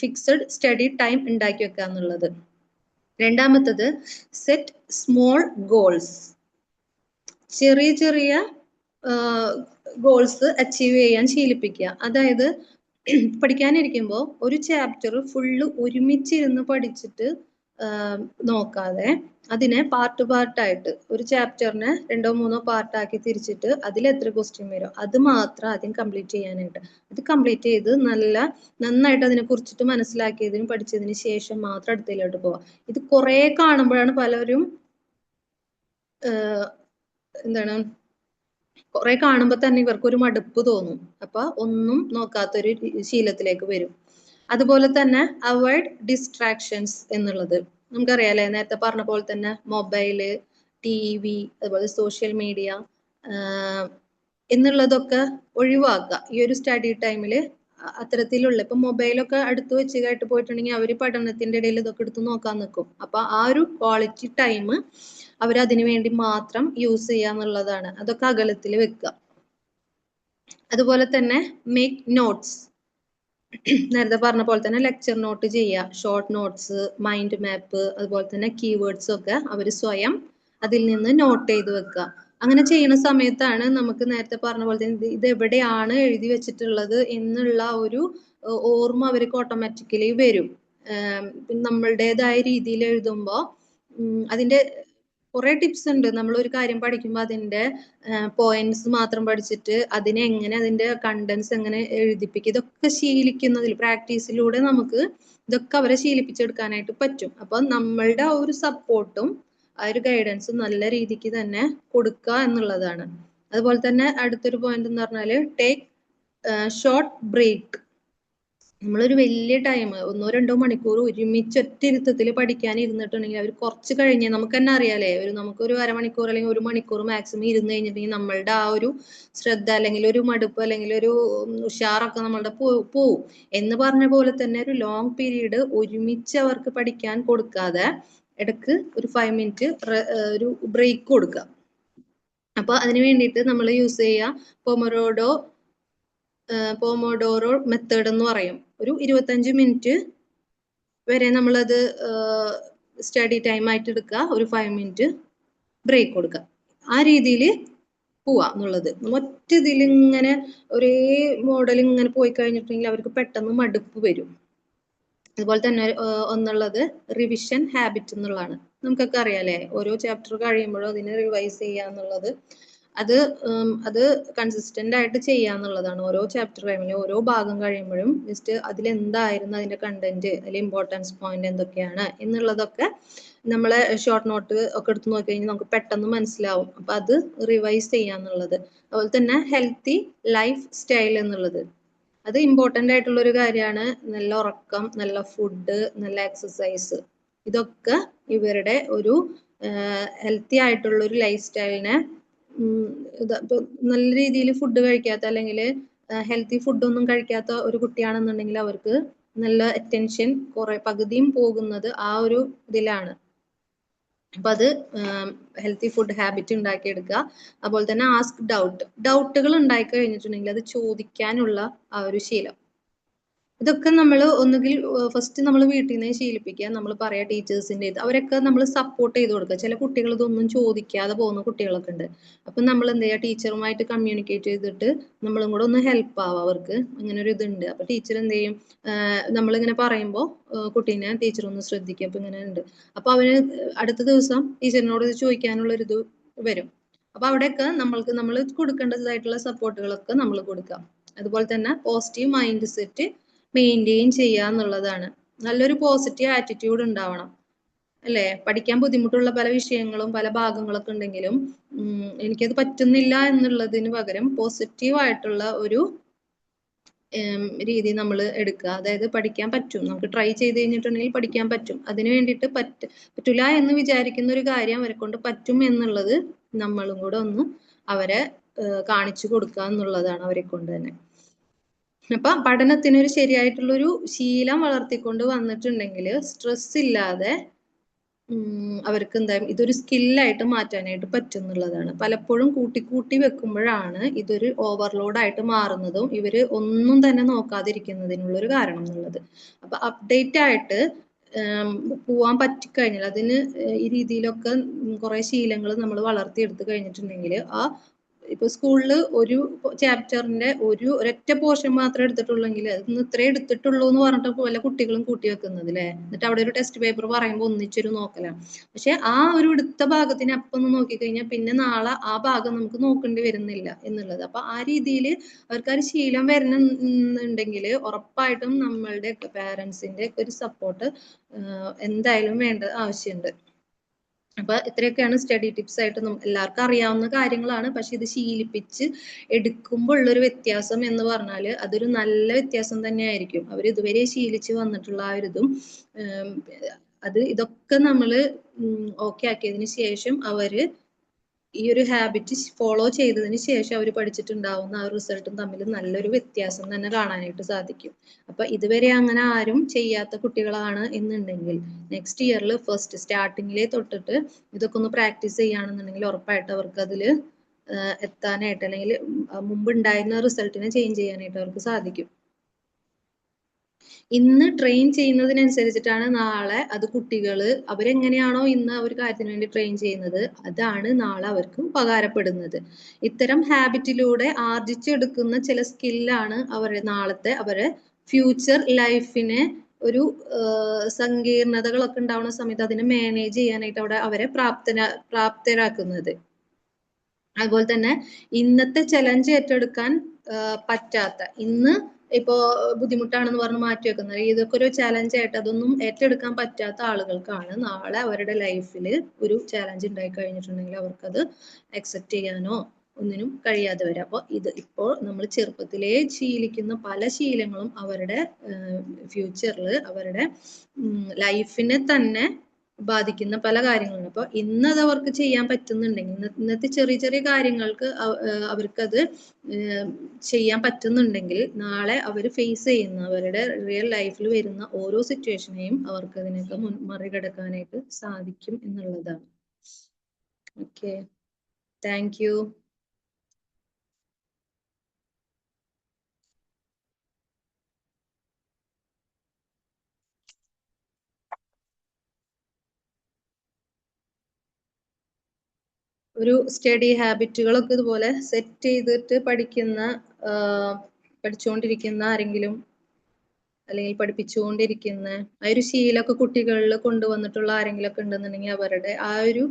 ഫിക്സഡ് സ്റ്റഡി ടൈം ഉണ്ടാക്കി വെക്കുക എന്നുള്ളത്. രണ്ടാമത്തത് സെറ്റ് സ്മോൾ ഗോൾസ്, ചെറിയ ഗോൾസ് അച്ചീവ് ചെയ്യാൻ ശീലിപ്പിക്കുക. അതായത് പഠിക്കാനിരിക്കുമ്പോൾ ഒരു ചാപ്റ്റർ ഫുള്ള് ഒരുമിച്ചിരുന്ന് പഠിച്ചിട്ട് നോക്കാതെ അതിനെ പാർട്ടായിട്ട് ഒരു ചാപ്റ്ററിനെ 2-3 പാർട്ടാക്കി തിരിച്ചിട്ട് അതിൽ എത്ര ക്വസ്റ്റ്യൻ വരും അത് മാത്രം ആദ്യം കംപ്ലീറ്റ് ചെയ്യാനായിട്ട്. അത് കംപ്ലീറ്റ് ചെയ്ത് നന്നായിട്ട് അതിനെ കുറിച്ചിട്ട് മനസ്സിലാക്കിയതിനും പഠിച്ചതിന് ശേഷം മാത്രം അടുത്തതിലോട്ട് പോവാം. ഇത് കുറെ കാണുമ്പോഴാണ് പലരും കുറെ കാണുമ്പോൾ തന്നെ ഇവർക്ക് ഒരു മടുപ്പ് തോന്നും. അപ്പൊ ഒന്നും നോക്കാത്തൊരു ശീലത്തിലേക്ക് വരും. അതുപോലെ തന്നെ അവോയ്ഡ് ഡിസ്ട്രാക്ഷൻസ് എന്നുള്ളത് നമുക്കറിയാലേ, നേരത്തെ പറഞ്ഞ പോലെ തന്നെ മൊബൈല്, TV, അതുപോലെ സോഷ്യൽ മീഡിയ എന്നുള്ളതൊക്കെ ഒഴിവാക്കുക ഈ ഒരു സ്റ്റഡി ടൈമിൽ. അത്തരത്തിലുള്ള ഇപ്പൊ മൊബൈലൊക്കെ അടുത്ത് വെച്ച് കേട്ട് പോയിട്ടുണ്ടെങ്കിൽ അവര് പഠനത്തിന്റെ ഇടയിൽ ഇതൊക്കെ എടുത്ത് നോക്കാൻ നിൽക്കും. അപ്പൊ ആ ഒരു ക്വാളിറ്റി ടൈം അവരതിനു വേണ്ടി മാത്രം യൂസ് ചെയ്യുക എന്നുള്ളതാണ്. അതൊക്കെ അകലത്തിൽ വെക്കുക. അതുപോലെ തന്നെ മേക്ക് നോട്ട്സ്, നേരത്തെ പറഞ്ഞ പോലെ തന്നെ ലെക്ചർ നോട്ട് ചെയ്യുക, ഷോർട്ട് നോട്ട്സ്, മൈൻഡ് മാപ്പ്, അതുപോലെ തന്നെ കീവേഡ്സ് ഒക്കെ അവർ സ്വയം അതിൽ നിന്ന് നോട്ട് ചെയ്ത് വെക്കുക. അങ്ങനെ ചെയ്യുന്ന സമയത്താണ് നമുക്ക് നേരത്തെ പറഞ്ഞ പോലെ തന്നെ ഇത് എവിടെയാണ് എഴുതി വെച്ചിട്ടുള്ളത് എന്നുള്ള ഒരു ഓർമ്മ അവർക്ക് ഓട്ടോമാറ്റിക്കലി വരും. നമ്മളുടേതായ രീതിയിൽ എഴുതുമ്പോൾ അതിന്റെ കുറെ ടിപ്സ് ഉണ്ട്. നമ്മൾ ഒരു കാര്യം പഠിക്കുമ്പോൾ അതിന്റെ പോയിന്റ്സ് മാത്രം പഠിച്ചിട്ട് അതിനെ എങ്ങനെ, അതിന്റെ കണ്ടന്റ്സ് എങ്ങനെ എഴുതിപ്പിക്കുക, ഇതൊക്കെ ശീലിക്കുന്നതിൽ പ്രാക്ടീസിലൂടെ നമുക്ക് ഇതൊക്കെ അവരെ ശീലിപ്പിച്ചെടുക്കാനായിട്ട് പറ്റും. അപ്പൊ നമ്മളുടെ ആ ഒരു സപ്പോർട്ടും ആ ഒരു ഗൈഡൻസും നല്ല രീതിക്ക് തന്നെ കൊടുക്കുക എന്നുള്ളതാണ്. അതുപോലെ തന്നെ അടുത്തൊരു പോയിന്റ് എന്ന് പറഞ്ഞാല് ടേക്ക് ഷോർട്ട് ബ്രേക്ക്. നമ്മളൊരു വലിയ ടൈം 1-2 മണിക്കൂർ ഒരുമിച്ച് ഒറ്റ ഇരുത്തത്തിൽ പഠിക്കാൻ ഇരുന്നിട്ടുണ്ടെങ്കിൽ അവർ കുറച്ച് കഴിഞ്ഞ് നമുക്ക് തന്നെ അറിയാലേ, നമുക്കൊരു അരമണിക്കൂർ അല്ലെങ്കിൽ 1 മണിക്കൂർ മാക്സിമം ഇരുന്ന് കഴിഞ്ഞിട്ടുണ്ടെങ്കിൽ നമ്മളുടെ ആ ഒരു ശ്രദ്ധ അല്ലെങ്കിൽ ഒരു മടുപ്പ് അല്ലെങ്കിൽ ഒരു ഉഷാറൊക്കെ നമ്മളുടെ പോവും. എന്ന് പറഞ്ഞ പോലെ തന്നെ ഒരു ലോങ് പീരീഡ് ഒരുമിച്ച് അവർക്ക് പഠിക്കാൻ കൊടുക്കാതെ ഇടക്ക് ഒരു 5 മിനിറ്റ് ഒരു ബ്രേക്ക് കൊടുക്കുക. അപ്പൊ അതിന് വേണ്ടിയിട്ട് നമ്മൾ യൂസ് ചെയ്യുക പോമോഡോറോ മെത്തേഡ് എന്ന് പറയും. ഒരു 25 മിനിറ്റ് വരെ നമ്മളത് സ്റ്റഡി ടൈം ആയിട്ട് എടുക്കുക, ഒരു 5 മിനിറ്റ് ബ്രേക്ക് കൊടുക്കുക. ആ രീതിയിൽ പോവാ എന്നുള്ളത്. ഒറ്റ ഇതിലിങ്ങനെ ഒരേ മോഡൽ ഇങ്ങനെ പോയി കഴിഞ്ഞിട്ടുണ്ടെങ്കിൽ അവർക്ക് പെട്ടെന്ന് മടുപ്പ് വരും. അതുപോലെ തന്നെ ഒന്നുള്ളത് റിവിഷൻ ഹാബിറ്റ് എന്നുള്ളതാണ്. നമുക്കൊക്കെ അറിയാലേ, ഓരോ ചാപ്റ്റർ കഴിയുമ്പോഴും അതിനെ റിവൈസ് ചെയ്യുക എന്നുള്ളത്. അത് കൺസിസ്റ്റന്റ് ആയിട്ട് ചെയ്യുക എന്നുള്ളതാണ്. ഓരോ ചാപ്റ്റർ കഴിയുമ്പോഴും ഓരോ ഭാഗം കഴിയുമ്പോഴും ജസ്റ്റ് അതിലെന്തായിരുന്നു അതിന്റെ കണ്ടന്റ്, അതിൽ ഇമ്പോർട്ടൻസ് പോയിന്റ് എന്തൊക്കെയാണ് എന്നുള്ളതൊക്കെ നമ്മളെ ഷോർട്ട് നോട്ട് ഒക്കെ എടുത്ത് നോക്കി കഴിഞ്ഞാൽ നമുക്ക് പെട്ടെന്ന് മനസ്സിലാവും. അപ്പൊ അത് റിവൈസ് ചെയ്യുക എന്നുള്ളത്. അതുപോലെ തന്നെ ഹെൽത്തി ലൈഫ് സ്റ്റൈൽ എന്നുള്ളത്. അത് ഇമ്പോർട്ടൻ്റ് ആയിട്ടുള്ള ഒരു കാര്യമാണ്. നല്ല ഉറക്കം, നല്ല ഫുഡ്, നല്ല എക്സസൈസ്, ഇതൊക്കെ ഇവരുടെ ഒരു ഹെൽത്തി ആയിട്ടുള്ള ഒരു ലൈഫ് സ്റ്റൈലിനെ നല്ല രീതിയിൽ ഫുഡ് കഴിക്കാത്ത അല്ലെങ്കിൽ ഹെൽത്തി ഫുഡൊന്നും കഴിക്കാത്ത ഒരു കുട്ടിയാണെന്നുണ്ടെങ്കിൽ അവർക്ക് നല്ല അറ്റൻഷൻ പകുതിയും പോകുന്നത് ആ ഒരു ഇതിലാണ്. അപ്പൊ അത് ഹെൽത്തി ഫുഡ് ഹാബിറ്റ് ഉണ്ടാക്കിയെടുക്കുക. അതുപോലെ തന്നെ ആസ്ക് ഡൗട്ടുകൾ ഉണ്ടായി കഴിഞ്ഞിട്ടുണ്ടെങ്കിൽ അത് ചോദിക്കാനുള്ള ആ ഒരു ശീലം, ഇതൊക്കെ നമ്മൾ ഒന്നുകിൽ ഫസ്റ്റ് നമ്മൾ വീട്ടിൽ നിന്ന് ശീലിപ്പിക്കുക. നമ്മൾ പറയാം ടീച്ചേഴ്സിൻ്റെ ഇത്, അവരൊക്കെ നമ്മൾ സപ്പോർട്ട് ചെയ്ത് കൊടുക്കുക. ചില കുട്ടികൾ ഇതൊന്നും ചോദിക്കാതെ പോകുന്ന കുട്ടികളൊക്കെ ഉണ്ട്. അപ്പം നമ്മൾ എന്ത് ചെയ്യുക, ടീച്ചറുമായിട്ട് കമ്മ്യൂണിക്കേറ്റ് ചെയ്തിട്ട് നമ്മളും കൂടെ ഒന്ന് ഹെൽപ്പ് ആവുക. അവർക്ക് അങ്ങനെ ഒരു ഇതുണ്ട്. അപ്പം ടീച്ചർ എന്ത് ചെയ്യും, നമ്മളിങ്ങനെ പറയുമ്പോൾ കുട്ടീനെ ടീച്ചർ ഒന്ന് ശ്രദ്ധിക്കും. അപ്പം ഇങ്ങനെ ഉണ്ട്. അപ്പോൾ അവന് അടുത്ത ദിവസം ടീച്ചറിനോട് ഇത് ചോദിക്കാനുള്ളൊരിത് വരും. അപ്പോൾ അവിടെയൊക്കെ നമ്മൾ കൊടുക്കേണ്ടതായിട്ടുള്ള സപ്പോർട്ടുകളൊക്കെ നമ്മൾ കൊടുക്കാം. അതുപോലെ തന്നെ പോസിറ്റീവ് മൈൻഡ് സെറ്റ് മെയിൻറ്റെയിൻ ചെയ്യുക എന്നുള്ളതാണ്. നല്ലൊരു പോസിറ്റീവ് ആറ്റിറ്റ്യൂഡ് ഉണ്ടാവണം, അല്ലേ? പഠിക്കാൻ ബുദ്ധിമുട്ടുള്ള പല വിഷയങ്ങളും പല ഭാഗങ്ങളൊക്കെ ഉണ്ടെങ്കിലും എനിക്കത് പറ്റുന്നില്ല എന്നുള്ളതിന് പകരം പോസിറ്റീവ് ആയിട്ടുള്ള ഒരു രീതി നമ്മൾ എടുക്കുക. അതായത് പഠിക്കാൻ പറ്റും, നമുക്ക് ട്രൈ ചെയ്ത് കഴിഞ്ഞിട്ടുണ്ടെങ്കിൽ പഠിക്കാൻ പറ്റും. അതിന് വേണ്ടിയിട്ട് പറ്റില്ല എന്ന് വിചാരിക്കുന്ന ഒരു കാര്യം അവരെ കൊണ്ട് പറ്റും എന്നുള്ളത് നമ്മളും കൂടെ ഒന്ന് അവരെ കാണിച്ചു കൊടുക്കുക എന്നുള്ളതാണ് അവരെ കൊണ്ട് തന്നെ. അപ്പൊ പഠനത്തിനൊരു ശരിയായിട്ടുള്ളൊരു ശീലം വളർത്തിക്കൊണ്ട് വന്നിട്ടുണ്ടെങ്കിൽ സ്ട്രെസ് ഇല്ലാതെ അവർക്ക് എന്തായാലും ഇതൊരു സ്കില്ലായിട്ട് മാറ്റാനായിട്ട് പറ്റും എന്നുള്ളതാണ്. പലപ്പോഴും കൂട്ടി വെക്കുമ്പോഴാണ് ഇതൊരു ഓവർലോഡായിട്ട് മാറുന്നതും ഇവര് ഒന്നും തന്നെ നോക്കാതിരിക്കുന്നതിനുള്ളൊരു കാരണം എന്നുള്ളത്. അപ്പൊ അപ്ഡേറ്റ് ആയിട്ട് പോവാൻ പറ്റിക്കഴിഞ്ഞാൽ അതിന് ഈ രീതിയിലൊക്കെ കുറെ ശീലങ്ങൾ നമ്മൾ വളർത്തിയെടുത്ത് കഴിഞ്ഞിട്ടുണ്ടെങ്കിൽ ഇപ്പൊ സ്കൂളിൽ ഒരു ചാപ്റ്ററിന്റെ ഒരൊറ്റ പോർഷൻ മാത്രമേ എടുത്തിട്ടുള്ളെങ്കിൽ അതിന് ഇത്രേ എടുത്തിട്ടുള്ളൂ എന്ന് പറഞ്ഞിട്ട് പോലെ കുട്ടികളും കൂട്ടി വെക്കുന്നത് അല്ലേ. എന്നിട്ട് അവിടെ ഒരു ടെസ്റ്റ് പേപ്പർ പറയുമ്പോൾ ഒന്നിച്ചൊരു നോക്കലാണ്. പക്ഷെ ആ ഒരു എടുത്ത ഭാഗത്തിന് അപ്പം ഒന്ന് നോക്കിക്കഴിഞ്ഞാൽ പിന്നെ നാളെ ആ ഭാഗം നമുക്ക് നോക്കേണ്ടി വരുന്നില്ല എന്നുള്ളത്. അപ്പൊ ആ രീതിയിൽ അവർക്ക് ആ ഒരു ശീലം വരുന്നുണ്ടെങ്കിൽ ഉറപ്പായിട്ടും നമ്മളുടെ പാരൻസിന്റെ ഒരു സപ്പോർട്ട് എന്തായാലും വേണ്ട ആവശ്യമുണ്ട്. അപ്പൊ ഇത്രയൊക്കെയാണ് സ്റ്റഡി ടിപ്സ് ആയിട്ട് എല്ലാവർക്കും അറിയാവുന്ന കാര്യങ്ങളാണ്. പക്ഷെ ഇത് ശീലിപ്പിച്ച് എടുക്കുമ്പോൾ ഉള്ളൊരു വ്യത്യാസം എന്ന് പറഞ്ഞാൽ അതൊരു നല്ല വ്യത്യാസം തന്നെയായിരിക്കും. അവർ ഇതുവരെ ശീലിച്ച് വന്നിട്ടുള്ള ആ ഒരു ഇതും ഇതൊക്കെ നമ്മൾ ഓക്കെ ആക്കിയതിന് ശേഷം അവര് ഈ ഒരു ഹാബിറ്റ് ഫോളോ ചെയ്തതിന് ശേഷം അവർ പഠിച്ചിട്ടുണ്ടാവുന്ന ആ റിസൾട്ടും തമ്മിൽ നല്ലൊരു വ്യത്യാസം തന്നെ കാണാനായിട്ട് സാധിക്കും. അപ്പൊ ഇതുവരെ അങ്ങനെ ആരും ചെയ്യാത്ത കുട്ടികളാണ് എന്നുണ്ടെങ്കിൽ നെക്സ്റ്റ് ഇയറിൽ ഫസ്റ്റ് സ്റ്റാർട്ടിങ്ങിലെ തൊട്ടിട്ട് ഇതൊക്കെ ഒന്ന് പ്രാക്ടീസ് ചെയ്യുകയാണെന്നുണ്ടെങ്കിൽ ഉറപ്പായിട്ട് അവർക്ക് അതിൽ എത്താനായിട്ട് അല്ലെങ്കിൽ മുമ്പ് ഉണ്ടായിരുന്ന റിസൾട്ടിനെ ചേഞ്ച് ചെയ്യാനായിട്ട് അവർക്ക് സാധിക്കും. ഇന്ന് ട്രെയിൻ ചെയ്യുന്നതിനനുസരിച്ചിട്ടാണ് നാളെ അത് കുട്ടികൾ അവരെങ്ങനെയാണോ ഇന്ന് ഒരു കാര്യത്തിന് വേണ്ടി ട്രെയിൻ ചെയ്യുന്നത് അതാണ് നാളെ അവർക്ക് ഉപകാരപ്പെടുന്നത്. ഇത്തരം ഹാബിറ്റിലൂടെ ആർജിച്ചെടുക്കുന്ന ചില സ്കില്ലാണ് നാളത്തെ അവരെ ഫ്യൂച്ചർ ലൈഫിനെ ഒരു സങ്കീർണതകളൊക്കെ ഉണ്ടാവുന്ന സമയത്ത് അതിനെ മാനേജ് ചെയ്യാനായിട്ട് അവരെ പ്രാപ്തരാക്കുന്നത്. അതുപോലെ തന്നെ ഇന്നത്തെ ചലഞ്ച് ഏറ്റെടുക്കാൻ പറ്റാത്ത, ഇന്ന് ഇപ്പോ ബുദ്ധിമുട്ടാണെന്ന് പറഞ്ഞ് മാറ്റി വെക്കുന്നത്, ഇതൊക്കെ ഒരു ചലഞ്ച് ആയിട്ട് അതൊന്നും ഏറ്റെടുക്കാൻ പറ്റാത്ത ആളുകൾക്കാണ് നാളെ അവരുടെ ലൈഫിൽ ഒരു ചലഞ്ച് ഉണ്ടായി കഴിഞ്ഞിട്ടുണ്ടെങ്കിൽ അവർക്കത് അക്സെപ്റ്റ് ചെയ്യാനോ ഒന്നിനും കഴിയാതെ വരും. അപ്പോൾ ഇപ്പോൾ നമ്മൾ ചെറുപ്പത്തിലേ ശീലിക്കുന്ന പല ശീലങ്ങളും അവരുടെ ഫ്യൂച്ചറിൽ അവരുടെ ലൈഫിനെ തന്നെ ബാധിക്കുന്ന പല കാര്യങ്ങളും. അപ്പോൾ ഇന്നത് അവർക്ക് ചെയ്യാൻ പറ്റുന്നുണ്ടെങ്കിൽ ഇന്നത്തെ ചെറിയ ചെറിയ കാര്യങ്ങൾക്ക് അവർക്കത് ചെയ്യാൻ പറ്റുന്നുണ്ടെങ്കിൽ നാളെ അവർ ഫേസ് ചെയ്യുന്ന അവരുടെ റിയൽ ലൈഫിൽ വരുന്ന ഓരോ സിറ്റുവേഷനെയും അവർക്ക് അതിനൊക്കെ മറികടക്കാനായിട്ട് സാധിക്കും എന്നുള്ളതാണ്. Okay, thank U. ഒരു സ്റ്റഡി ഹാബിറ്റുകളൊക്കെ ഇതുപോലെ സെറ്റ് ചെയ്തിട്ട് പഠിച്ചുകൊണ്ടിരിക്കുന്ന ആരെങ്കിലും അല്ലെങ്കിൽ പഠിപ്പിച്ചുകൊണ്ടിരിക്കുന്ന ആ ഒരു ശീലമൊക്കെ കുട്ടികളിൽ കൊണ്ടുവന്നിട്ടുള്ള ആരെങ്കിലും ഒക്കെ ഉണ്ടെന്നുണ്ടെങ്കിൽ അവരുടെ ആ ഒരു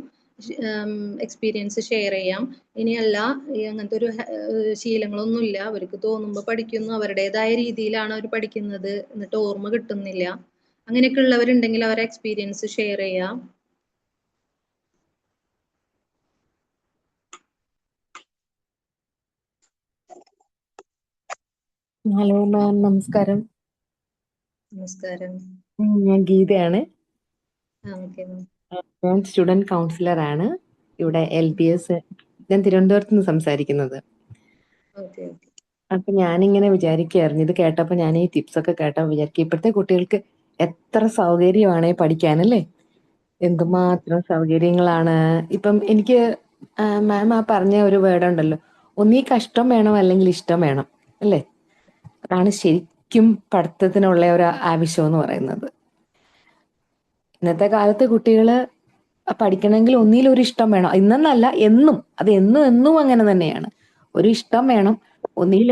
എക്സ്പീരിയൻസ് ഷെയർ ചെയ്യാം. ഇനിയല്ല അങ്ങനത്തെ ഒരു ശീലങ്ങളൊന്നുമില്ല, അവർക്ക് തോന്നുമ്പോൾ പഠിക്കുന്നു, അവരുടേതായ രീതിയിലാണ് അവർ പഠിക്കുന്നത്, എന്നിട്ട് ഓർമ്മ കിട്ടുന്നില്ല, അങ്ങനെയൊക്കെ ഉള്ളവരുണ്ടെങ്കിൽ അവരെ എക്സ്പീരിയൻസ് ഷെയർ ചെയ്യാം. ഹലോ മാം, നമസ്കാരം. നമസ്കാരം. ഞാൻ ഗീതയാണ്. Okay ma'am. ഞാൻ സ്റ്റുഡന്റ് കൗൺസിലർ ആണ്. ഇവിടെ LPS. ഞാൻ തിരുവനന്തപുരത്ത് നിന്ന് സംസാരിക്കുന്നത്. Okay okay. അപ്പൊ ഞാനിങ്ങനെ വിചാരിക്കുകയായിരുന്നു, ഇത് കേട്ടപ്പോൾ ഞാൻ ഈ ടിപ്സ് ഒക്കെ കേട്ടപ്പോൾ വിചാരിക്കും, ഇപ്പോഴത്തെ കുട്ടികൾക്ക് എത്ര സൗകര്യമാണ് പഠിക്കാനല്ലേ, എന്തുമാത്രം സൗകര്യങ്ങളാണ്. ഇപ്പം എനിക്ക് മാം ആ പറഞ്ഞ ഒരു വേർഡ് ഉണ്ടല്ലോ, ഒന്നീ കഷ്ടം വേണം അല്ലെങ്കിൽ ഇഷ്ടം വേണം അല്ലേ, അതാണ് ശരിക്കും പഠിത്തത്തിനുള്ള ഒരു ആവശ്യം എന്ന് പറയുന്നത്. ഇന്നത്തെ കാലത്ത് കുട്ടികള് പഠിക്കണമെങ്കിൽ ഒന്നിൽ ഒരു ഇഷ്ടം വേണം, ഇന്നെന്നല്ല എന്നും, അത് എന്നും എന്നും അങ്ങനെ തന്നെയാണ്. ഒരു ഇഷ്ടം വേണം, ഒന്നിൽ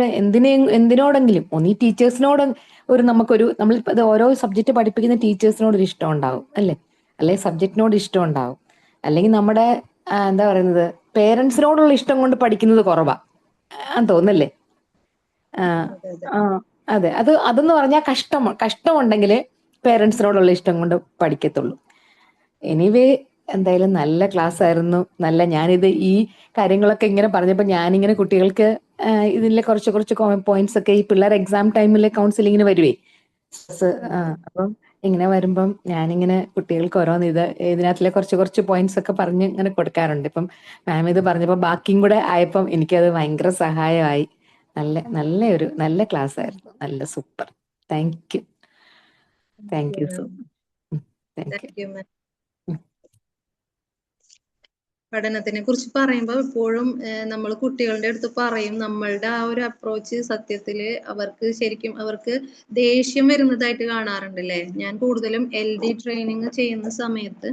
എന്തിനോടെങ്കിലും, ഒന്നീ ടീച്ചേഴ്സിനോട് ഒരു നമുക്കൊരു നമ്മളിപ്പോൾ അത് ഓരോ സബ്ജക്റ്റ് പഠിപ്പിക്കുന്ന ടീച്ചേഴ്സിനോട് ഒരു ഇഷ്ടം ഉണ്ടാവും അല്ലേ, അല്ലെങ്കിൽ സബ്ജക്റ്റിനോട് ഇഷ്ടം ഉണ്ടാവും, അല്ലെങ്കിൽ നമ്മുടെ എന്താ പറയുന്നത്, പേരൻസിനോടുള്ള ഇഷ്ടം കൊണ്ട് പഠിക്കുന്നത് കുറവാ തോന്നല്ലേ. അതെ അതെ. അതെ, അതെന്ന് പറഞ്ഞാൽ കഷ്ടമുണ്ടെങ്കിൽ പേരൻസിനോടുള്ള ഇഷ്ടം കൊണ്ട് പഠിക്കത്തുള്ളൂ. എനിവേ, എന്തായാലും നല്ല ക്ലാസ് ആയിരുന്നു. ഞാനിത് ഈ കാര്യങ്ങളൊക്കെ ഇങ്ങനെ പറഞ്ഞപ്പോൾ ഞാനിങ്ങനെ കുട്ടികൾക്ക് ഇതിലെ കുറച്ച് പോയിന്റ്സ് ഒക്കെ ഈ പിള്ളേർ എക്സാം ടൈമിൽ കൗൺസിലിങ്ങിന് വരുവേ. അപ്പം ഇങ്ങനെ വരുമ്പം ഞാനിങ്ങനെ കുട്ടികൾക്ക് ഓരോന്ന് ഇതിനകത്തിലെ കുറച്ച് പോയിന്റ്സ് ഒക്കെ പറഞ്ഞ് ഇങ്ങനെ കൊടുക്കാറുണ്ട്. ഇപ്പം മാം ഇത് പറഞ്ഞപ്പോൾ ബാക്കിയും കൂടെ ആയപ്പം എനിക്കത് ഭയങ്കര സഹായമായി. നല്ല ക്ലാസ് ആയിരുന്നു, നല്ല super. Thank you so much. Thank you. Thank you ma'am. പഠനത്തിനെ കുറിച്ച് പറയുമ്പോൾ എപ്പോഴും നമ്മൾ കുട്ടികളുടെ അടുത്ത് പറയും, നമ്മളുടെ ആ ഒരു അപ്രോച്ച് സത്യത്തില് അവർക്ക് ദേഷ്യം വരുന്നതായിട്ട് കാണാറുണ്ടല്ലേ. ഞാൻ കൂടുതലും LD ട്രെയിനിങ് ചെയ്യുന്ന സമയത്ത്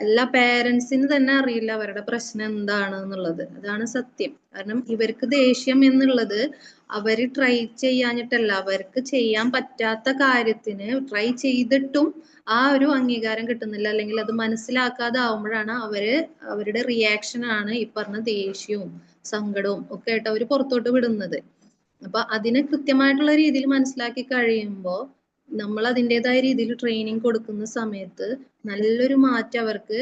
എല്ലാ പേരൻസിന് തന്നെ അറിയില്ല അവരുടെ പ്രശ്നം എന്താണ് എന്നുള്ളത്. അതാണ് സത്യം. കാരണം ഇവർക്ക് ദേഷ്യം എന്നുള്ളത് അവര് ട്രൈ ചെയ്യാഞ്ഞിട്ടല്ല, അവർക്ക് ചെയ്യാൻ പറ്റാത്ത കാര്യത്തിന് ട്രൈ ചെയ്തിട്ടും ആ ഒരു അംഗീകാരം കിട്ടുന്നില്ല, അല്ലെങ്കിൽ അത് മനസ്സിലാക്കാതെ ആവുമ്പോഴാണ് അവരുടെ റിയാക്ഷൻ ആണ് ഈ പറഞ്ഞ ദേഷ്യവും സങ്കടവും ഒക്കെ ആയിട്ട് അവർ പുറത്തോട്ട് വിടുന്നത്. അപ്പൊ അതിനെ കൃത്യമായിട്ടുള്ള രീതിയിൽ മനസ്സിലാക്കി കഴിയുമ്പോൾ നമ്മൾ അതിൻ്റെതായ രീതിയിൽ ട്രെയിനിങ് കൊടുക്കുന്ന സമയത്ത് നല്ലൊരു മാറ്റം അവർക്ക്,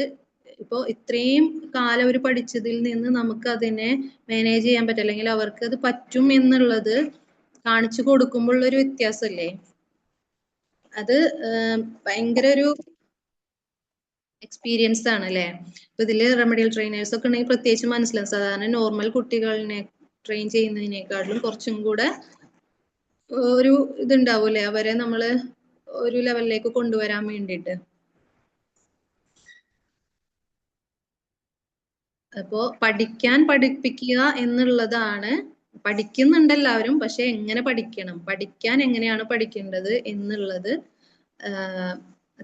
ഇപ്പൊ ഇത്രയും കാലം അവർ പഠിച്ചതിൽ നിന്ന് നമുക്ക് അതിനെ മാനേജ് ചെയ്യാൻ പറ്റും, അല്ലെങ്കിൽ അവർക്ക് അത് പറ്റും എന്നുള്ളത് കാണിച്ചു കൊടുക്കുമ്പോൾ ഒരു വ്യത്യാസമല്ലേ, അത് ഭയങ്കര ഒരു എക്സ്പീരിയൻസ് ആണ് അല്ലേ. ഇപ്പൊ ഇതില് റെമഡിയൽ ട്രെയിനേഴ്സ് ഒക്കെ ഉണ്ടെങ്കിൽ പ്രത്യേകിച്ച് മനസ്സിലാവും. സാധാരണ നോർമൽ കുട്ടികളെ ട്രെയിൻ ചെയ്യുന്നതിനേക്കാളും കുറച്ചും കൂടെ ഒരു ഇതുണ്ടാവൂലേ, അവരെ നമ്മള് ഒരു ലെവലിലേക്ക് കൊണ്ടുവരാൻ വേണ്ടിയിട്ട്. അപ്പോ പഠിപ്പിക്കുക എന്നുള്ളതാണ്, പഠിക്കുന്നുണ്ട് എല്ലാവരും, പക്ഷെ എങ്ങനെ പഠിക്കണം, പഠിക്കാൻ എങ്ങനെയാണ് പഠിക്കേണ്ടത് എന്നുള്ളത്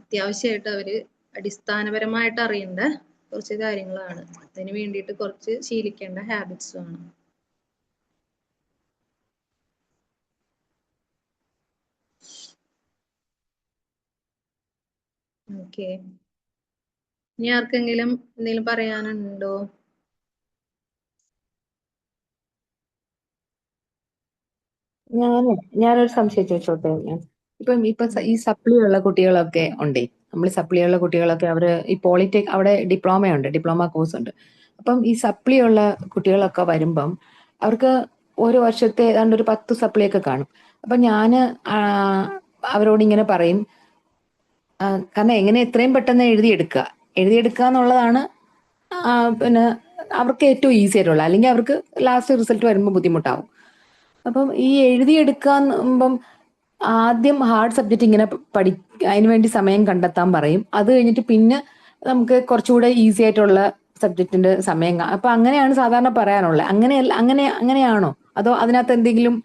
അത്യാവശ്യമായിട്ട് അവര് അടിസ്ഥാനപരമായിട്ട് അറിയേണ്ട കുറച്ച് കാര്യങ്ങളാണ്. അതിന് വേണ്ടിയിട്ട് കുറച്ച് ശീലിക്കേണ്ട ഹാബിറ്റ്സും ആണ്. ഓക്കെ, ഇനി ആർക്കെങ്കിലും എന്തെങ്കിലും പറയാനുണ്ടോ? ഞാനൊരു സംശയം ചോദിച്ചോട്ടെ. ഇപ്പം ഈ സപ്ലി ഉള്ള കുട്ടികളൊക്കെ ഉണ്ടേ, നമ്മൾ സപ്ലി ഉള്ള കുട്ടികളൊക്കെ അവര് ഈ പോളിടെക് അവിടെ ഡിപ്ലോമ കോഴ്സ് ഉണ്ട്. അപ്പം ഈ സപ്ലി ഉള്ള കുട്ടികളൊക്കെ വരുമ്പം അവർക്ക് ഒരു വർഷത്തെ ഏതാണ്ട് ഒരു 10 സപ്ലിയൊക്കെ കാണും. അപ്പൊ ഞാന് അവരോട് ഇങ്ങനെ പറയും, കാരണം എങ്ങനെ എത്രയും പെട്ടെന്ന് എഴുതിയെടുക്കുക എന്നുള്ളതാണ് പിന്നെ അവർക്ക് ഏറ്റവും ഈസി ആയിട്ടുള്ള, അല്ലെങ്കിൽ അവർക്ക് ലാസ്റ്റ് റിസൾട്ട് വരുമ്പോൾ ബുദ്ധിമുട്ടാവും. അപ്പം ഈ എഴുതിയെടുക്കാൻ ആദ്യം ഹാർഡ് സബ്ജക്റ്റ് ഇങ്ങനെ അതിനുവേണ്ടി സമയം കണ്ടെത്താൻ പറയും. അത് കഴിഞ്ഞിട്ട് പിന്നെ നമുക്ക് കുറച്ചുകൂടെ ഈസി ആയിട്ടുള്ള സബ്ജക്റ്റിന്റെ സമയം അപ്പൊ അങ്ങനെയാണ് സാധാരണ പറയാനുള്ളത്. അങ്ങനെയാണോ, അതോ അതിനകത്ത് എന്തെങ്കിലും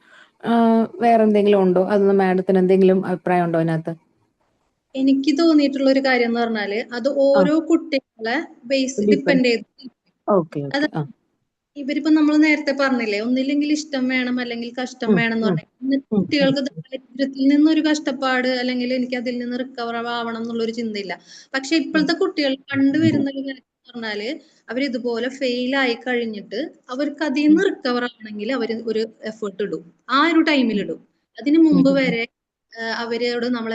വേറെ എന്തെങ്കിലും ഉണ്ടോ? അതൊന്ന് മാഡത്തിന് എന്തെങ്കിലും അഭിപ്രായം ഉണ്ടോ അതിനകത്ത്? എനിക്ക് തോന്നിയിട്ടുള്ള ഒരു കാര്യം എന്ന് പറഞ്ഞാല് അത് ഓരോ കുട്ടികളെ ഡിപ്പെൻഡ് ചെയ്ത്, ഇവരിപ്പോ നമ്മൾ നേരത്തെ പറഞ്ഞില്ലേ, ഒന്നില്ലെങ്കിൽ ഇഷ്ടം വേണം അല്ലെങ്കിൽ കഷ്ടം വേണം എന്ന് പറഞ്ഞാൽ കുട്ടികൾക്ക് ദാരിദ്ര്യത്തിൽ നിന്നൊരു കഷ്ടപ്പാട് അല്ലെങ്കിൽ എനിക്ക് അതിൽ നിന്ന് റിക്കവർ ആവണം എന്നുള്ളൊരു ചിന്തയില്ല. പക്ഷെ ഇപ്പോഴത്തെ കുട്ടികൾ കണ്ടുവരുന്ന ഒരു കാര്യം എന്ന് പറഞ്ഞാല് അവരിതുപോലെ ഫെയിൽ ആയി കഴിഞ്ഞിട്ട് അവർക്ക് അതിൽ നിന്ന് റിക്കവർ ആവണമെങ്കിൽ അവർ ഒരു എഫേർട്ട് ഇടും, ആ ഒരു ടൈമിൽ ഇടും. അതിനു മുമ്പ് വരെ അവരോട് നമ്മൾ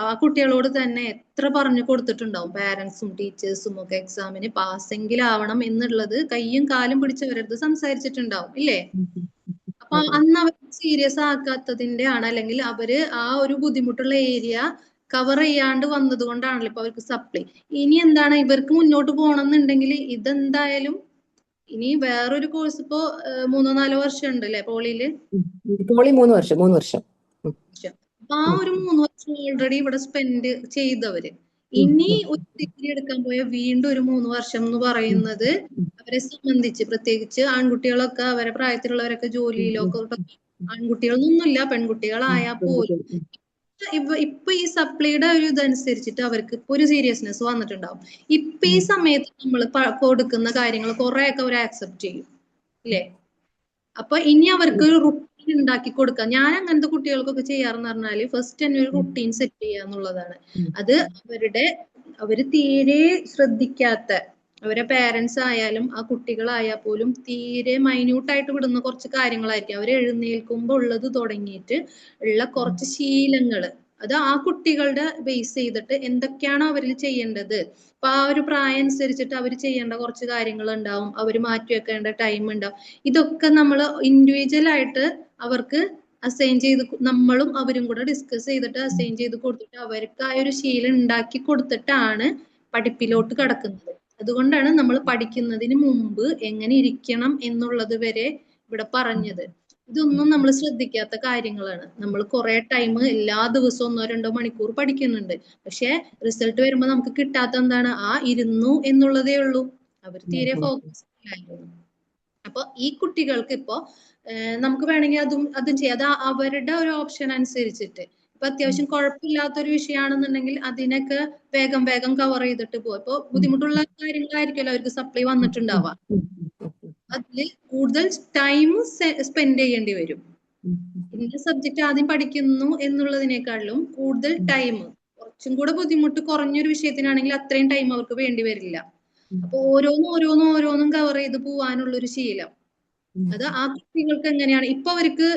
ആ കുട്ടികളോട് തന്നെ എത്ര പറഞ്ഞു കൊടുത്തിട്ടുണ്ടാവും പാരന്റ്സും ടീച്ചേഴ്സും ഒക്കെ, എക്സാമിന് പാസ്സെങ്കിലും ആവണം എന്നുള്ളത് കയ്യും കാലും പിടിച്ച് അവരടുത്ത് സംസാരിച്ചിട്ടുണ്ടാവും ഇല്ലേ. അപ്പൊ അന്ന് അവർ സീരിയസ് ആക്കാത്തതിന്റെ ആണ്, അല്ലെങ്കിൽ അവര് ആ ഒരു ബുദ്ധിമുട്ടുള്ള ഏരിയ കവർ ചെയ്യാണ്ട് വന്നത് കൊണ്ടാണല്ലോ ഇപ്പൊ അവർക്ക് സപ്ലി. ഇനി എന്താണ് ഇവർക്ക് മുന്നോട്ട് പോകണമെന്നുണ്ടെങ്കിൽ ഇതെന്തായാലും ഇനി വേറൊരു കോഴ്സ് ഇപ്പോ 3-4 വർഷം ഉണ്ട് അല്ലെ പോളിയില്. പോളി 3 വർഷം. അപ്പൊ ആ ഒരു 3 വർഷം ഓൾറെഡി ഇവിടെ സ്പെൻഡ് ചെയ്തവര് ഇനി ഒരു ഡിഗ്രി എടുക്കാൻ പോയ വീണ്ടും ഒരു 3 വർഷം എന്ന് പറയുന്നത് അവരെ സംബന്ധിച്ച്, പ്രത്യേകിച്ച് ആൺകുട്ടികളൊക്കെ അവരെ പ്രായത്തിലുള്ളവരൊക്കെ ജോലിയിലൊക്കെ, ആൺകുട്ടികളൊന്നുമില്ല പെൺകുട്ടികളായാൽ പോലും ഇപ്പൊ ഈ സപ്ലിയുടെ ഒരു ഇതനുസരിച്ചിട്ട് അവർക്ക് ഇപ്പൊ ഒരു സീരിയസ്നെസ് വന്നിട്ടുണ്ടാവും. ഇപ്പൊ ഈ സമയത്ത് നമ്മൾ കൊടുക്കുന്ന കാര്യങ്ങൾ കുറെയൊക്കെ അവർ ആക്സെപ്റ്റ് ചെയ്യും ഇല്ലേ. അപ്പൊ ഇനി അവർക്ക് ഒരു റുട്ടീൻ ഉണ്ടാക്കി കൊടുക്കാം. ഞാൻ അങ്ങനത്തെ കുട്ടികൾക്കൊക്കെ ചെയ്യാറെന്ന് പറഞ്ഞാല് ഫസ്റ്റ് തന്നെ ഒരു റുട്ടീൻ സെറ്റ് ചെയ്യുക എന്നുള്ളതാണ്. അത് അവര് തീരെ ശ്രദ്ധിക്കാത്ത അവരെ പേരൻസ് ആയാലും ആ കുട്ടികളായാൽ പോലും തീരെ മൈന്യൂട്ടായിട്ട് വിടുന്ന കുറച്ച് കാര്യങ്ങളായിരിക്കും. അവർ എഴുന്നേൽക്കുമ്പോൾ ഉള്ളത് തുടങ്ങിയിട്ട് ഉള്ള കുറച്ച് ശീലങ്ങള്, അത് ആ കുട്ടികളുടെ ബേസ് ചെയ്തിട്ട് എന്തൊക്കെയാണോ അവരിൽ ചെയ്യേണ്ടത്, അപ്പൊ ആ ഒരു പ്രായം അനുസരിച്ചിട്ട് അവർ ചെയ്യേണ്ട കുറച്ച് കാര്യങ്ങൾ ഉണ്ടാവും, അവർ മാറ്റിവെക്കേണ്ട ടൈം ഉണ്ടാവും. ഇതൊക്കെ നമ്മൾ ഇൻഡിവിജ്വൽ ആയിട്ട് അവർക്ക് അസൈൻ ചെയ്ത്, നമ്മളും അവരും കൂടെ ഡിസ്കസ് ചെയ്തിട്ട് അസൈൻ ചെയ്ത് കൊടുത്തിട്ട് അവർക്ക് ആ ഒരു ശീലം ഉണ്ടാക്കി കൊടുത്തിട്ടാണ് പഠിപ്പിലോട്ട് കടക്കുന്നത്. അതുകൊണ്ടാണ് നമ്മൾ പഠിക്കുന്നതിന് മുമ്പ് എങ്ങനെ ഇരിക്കണം എന്നുള്ളത് വരെ ഇവിടെ പറഞ്ഞത്. ഇതൊന്നും നമ്മൾ ശ്രദ്ധിക്കാത്ത കാര്യങ്ങളാണ്. നമ്മൾ കുറെ ടൈം എല്ലാ ദിവസവും 1-2 മണിക്കൂർ പഠിക്കുന്നുണ്ട്, പക്ഷെ റിസൾട്ട് വരുമ്പോൾ നമുക്ക് കിട്ടാത്ത എന്താണ്, ആ ഇരുന്നു എന്നുള്ളതേ ഉള്ളൂ. അവർ തീരെ ഫോക്കസ് ഇല്ലായിരുന്നു. അപ്പൊ ഈ കുട്ടികൾക്ക് ഇപ്പോ നമുക്ക് വേണമെങ്കിൽ അതും ചെയ്യാം. അത് അവരുടെ ഒരു ഓപ്ഷൻ അനുസരിച്ചിട്ട് ഇപ്പൊ അത്യാവശ്യം കുഴപ്പമില്ലാത്തൊരു വിഷയമാണെന്നുണ്ടെങ്കിൽ അതിനൊക്കെ വേഗം കവർ ചെയ്തിട്ട് പോകും. ഇപ്പൊ ബുദ്ധിമുട്ടുള്ള കാര്യങ്ങളായിരിക്കുമല്ലോ അവർക്ക് സപ്ലൈ വന്നിട്ടുണ്ടാവുക, അതിൽ കൂടുതൽ ടൈം സ്പെൻഡ് ചെയ്യേണ്ടി വരും. ഇന്ന സബ്ജക്ട് ആദ്യം പഠിക്കുന്നു എന്നുള്ളതിനേക്കാളും കൂടുതൽ ടൈം, കുറച്ചും കൂടെ ബുദ്ധിമുട്ട് കുറഞ്ഞൊരു വിഷയത്തിനാണെങ്കിൽ അത്രയും ടൈം അവർക്ക് വേണ്ടി വരില്ല. അപ്പൊ ഓരോന്നും കവർ ചെയ്ത് പോവാനുള്ള ഒരു ശീലം, അത് ആ കുട്ടികൾക്ക് എങ്ങനെയാണ് ഇപ്പൊ അവർക്ക്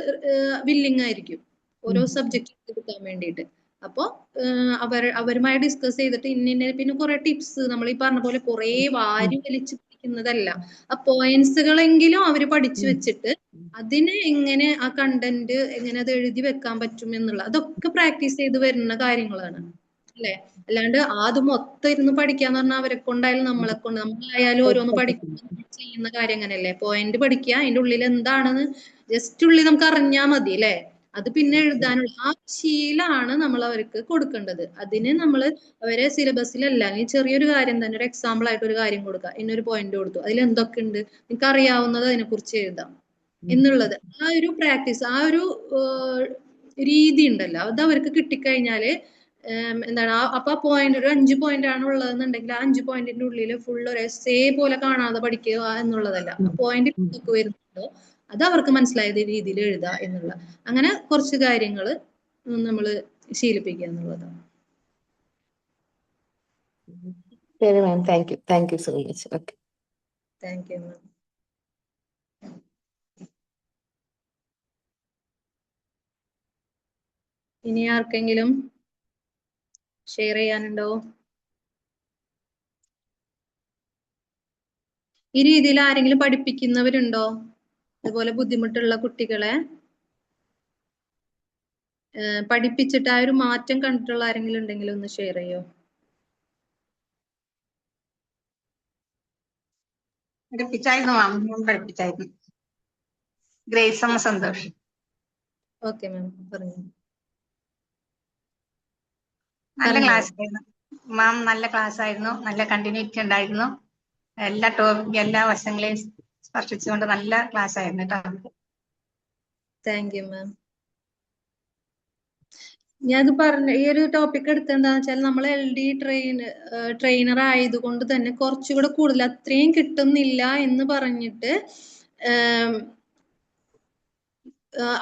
വില്ലിങ് ആയിരിക്കും ഓരോ സബ്ജക്ട് എടുക്കാൻ വേണ്ടിയിട്ട്. അപ്പൊ അവരുമായി ഡിസ്കസ് ചെയ്തിട്ട് പിന്നെ കുറെ ടിപ്സ്, നമ്മൾ ഈ പറഞ്ഞ പോലെ കുറെ വാരി വലിച്ച് പഠിക്കുന്നതല്ല, ആ പോയിന്റ്സുകളെങ്കിലും അവര് പഠിച്ചു വെച്ചിട്ട് അതിനെ എങ്ങനെ ആ കണ്ടന്റ് എങ്ങനെ അത് എഴുതി വെക്കാൻ പറ്റും എന്നുള്ള അതൊക്കെ പ്രാക്ടീസ് ചെയ്ത് വരുന്ന കാര്യങ്ങളാണ് അല്ലെ. അല്ലാണ്ട് അത് മൊത്തം ഇരുന്ന് പഠിക്കാന്ന് പറഞ്ഞാൽ അവരെ കൊണ്ടായാലും നമ്മളായാലും ഓരോന്ന് പഠിക്കുന്ന ചെയ്യുന്ന കാര്യം അങ്ങനെയല്ലേ. പോയിന്റ് പഠിക്കുക, അതിന്റെ ഉള്ളിൽ എന്താണെന്ന് ജസ്റ്റ് ഉള്ളിൽ നമുക്ക് അറിഞ്ഞാൽ മതി അല്ലെ. അത് പിന്നെ എഴുതാനുള്ള ആ ശീലമാണ് നമ്മൾ അവർക്ക് കൊടുക്കേണ്ടത്. അതിന് നമ്മൾ അവരെ സിലബസിലല്ല, അല്ലെങ്കിൽ ചെറിയൊരു കാര്യം തന്നെ ഒരു എക്സാമ്പിൾ ആയിട്ട് ഒരു കാര്യം കൊടുക്കുക, ഇന്നൊരു പോയിന്റ് കൊടുത്തു, അതിൽ എന്തൊക്കെ ഉണ്ട് നിങ്ങൾക്ക് അറിയാവുന്നത് അതിനെ കുറിച്ച് എഴുതാം എന്നുള്ളത്. ആ ഒരു പ്രാക്ടീസ്, ആ ഒരു രീതി ഉണ്ടല്ലോ, അത് അവർക്ക് കിട്ടിക്കഴിഞ്ഞാല് എന്താണ് അപ്പൊ ആ പോയിന്റ് ഒരു 5 പോയിന്റ് ആണ് ഉള്ളതെന്നുണ്ടെങ്കിൽ ആ 5 പോയിന്റിന്റെ ഉള്ളിൽ ഫുൾ ഒരു എസ്സേ പോലെ കാണാതെ പഠിക്കുക എന്നുള്ളതല്ല. ആ പോയിന്റ് എന്തൊക്കെ വരുന്നുണ്ടോ അത് അവർക്ക് മനസ്സിലായ രീതിയിൽ എഴുതുക എന്നുള്ള, അങ്ങനെ കുറച്ച് കാര്യങ്ങൾ നമ്മൾ ശീലിപ്പിക്കുക എന്നുള്ളതാണ്. ശരി ma'am, thank you so much. Okay, thank you ma'am. ഇനി ആർക്കെങ്കിലും ഷെയർ ചെയ്യാനുണ്ടോ? ഈ രീതിയിൽ ആരെങ്കിലും പഠിപ്പിക്കുന്നവരുണ്ടോ അതുപോലെ ബുദ്ധിമുട്ടുള്ള കുട്ടികളെ പഠിപ്പിച്ചിട്ട് ആ ഒരു മാറ്റം കണ്ടിട്ടുള്ള ആരെങ്കിലും ഉണ്ടെങ്കിൽ ഒന്ന് ഷെയർ ചെയ്യോ? പഠിപ്പിച്ചായിരുന്നു മാം, ഞാൻ പഠിപ്പിച്ചായിരുന്നു. ഗ്രേസ് അമ്മ സന്തോഷ്. ഓക്കെ മാം, പറഞ്ഞു. നല്ല ക്ലാസ് ആയിരുന്നു മാം, നല്ല ക്ലാസ് ആയിരുന്നു, നല്ല കണ്ടിന്യൂറ്റി ഉണ്ടായിരുന്നു, എല്ലാ വശങ്ങളെയും സ്പർശിച്ചുകൊണ്ട് നല്ല ക്ലാസ് ആയിരുന്നു കേട്ടോ. താങ്ക് യു മാം. ഞാനത് പറഞ്ഞ ഈ ഒരു ടോപ്പിക് എടുത്ത് എന്താന്ന് വെച്ചാൽ നമ്മൾ LD ട്രെയിനർ ആയതുകൊണ്ട് തന്നെ കുറച്ചുകൂടെ കൂടുതൽ അത്രയും കിട്ടുന്നില്ല എന്ന് പറഞ്ഞിട്ട്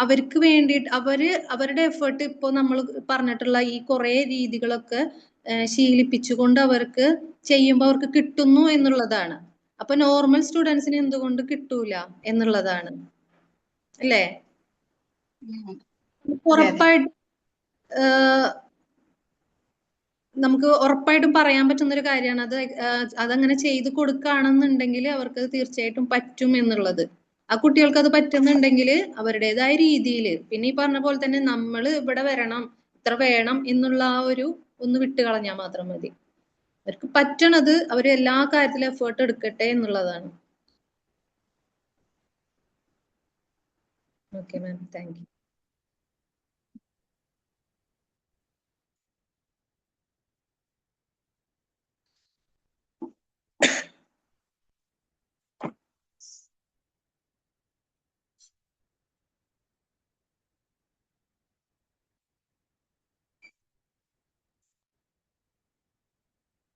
അവർക്ക് വേണ്ടിയിട്ട് അവരുടെ എഫേർട്ട് ഇപ്പോൾ നമ്മൾ പറഞ്ഞിട്ടുള്ള ഈ കുറെ രീതികളൊക്കെ ശീലിപ്പിച്ചുകൊണ്ട് അവർക്ക് ചെയ്യുമ്പോൾ അവർക്ക് കിട്ടുന്നു എന്നുള്ളതാണ്. അപ്പൊ നോർമൽ സ്റ്റുഡൻസിന് എന്തുകൊണ്ട് കിട്ടൂല എന്നുള്ളതാണ് അല്ലേ. ഉറപ്പായിട്ടും നമുക്ക് ഉറപ്പായിട്ടും പറയാൻ പറ്റുന്ന ഒരു കാര്യമാണ് അതങ്ങനെ ചെയ്ത് കൊടുക്കുകയാണെന്നുണ്ടെങ്കിൽ അവർക്ക് തീർച്ചയായിട്ടും പറ്റും എന്നുള്ളത്. ആ കുട്ടികൾക്ക് അത് പറ്റുന്നുണ്ടെങ്കിൽ അവരുടേതായ രീതിയിൽ, പിന്നെ ഈ പറഞ്ഞ പോലെ തന്നെ നമ്മൾ ഇവിടെ വരണം, ഇത്ര വേണം എന്നുള്ള ആ ഒരു ഒന്ന് വിട്ട് കളഞ്ഞാൽ മാത്രം മതി. അവർക്ക് പറ്റണത് അവർ എല്ലാ കാര്യത്തിലും എഫേർട്ട് എടുക്കട്ടെ എന്നുള്ളതാണ്. Okay ma'am, thank U.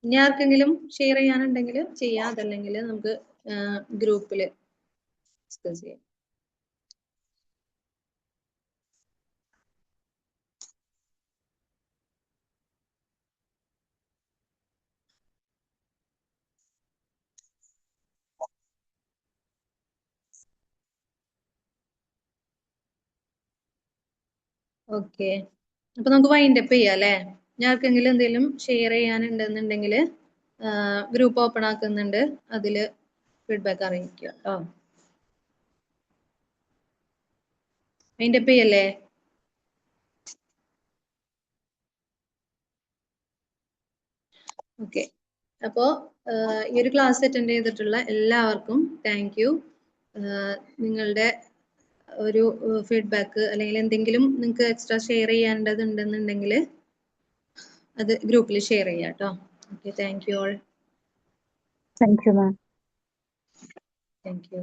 ഇനി ആർക്കെങ്കിലും ഷെയർ ചെയ്യാനുണ്ടെങ്കിൽ ചെയ്യാം, അതല്ലെങ്കിൽ നമുക്ക് ഗ്രൂപ്പിൽ ഡിസ്കസ് ചെയ്യാം. ഓക്കെ, അപ്പൊ നമുക്ക് വൈൻഡ് അപ്പ് ചെയ്യാം അല്ലേ? ഇനി ആർക്കെങ്കിലും എന്തെങ്കിലും ഷെയർ ചെയ്യാനുണ്ടെന്നുണ്ടെങ്കിൽ ഗ്രൂപ്പ് ഓപ്പൺ ആക്കുന്നുണ്ട്, അതില് ഫീഡ്ബാക്ക് അറിയിക്കുക കേട്ടോ. വൈൻഡ് അപ്പ് ചെയ്യല്ലേ? ഓക്കെ, അപ്പോ ഈ ഒരു ക്ലാസ് അറ്റൻഡ് ചെയ്തിട്ടുള്ള എല്ലാവർക്കും താങ്ക് യു. നിങ്ങളുടെ ഒരു ഫീഡ്ബാക്ക് അല്ലെങ്കിൽ എന്തെങ്കിലും നിങ്ങൾക്ക് എക്സ്ട്രാ ഷെയർ ചെയ്യേണ്ടതുണ്ടെന്നുണ്ടെങ്കിൽ അത് ഗ്രൂപ്പിൽ ഷെയർ ചെയ്യാം കേട്ടോ. Okay, thank you all. Thank you ma'am. Thank U.